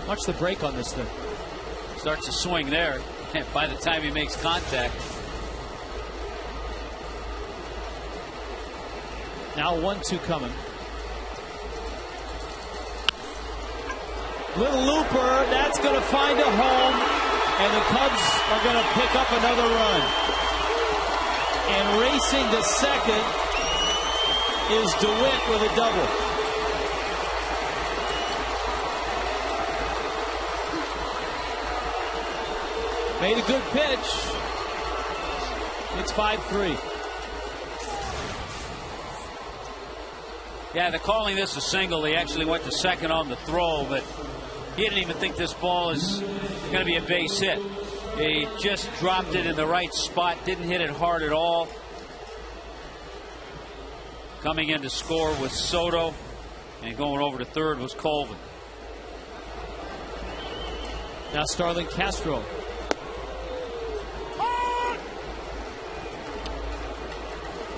Watch the break on this thing. Starts to swing there. And by the time he makes contact. Now 1-2 coming. Little looper, that's going to find a home, and the Cubs are going to pick up another run. And racing to second is DeWitt with a double. Made a good pitch. It's 5-3. Yeah, they're calling this a single. He actually went to second on the throw, but he didn't even think this ball is going to be a base hit. He just dropped it in the right spot, didn't hit it hard at all. Coming in to score was Soto, and going over to third was Colvin. Now Starlin Castro.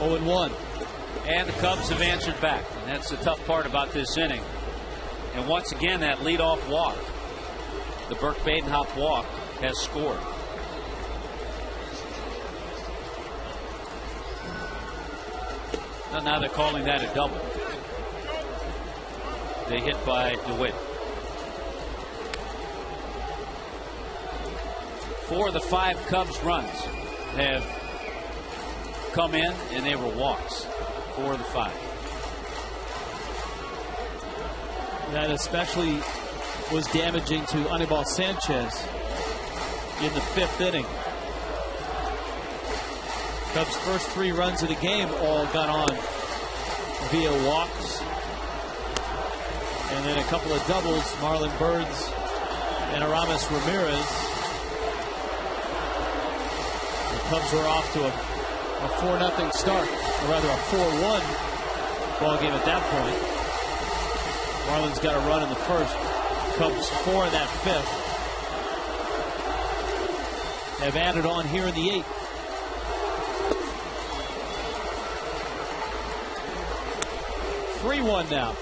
Oh, 0-1. And the Cubs have answered back. And that's the tough part about this inning. And once again, that leadoff walk, the Burke Badenhop walk, has scored. And now they're calling that a double. They hit by DeWitt. 4 of the 5 Cubs runs have come in, and they were walks. 4 of the 5. That especially was damaging to Anibal Sanchez in the 5th inning. Cubs' first 3 runs of the game all got on via walks. And then a couple of doubles, Marlon Birds and Aramis Ramirez. The Cubs were off to a 4-0 start, or rather a 4-1 ball game at that point. Marlins got a run in the first. Cubs 4 in that 5th. Have added on here in the 8th. Three-one now.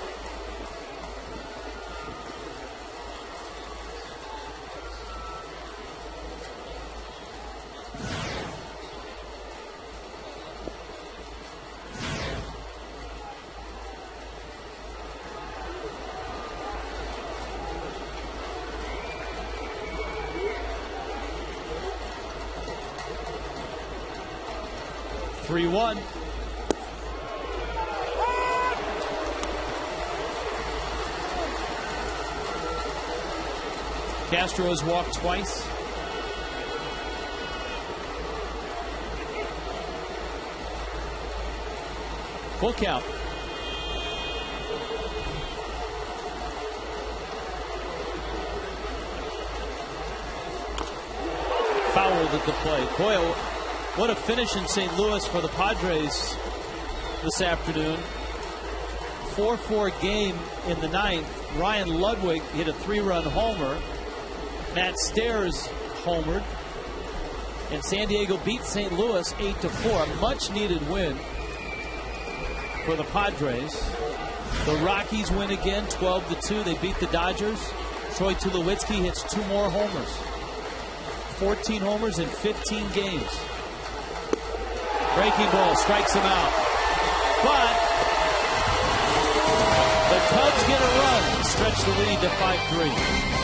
Three-one. Castro has walked twice. Full count. Fouled at the plate. Boy, what a finish in St. Louis for the Padres this afternoon. 4-4 game in the 9th. Ryan Ludwig hit a 3-run homer. Matt Stairs homered. And San Diego beat St. Louis 8-4. A much needed win for the Padres. The Rockies win again 12-2. They beat the Dodgers. Troy Tulowitzki hits 2 more homers. 14 homers in 15 games. Breaking ball strikes him out. But the Cubs get a run, stretch the lead to 5-3.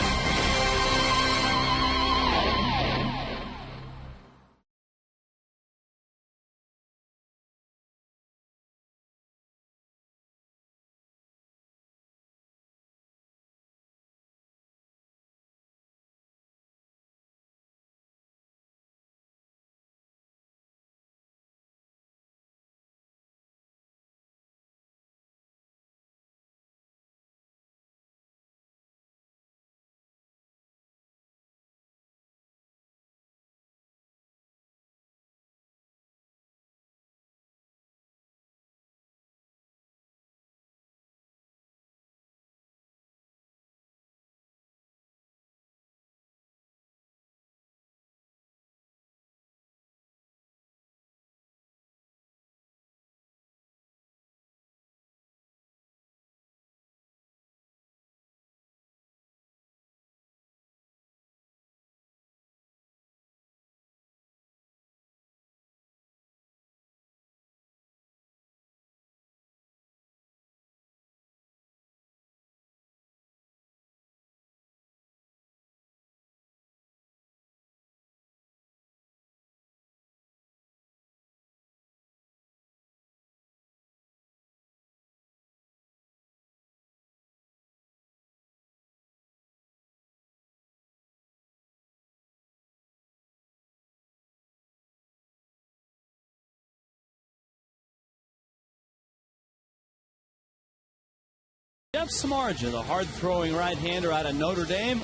Jeff Samardzija, the hard-throwing right-hander out of Notre Dame.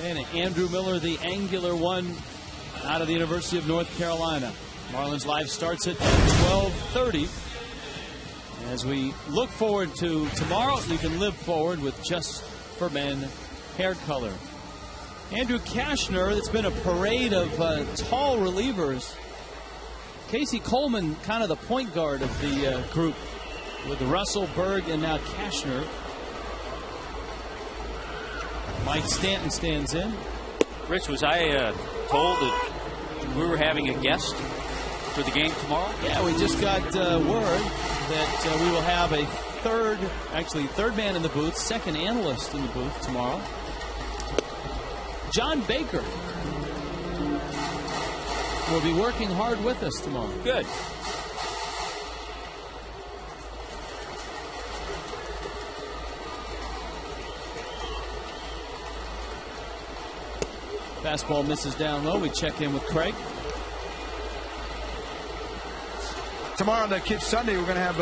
And Andrew Miller, the angular one out of the University of North Carolina. Marlins Live starts at 12:30. As we look forward to tomorrow, you can live forward with Just for Men hair color. Andrew Kashner, it's been a parade of tall relievers. Casey Coleman, kind of the point guard of the group, with Russell, Berg, and now Kashner. Mike Stanton stands in. Rich, was I told that we were having a guest for the game tomorrow? Yeah, we just got word that we will have a third man in the booth, second analyst in the booth tomorrow. John Baker will be working hard with us tomorrow. Good. Fastball misses down low. We check in with Craig. Tomorrow on the Kids Sunday, we're going to have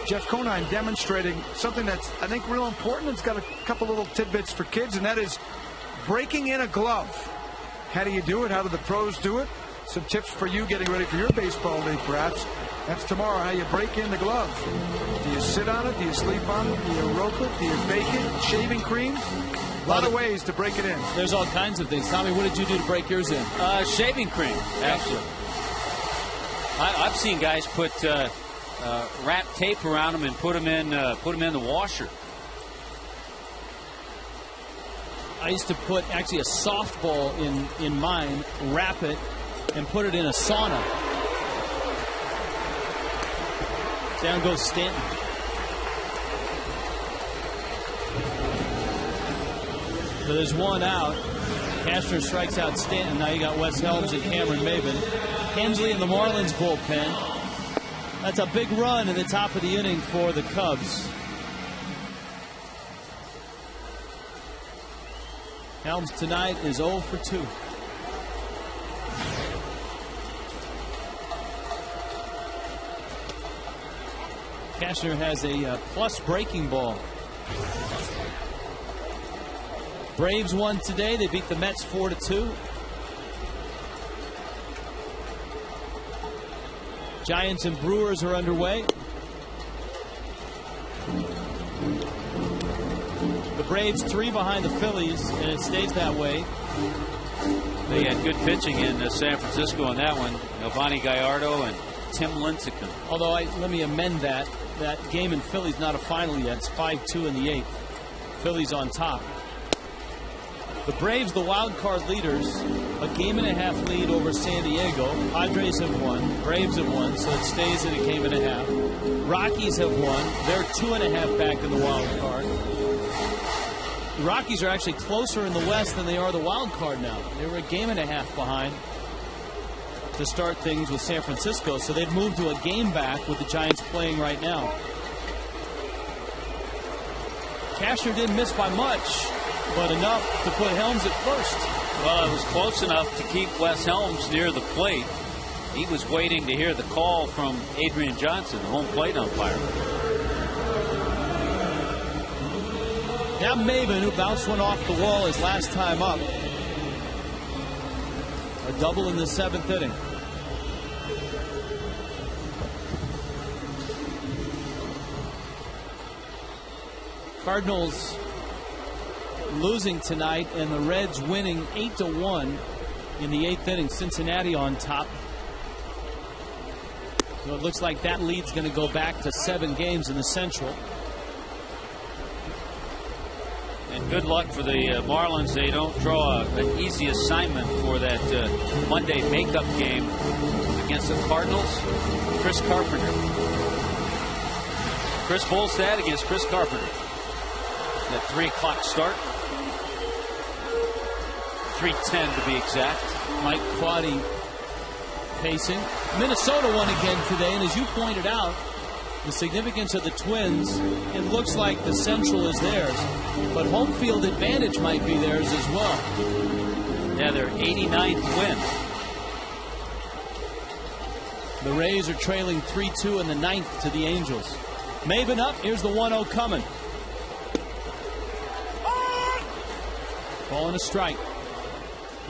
Jeff Conine demonstrating something that's, I think, real important. It's got a couple little tidbits for kids, and that is breaking in a glove. How do you do it? How do the pros do it? Some tips for you getting ready for your baseball league, perhaps. That's tomorrow, how you break in the glove. Do you sit on it? Do you sleep on it? Do you rope it? Do you bake it? Shaving cream? A lot of ways to break it in. There's all kinds of things. Tommy, what did you do to break yours in? Shaving cream, actually. I've seen guys put wrap tape around them and put them in the washer. I used to put actually a softball in mine, wrap it, and put it in a sauna. Down goes Stanton. So there's one out. Kashner strikes out Stanton. Now you got Wes Helms and Cameron Maben. Hensley in the Marlins bullpen. That's a big run in the top of the inning for the Cubs. Helms tonight is 0 for 2. Kashner has a plus breaking ball. Braves won today. They beat the Mets 4-2. Giants and Brewers are underway. The Braves 3 behind the Phillies, and it stays that way. They had good pitching in San Francisco on that one. Giovanni Gallardo and Tim Lincecum. Although let me amend that. That game in Philly's not a final yet. It's 5-2 in the 8th. Phillies on top. The Braves, the wild card leaders, a game-and-a-half lead over San Diego. Padres have won. Braves have won, so it stays at a game-and-a-half. Rockies have won. They're 2.5 back in the wild card. The Rockies are actually closer in the West than they are the wild card now. They were a game-and-a-half behind to start things with San Francisco, so they've moved to a game back with the Giants playing right now. Kashner didn't miss by much, but enough to put Helms at first. Well, it was close enough to keep Wes Helms near the plate. He was waiting to hear the call from Adrian Johnson, the home plate umpire. Now Maben, who bounced one off the wall his last time up. A double in the 7th inning. Cardinals losing tonight, and the Reds winning 8-1 in the 8th inning. Cincinnati on top. So it looks like that lead's going to go back to 7 games in the Central. And good luck for the Marlins. They don't draw an easy assignment for that Monday makeup game against the Cardinals. Chris Carpenter. Chris Bolstad against Chris Carpenter. That 3 o'clock start. 3:10 to be exact. Mike Quaddy pacing. Minnesota won again today, and as you pointed out, the significance of the Twins, it looks like the Central is theirs, but home field advantage might be theirs as well. Yeah, their 89th win. The Rays are trailing 3-2 in the 9th to the Angels. Maben up. Here's the 1-0 coming. Ball and a strike.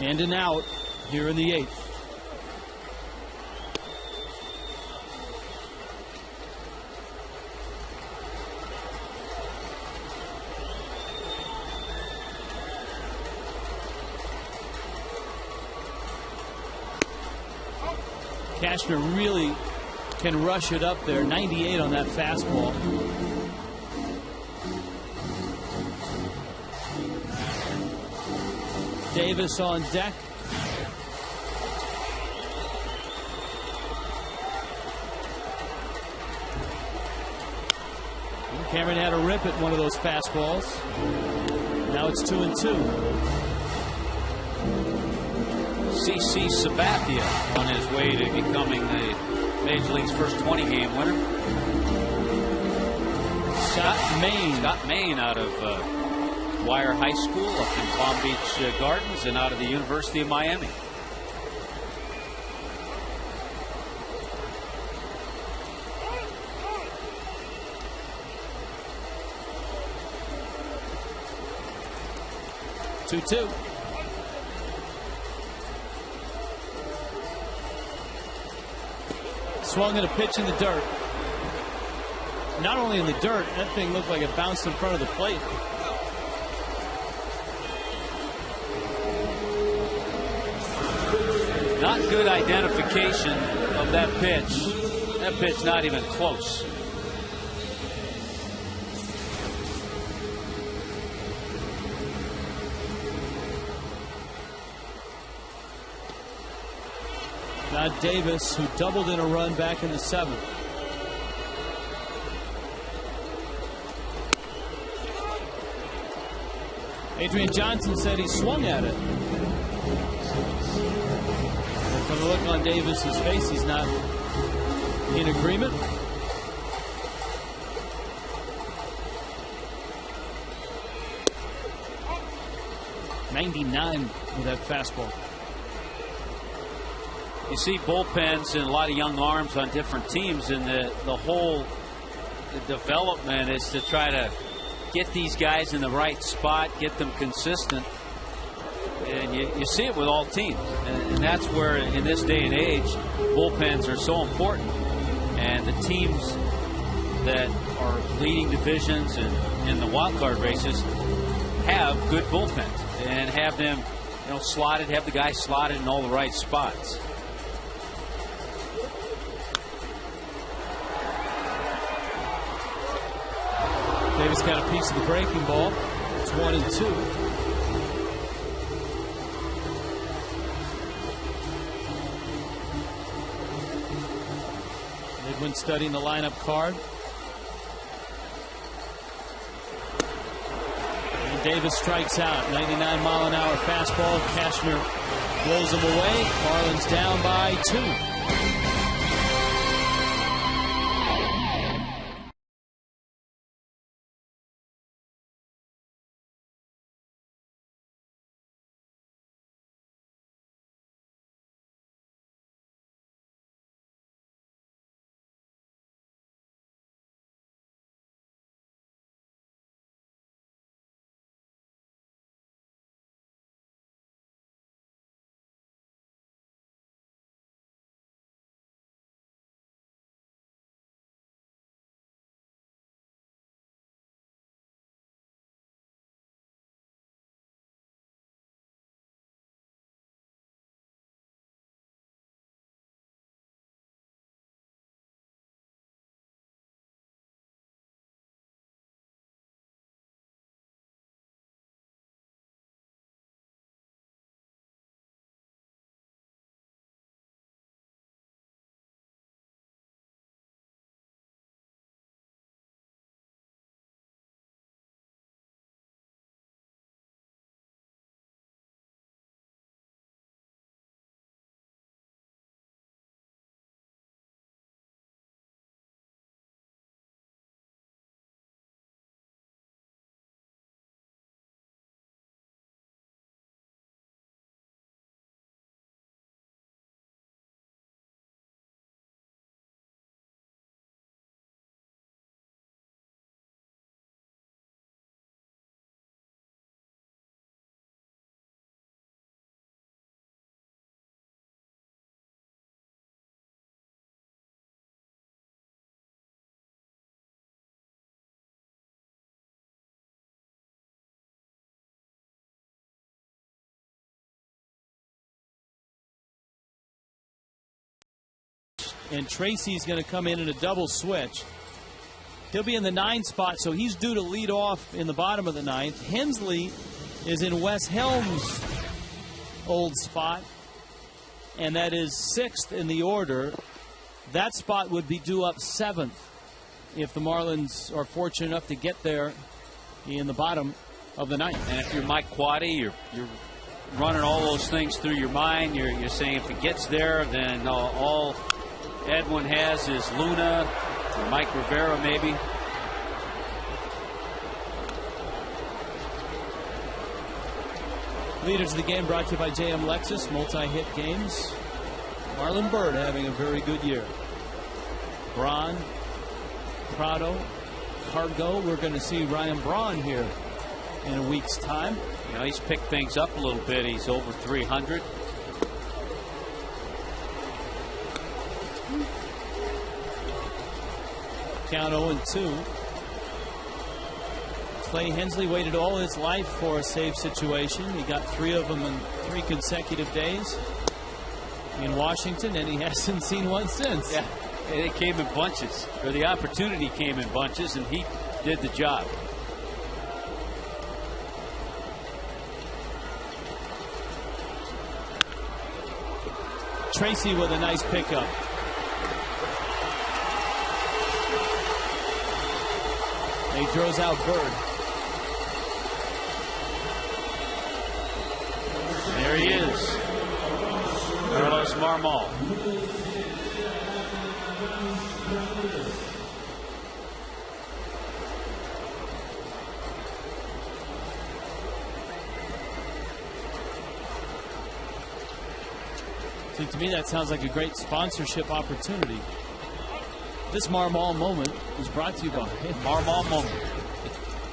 And an out here in the 8th. Cashner really can rush it up there. 98 on that fastball. Davis on deck. Cameron had a rip at one of those fastballs. Now it's 2-2. CC Sabathia on his way to becoming the Major League's first 20-game winner. Scott Maine out of Dwyer High School up in Palm Beach Gardens and out of the University of Miami. Two. Swung at a pitch in the dirt. Not only in the dirt, that thing looked like it bounced in front of the plate. Not good identification of that pitch. That pitch not even close. Now Davis, who doubled in a run back in the 7th. Adrian Johnson said he swung at it. From the look on Davis's face, he's not in agreement. .99 with that fastball. You see bullpens and a lot of young arms on different teams, and the whole development is to try to get these guys in the right spot, get them consistent. And you see it with all teams. And that's where, in this day and age, bullpens are so important. And the teams that are leading divisions and in the wild card races have good bullpens and have them, slotted, have the guys slotted in all the right spots. Davis got a piece of the breaking ball. It's 1-2. Midwin studying the lineup card. And Davis strikes out. 99-mile-an-hour fastball. Cashner blows him away. Marlins down by 2. and Tracy's going to come in a double switch. He'll be in the 9 spot, so he's due to lead off in the bottom of the 9th. Hensley is in Wes Helms' old spot, and that is 6th in the order. That spot would be due up 7th if the Marlins are fortunate enough to get there in the bottom of the 9th. And if you're Mike Quaddy, you're running all those things through your mind. You're saying if it gets there, then all Edwin has is Luna or Mike Rivera maybe. Leaders of the game brought to you by JM Lexus, multi-hit games. Marlon Byrd having a very good year. Braun, Prado, Cargo. We're going to see Ryan Braun here in a week's time. You know, he's picked things up a little bit. He's over 300. Count 0-2. Clay Hensley waited all his life for a save situation. He got 3 of them in 3 consecutive days in Washington, and he hasn't seen one since. Yeah, it came in bunches, or the opportunity came in bunches, and he did the job. Tracy with a nice pickup. He throws out Bird. There he is. Carlos Marmol. See, to me, that sounds like a great sponsorship opportunity. This Marmol moment is brought to you by Marmol moment.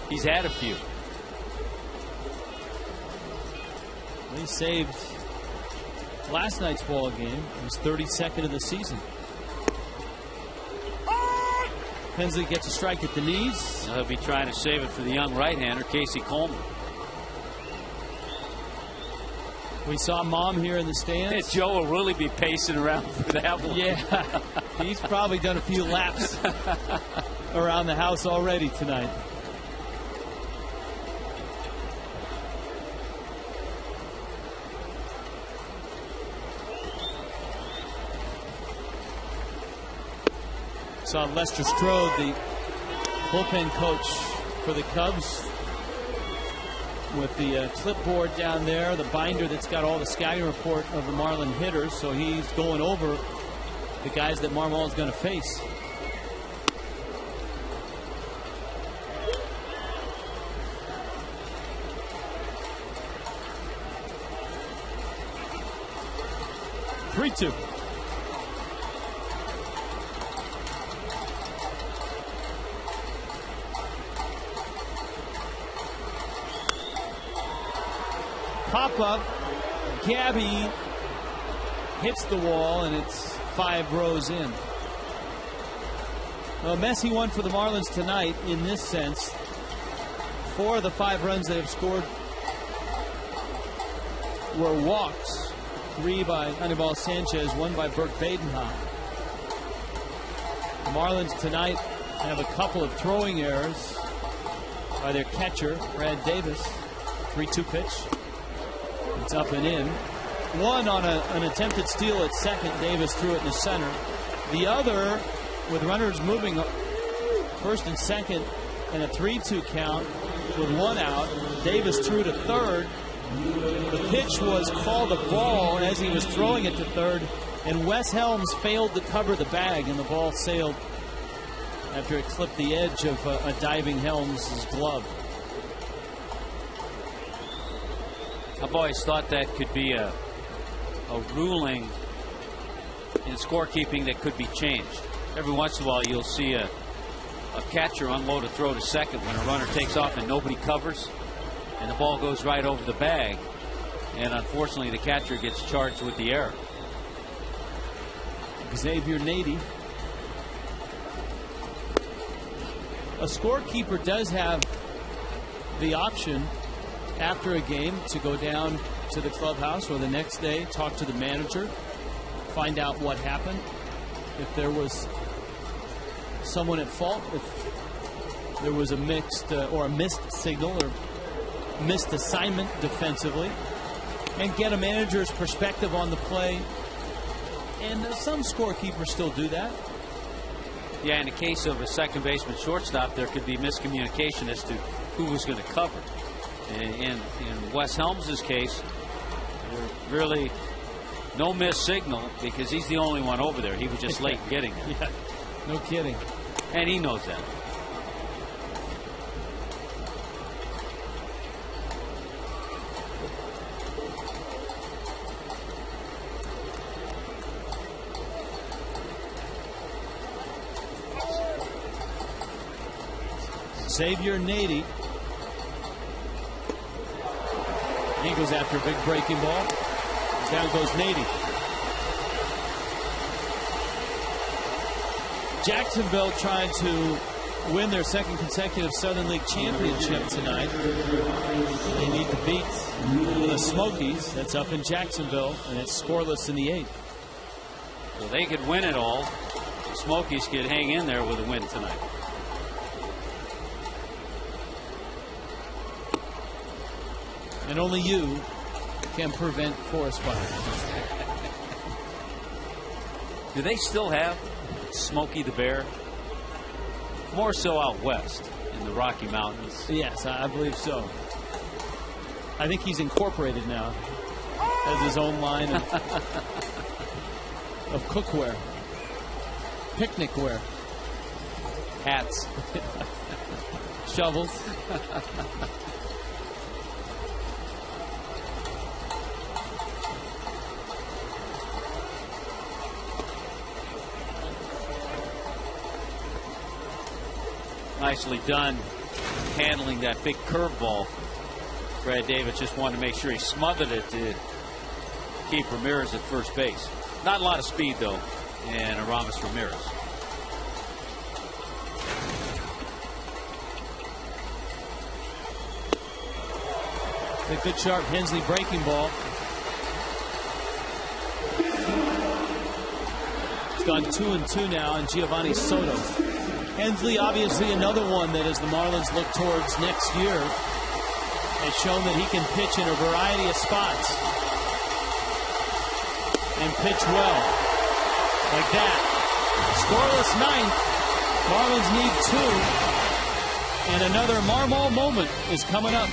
He's had a few. He saved last night's ball game. His 32nd of the season. Hensley gets a strike at the knees. He'll be trying to save it for the young right-hander, Casey Coleman. We saw Mom here in the stands. Yeah, Joe will really be pacing around for that one. Yeah, he's probably done a few laps around the house already tonight. Saw Lester Strode, the bullpen coach for the Cubs, with the clipboard down there, the binder that's got all the scouting report of the Marlin hitters. So he's going over the guys that Marmol is going to face. Three-two. Pop up, Gabby hits the wall, and it's 5 rows in. A messy one for the Marlins tonight in this sense. 4 of the 5 runs they have scored were walks. 3 by Anibal Sanchez, 1 by Bert Badenham. The Marlins tonight have a couple of throwing errors by their catcher, Brad Davis. 3-2 pitch. It's up and in. One on an attempted steal at second. Davis threw it in the center. The other, with runners moving first and second, and a 3-2 count with 1 out. Davis threw to third. The pitch was called a ball as he was throwing it to third, and Wes Helms failed to cover the bag, and the ball sailed after it clipped the edge of a diving Helms' glove. I've always thought that could be a ruling in scorekeeping that could be changed. Every once in a while you'll see a catcher unload a throw to second when a runner takes off and nobody covers, and the ball goes right over the bag, and unfortunately the catcher gets charged with the error. Xavier Nady. A scorekeeper does have the option after a game to go down to the clubhouse or the next day, talk to the manager, find out what happened. if there was someone at fault, if there was a mixed or a missed signal or missed assignment defensively, and get a manager's perspective on the play. And some scorekeepers still do that. Yeah, in the case of a second baseman shortstop, there could be miscommunication as to who was going to cover. In Wes Helms' case, really no missed signal because he's the only one over there. He was just late getting it. Yeah, no kidding. And he knows that. Xavier Nady. He goes after a big breaking ball. Down goes Nady. Jacksonville trying to win their second consecutive Southern League championship tonight. They need to beat the Smokies. That's up in Jacksonville, and it's scoreless in the 8th. So they could win it all. The Smokies could hang in there with a win tonight. And only you can prevent forest fire. Do they still have Smokey the Bear? More so out west in the Rocky Mountains. Yes, I believe so. I think he's incorporated now as his own line of cookware, picnic wear, hats, shovels. Nicely done handling that big curveball. Brad Davis just wanted to make sure he smothered it to keep Ramirez at first base. Not a lot of speed, though, in Aramis Ramirez. A good sharp Hensley breaking ball. It's gone 2-2 now, and Giovanni Soto. Hensley, obviously another one that as the Marlins look towards next year, has shown that he can pitch in a variety of spots and pitch well like that. Scoreless 9th. Marlins need 2, and another Marmol moment is coming up.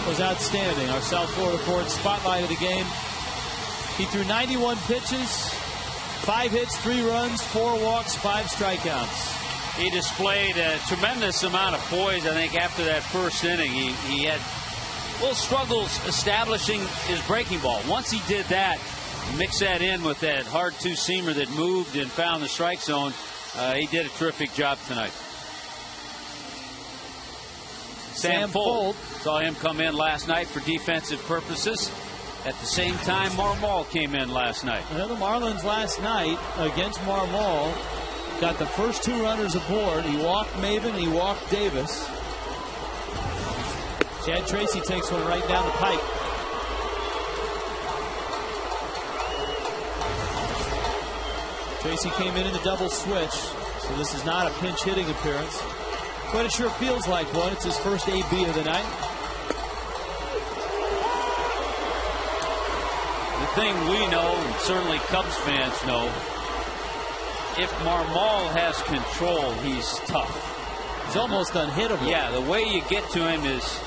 Was outstanding. Our South Florida forward spotlight of the game. He threw 91 pitches, 5 hits, 3 runs, 4 walks, 5 strikeouts. He displayed a tremendous amount of poise, I think, after that first inning. He had little struggles establishing his breaking ball. Once he did that, mix that in with that hard two-seamer that moved and found the strike zone, He did a terrific job tonight. Sam Fold. Saw him come in last night for defensive purposes. At the same time, Marmol came in last night. Well, the Marlins last night against Marmol got the first 2 runners aboard. He walked Maven, he walked Davis. Chad Tracy takes one right down the pipe. Tracy came in the double switch, so this is not a pinch hitting appearance, but it sure feels like one. It's his first AB of the night. The thing we know, and certainly Cubs fans know, if Marmol has control, he's tough. He's almost unhittable. Yeah, the way you get to him is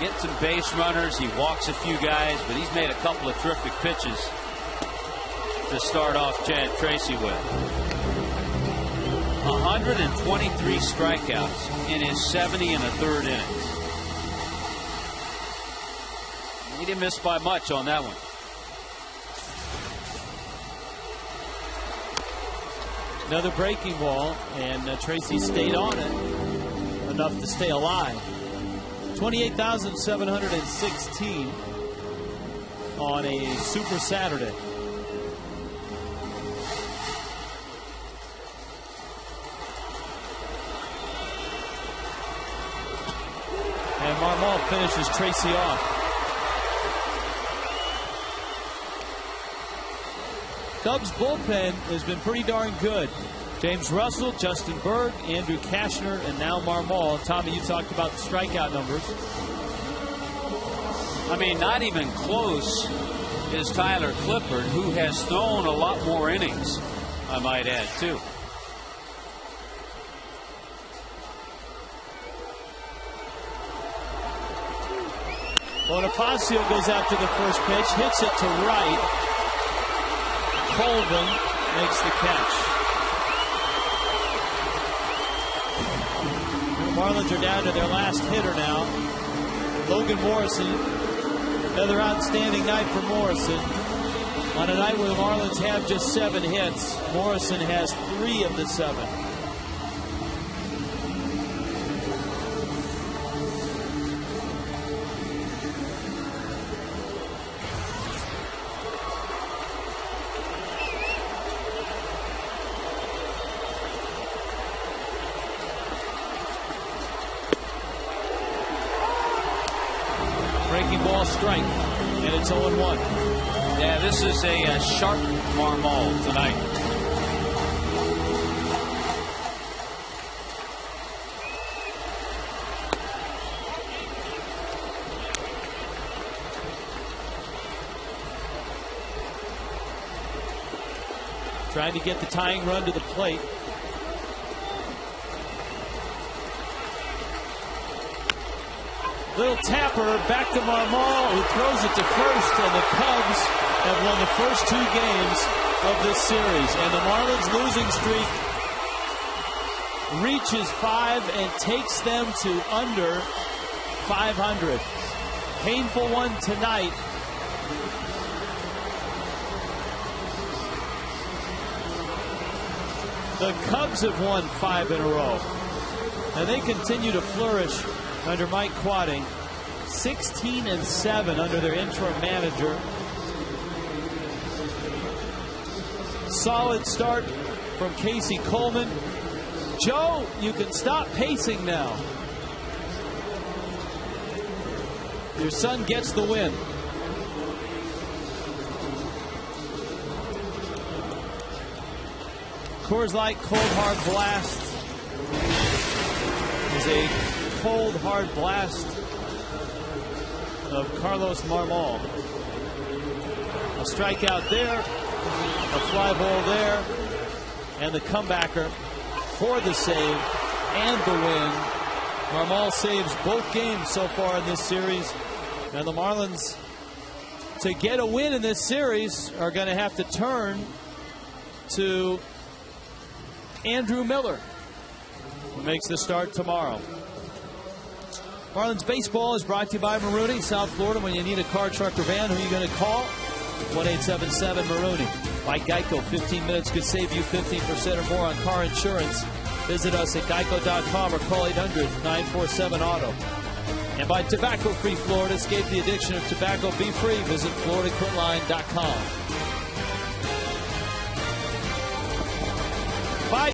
get some base runners. He walks a few guys, but he's made a couple of terrific pitches to start off Chad Tracy with. 123 strikeouts in his 70 1/3 innings. He didn't miss by much on that one. Another breaking ball, and Tracy stayed on it enough to stay alive. 28,716 on a Super Saturday. And Marmol finishes Tracy off. Cubs bullpen has been pretty darn good. James Russell, Justin Berg, Andrew Kashner, and now Marmol. Tommy, you talked about the strikeout numbers. I mean, not even close is Tyler Clippard, who has thrown a lot more innings, I might add, too. Bonifacio goes out to the first pitch, hits it to right. Colvin makes the catch. The Marlins are down to their last hitter now. Logan Morrison. Another outstanding night for Morrison. On a night where the Marlins have just 7 hits, Morrison has 3 of the 7. Breaking ball strike, and it's 0-1. Yeah, this is a sharp Marmol tonight. Trying to get the tying run to the plate. Little tapper back to Marmol, who throws it to first, and the Cubs have won the first 2 games of this series. And the Marlins' losing streak reaches 5 and takes them to under 500. Painful one tonight. The Cubs have won 5 in a row, and they continue to flourish under Mike Quading. 16-7 under their interim manager. Solid start from Casey Coleman. Joe, you can stop pacing now. Your son gets the win. Coors Light Cold Hard Blast is a cold hard blast of Carlos Marmol. A strikeout there, a fly ball there, and the comebacker for the save and the win. Marmol saves both games so far in this series, and the Marlins, to get a win in this series, are going to have to turn to Andrew Miller, who makes the start tomorrow. Marlins baseball is brought to you by Maroney, South Florida. When you need a car, truck, or van, who are you going to call? 1-877-MARONEY. By Geico, 15 minutes could save you 15% or more on car insurance. Visit us at geico.com or call 800-947-AUTO. And by Tobacco Free Florida, escape the addiction of tobacco. Be free. Visit FloridaQuitline.com.